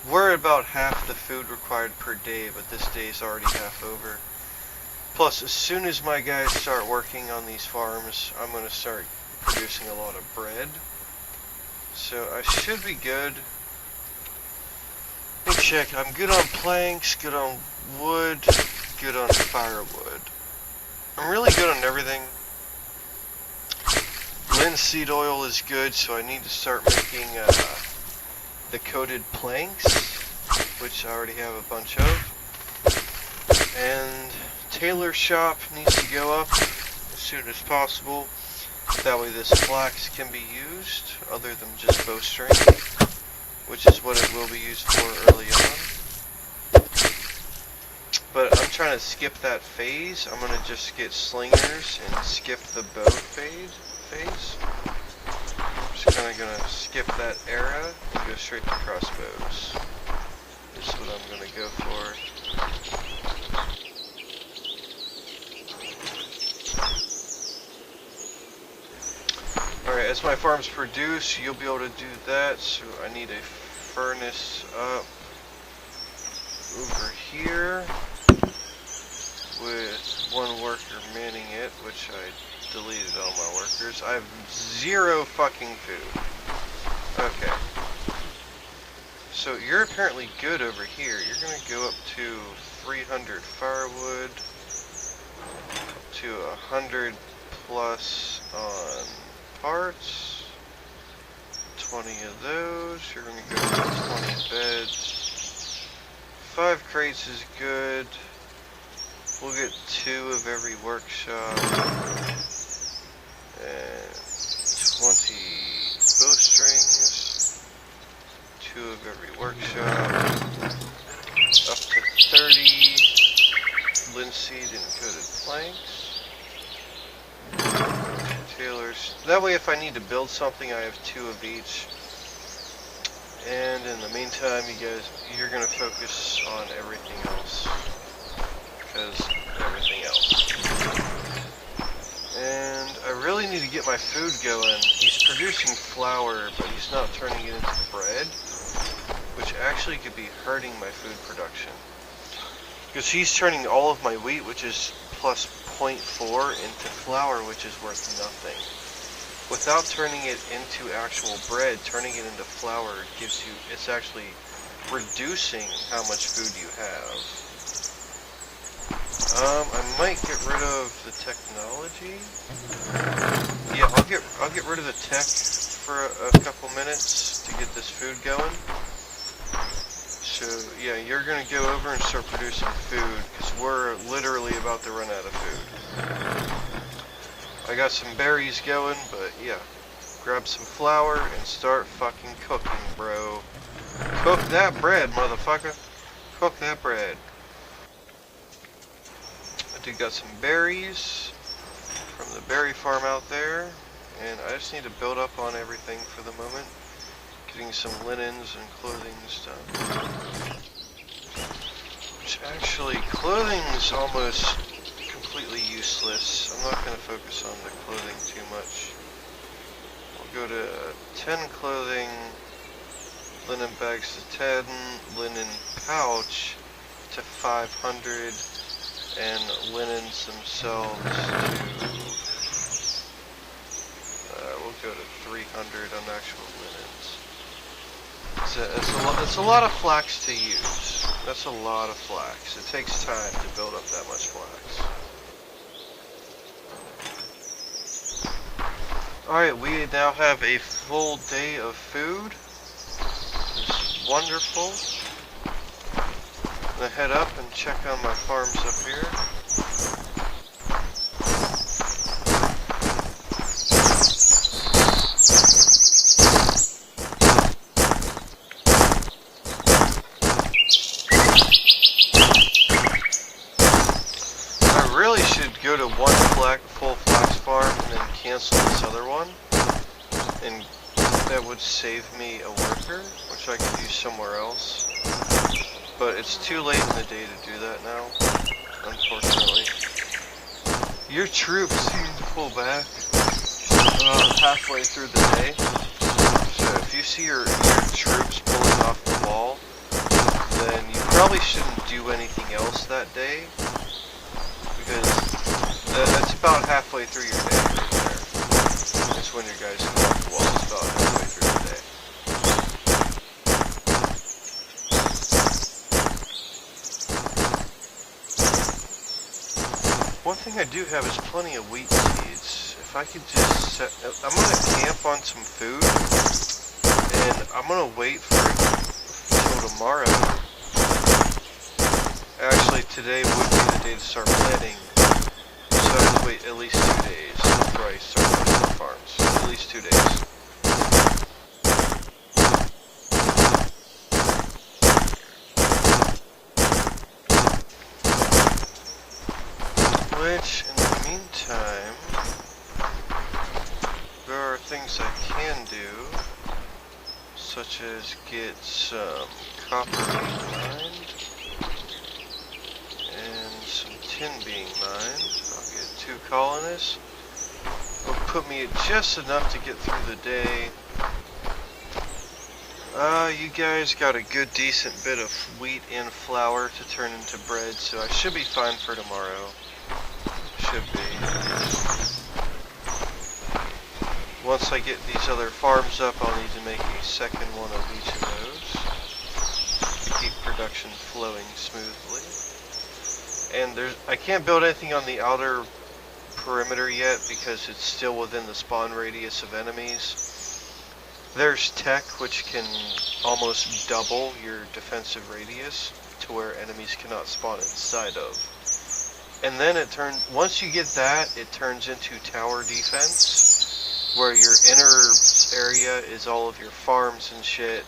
We're about half the food required per day, but this day's already half over. Plus, as soon as my guys start working on these farms, I'm going to start producing a lot of bread. So I should be good. Let me check. I'm good on planks, good on wood, good on firewood. I'm really good on everything. Linseed oil is good, so I need to start making the coated planks, which I already have a bunch of. And tailor shop needs to go up as soon as possible. That way this flax can be used, other than just bowstring, which is what it will be used for early on. But I'm trying to skip that phase. I'm going to just get slingers and skip the bow phase. I'm just kind of going to skip that era and go straight to crossbows. This is what I'm going to go for. Alright, as my farms produce, you'll be able to do that. So I need a furnace up over here with one worker manning it, which I deleted all my workers. I have 0 fucking food. Okay. So you're apparently good over here. You're going to go up to 300 firewood, to 100 plus on parts, 20 of those. You're going to go to 20 beds. 5 crates is good. We'll get 2 of every workshop. And 20 bowstrings. 2 of every workshop. Up to 30 linseed and coated planks. Tailors. That way if I need to build something, I have 2 of each. And in the meantime, you're going to focus on everything else. Because everything else. And I really need to get my food going. He's producing flour, but he's not turning it into bread, which actually could be hurting my food production. Because he's turning all of my wheat, which is plus 0.4, into flour, which is worth nothing. Without turning it into actual bread, turning it into flour gives you, it's actually reducing how much food you have. I might get rid of the technology. Yeah, I'll get rid of the tech for a couple minutes to get this food going. So yeah, you're gonna go over and start producing food because we're literally about to run out of food. I got some berries going, but yeah, grab some flour and start fucking cooking, bro. Cook that bread, motherfucker. Cook that bread. I got some berries from the berry farm out there, and I just need to build up on everything for the moment. Getting some linens and clothing stuff. Which actually, clothing is almost completely useless. I'm not going to focus on the clothing too much. We'll go to 10 clothing, linen bags to 10, linen pouch to 500, and linens themselves to, we'll go to 300 on actual linens. It's a lot of flax to use. That's a lot of flax. It takes time to build up that much flax. Alright, we now have a full day of food. It's wonderful. I'm gonna head up and check on my farms up here. I really should go to one full flax farm and then cancel this other one, and that would save me a worker, which I could use somewhere else. But it's too late in the day to do that now, unfortunately. Your troops seem to pull back halfway through the day. So if you see your troops pulling off the wall, then you probably shouldn't do anything else that day, because that's about halfway through your day right there. It's when your guys come off the wall. It's about halfway through the day. One thing I do have is plenty of wheat seeds. If I could just set... I'm going to camp on some food, and I'm going to wait for until tomorrow. Actually, today would be the day to start planting, so I have to wait at least 2 days before I start planting my farms. At least 2 days. Which, in the meantime, there are things I can do, such as get some copper being mined, and some tin being mined. I'll get 2 colonists. It'll put me at just enough to get through the day. You guys got a good decent bit of wheat and flour to turn into bread, so I should be fine for tomorrow. Should be. Once I get these other farms up, I'll need to make a second one of each of those to keep production flowing smoothly. And I can't build anything on the outer perimeter yet because it's still within the spawn radius of enemies. There's tech which can almost double your defensive radius to where enemies cannot spawn inside of. And then once you get that, it turns into tower defense, where your inner area is all of your farms and shit,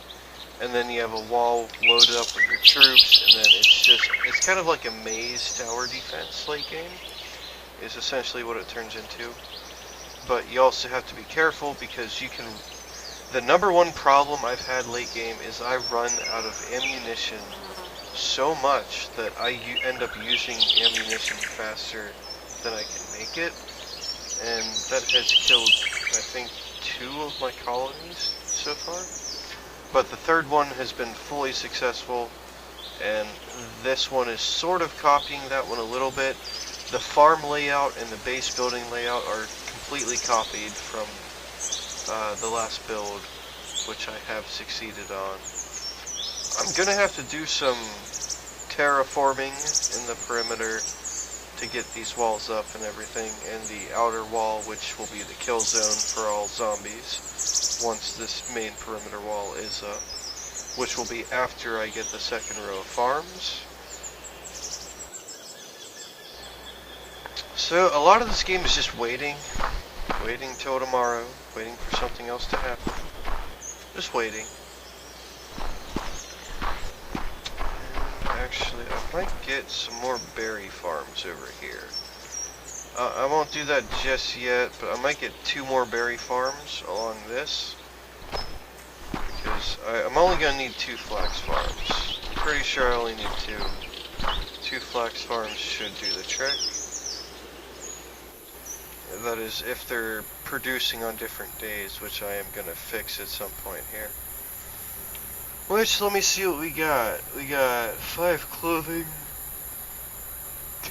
and then you have a wall loaded up with your troops, and then it's kind of like a maze tower defense late game, is essentially what it turns into. But you also have to be careful because the number one problem I've had late game is I run out of ammunition so much that I end up using ammunition faster than I can make it, and that has killed, I think, 2 of my colonies so far. But the third one has been fully successful, and this one is sort of copying that one a little bit. The farm layout and the base building layout are completely copied from the last build, which I have succeeded on. I'm gonna have to do some terraforming in the perimeter to get these walls up and everything, and the outer wall, which will be the kill zone for all zombies once this main perimeter wall is up, which will be after I get the second row of farms. So a lot of this game is just waiting till tomorrow, waiting for something else to happen. Just waiting. Actually, I might get some more berry farms over here. I won't do that just yet, but I might get 2 more berry farms along this. Because I'm only going to need 2 flax farms. I'm pretty sure I only need 2. 2 flax farms should do the trick. That is, if they're producing on different days, which I am going to fix at some point here. Which, let me see what we got. We got 5 clothing,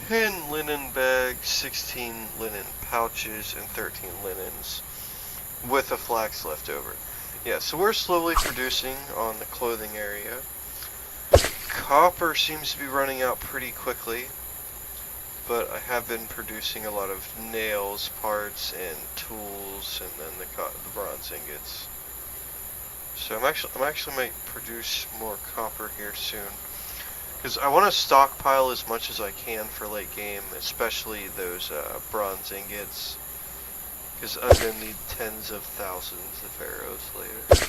10 linen bags, 16 linen pouches, and 13 linens, with a flax left over. Yeah, so we're slowly producing on the clothing area. Copper seems to be running out pretty quickly, but I have been producing a lot of nails, parts, and tools, and then the bronze ingots. So I'm actually might produce more copper here soon, because I want to stockpile as much as I can for late game, especially those bronze ingots, because I'm gonna need tens of thousands of arrows later.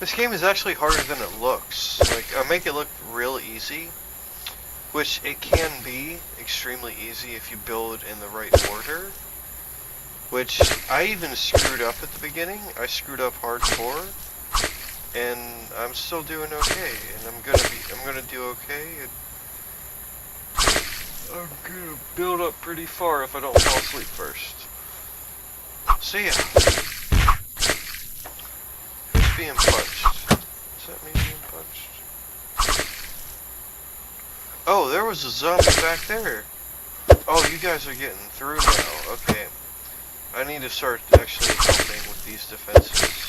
This game is actually harder than it looks. Like, I make it look real easy, which it can be extremely easy if you build in the right order. Which I even screwed up at the beginning. I screwed up hardcore, and I'm still doing okay. And I'm gonna do okay. And I'm gonna build up pretty far if I don't fall asleep first. So yeah. Who's being punched? Is that me being punched? Oh, there was a zombie back there. Oh, you guys are getting through now. Okay. I need to start actually helping with these defenses.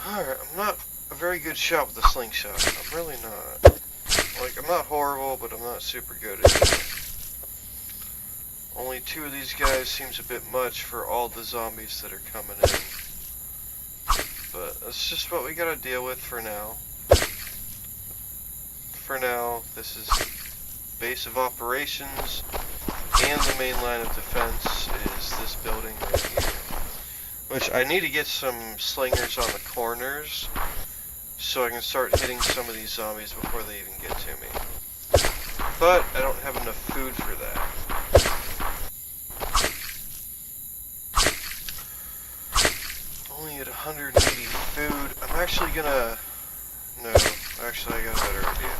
Alright, I'm not a very good shot with the slingshot. I'm really not. Like, I'm not horrible, but I'm not super good at it. Only 2 of these guys seems a bit much for all the zombies that are coming in. But that's just what we gotta deal with for now. For now, this is base of operations, and the main line of defense is this building right here. Which I need to get some slingers on the corners, so I can start hitting some of these zombies before they even get to me. But I don't have enough food for that. Only at 180 food. I'm actually gonna... No, actually I got a better idea.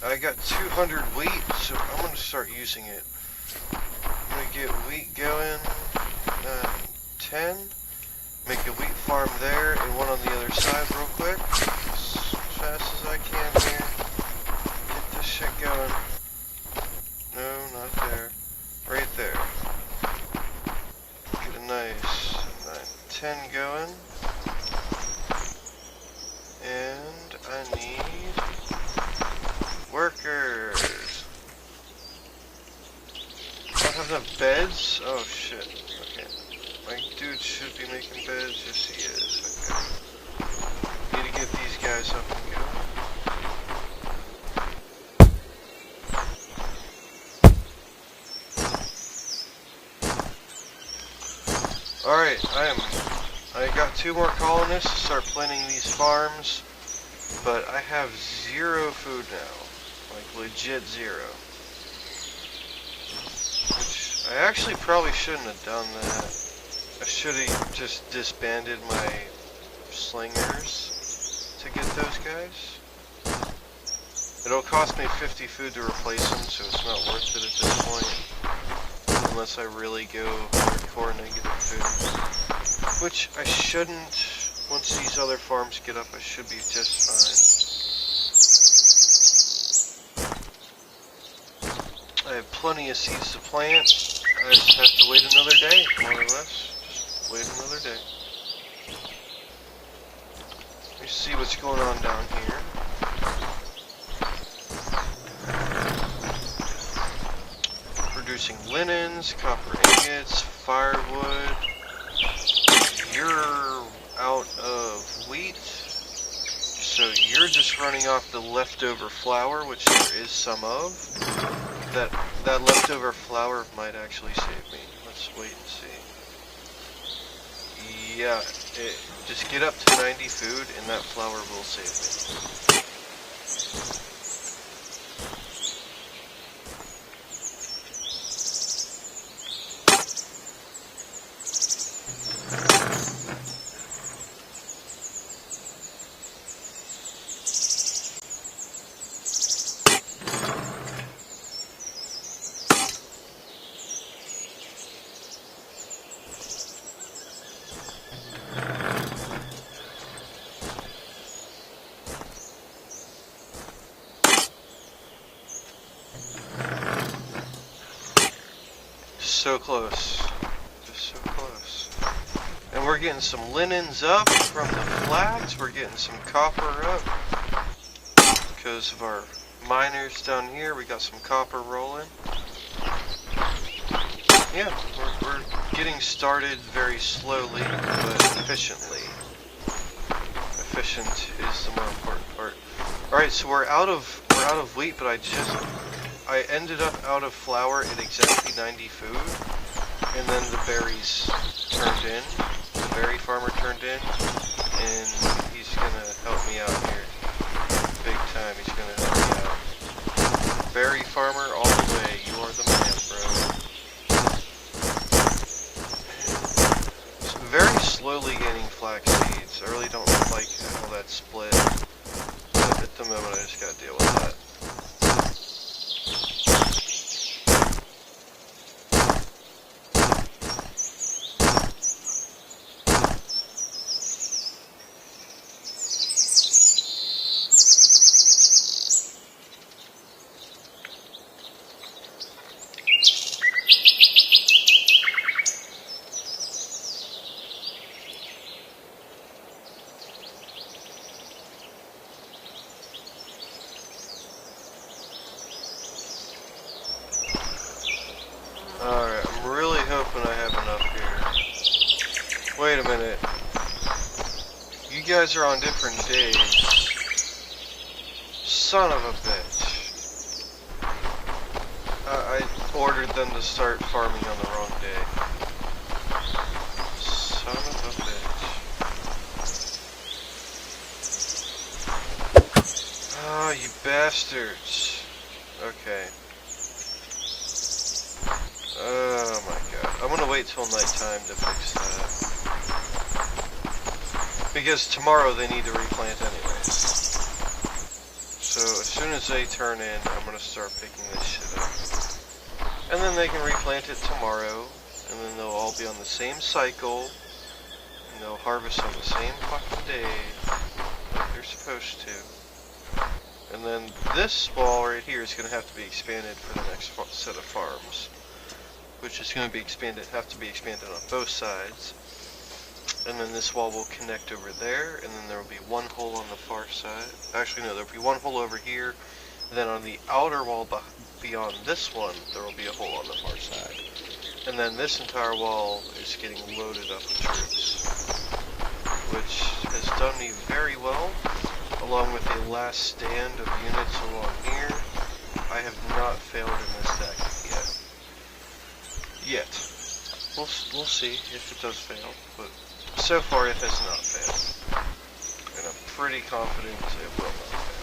I got 200 wheat, so I'm gonna start using it. I'm gonna get wheat going. 10. Make a wheat farm there and one on the other side real quick. As fast as I can here. Get this shit going. No, not there. Right there. Get a nice 10 going. And I need workers. I don't have enough beds? Oh shit. Okay. My dude should be making beds. Yes, he is. Okay. Need to get these guys up and going. Alright, I got 2 more colonists to start planting these farms, but I have 0 food now. Like, legit 0. Which, I actually probably shouldn't have done that. I should have just disbanded my slingers to get those guys. It'll cost me 50 food to replace them, so it's not worth it at this point. Unless I really go hardcore negative food. Which I shouldn't. Once these other farms get up, I should be just fine. I have plenty of seeds to plant. I just have to wait another day, more or less. Just wait another day. Let me see what's going on down here. Producing linens, copper ingots, firewood. You're out of wheat, so you're just running off the leftover flour, which there is some of. That leftover flour might actually save me. Let's wait and see. Yeah, just get up to 90 food, and that flour will save me. So close. Just so close. And we're getting some linens up from the flags. We're getting some copper up. Because of our miners down here, we got some copper rolling. Yeah, we're getting started very slowly, but efficiently. Efficient is the more important part. Alright, so we're out of wheat, but I ended up out of flour at exactly 90 food, and then the berries turned in, the berry farmer turned in, and he's gonna help me out here. Big time, he's gonna help me out. Berry farmer all the way, you are the man, bro. So very slowly gaining flax seeds. I really don't like how that's split, but at the moment I just gotta deal with that. Alright, I'm really hoping I have enough here. Wait a minute. You guys are on different days. Son of a bitch. I ordered them to start farming on the wrong day. Son of a bitch. Ah, you bastards. Okay. Oh my god. I'm gonna wait till nighttime to fix that. Because tomorrow they need to replant anyways. So as soon as they turn in, I'm gonna start picking this shit up. And then they can replant it tomorrow, and then they'll all be on the same cycle, and they'll harvest on the same fucking day, like they're supposed to. And then this wall right here is gonna have to be expanded for the next set of farms. Which is going to be have to be expanded on both sides. And then this wall will connect over there, and then there will be one hole on the far side. Actually, no, there will be one hole over here. And then on the outer wall beyond this one, there will be a hole on the far side. And then this entire wall is getting loaded up with troops. Which has done me very well, along with a last stand of units along here. I have not failed in this deck yet. We'll see if it does fail, but so far it has not failed. And I'm pretty confident it will not fail.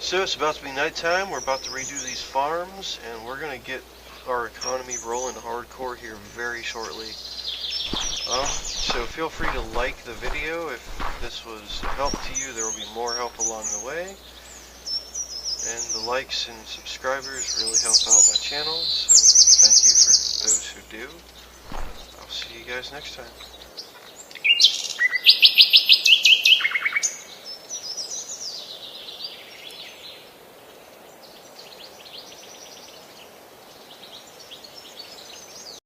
So it's about to be nighttime, we're about to redo these farms, and we're going to get our economy rolling hardcore here very shortly. So feel free to like the video if this was a help to you. There will be more help along the way. And the likes and subscribers really help out my channel, so thank you for those who do. I'll see you guys next time.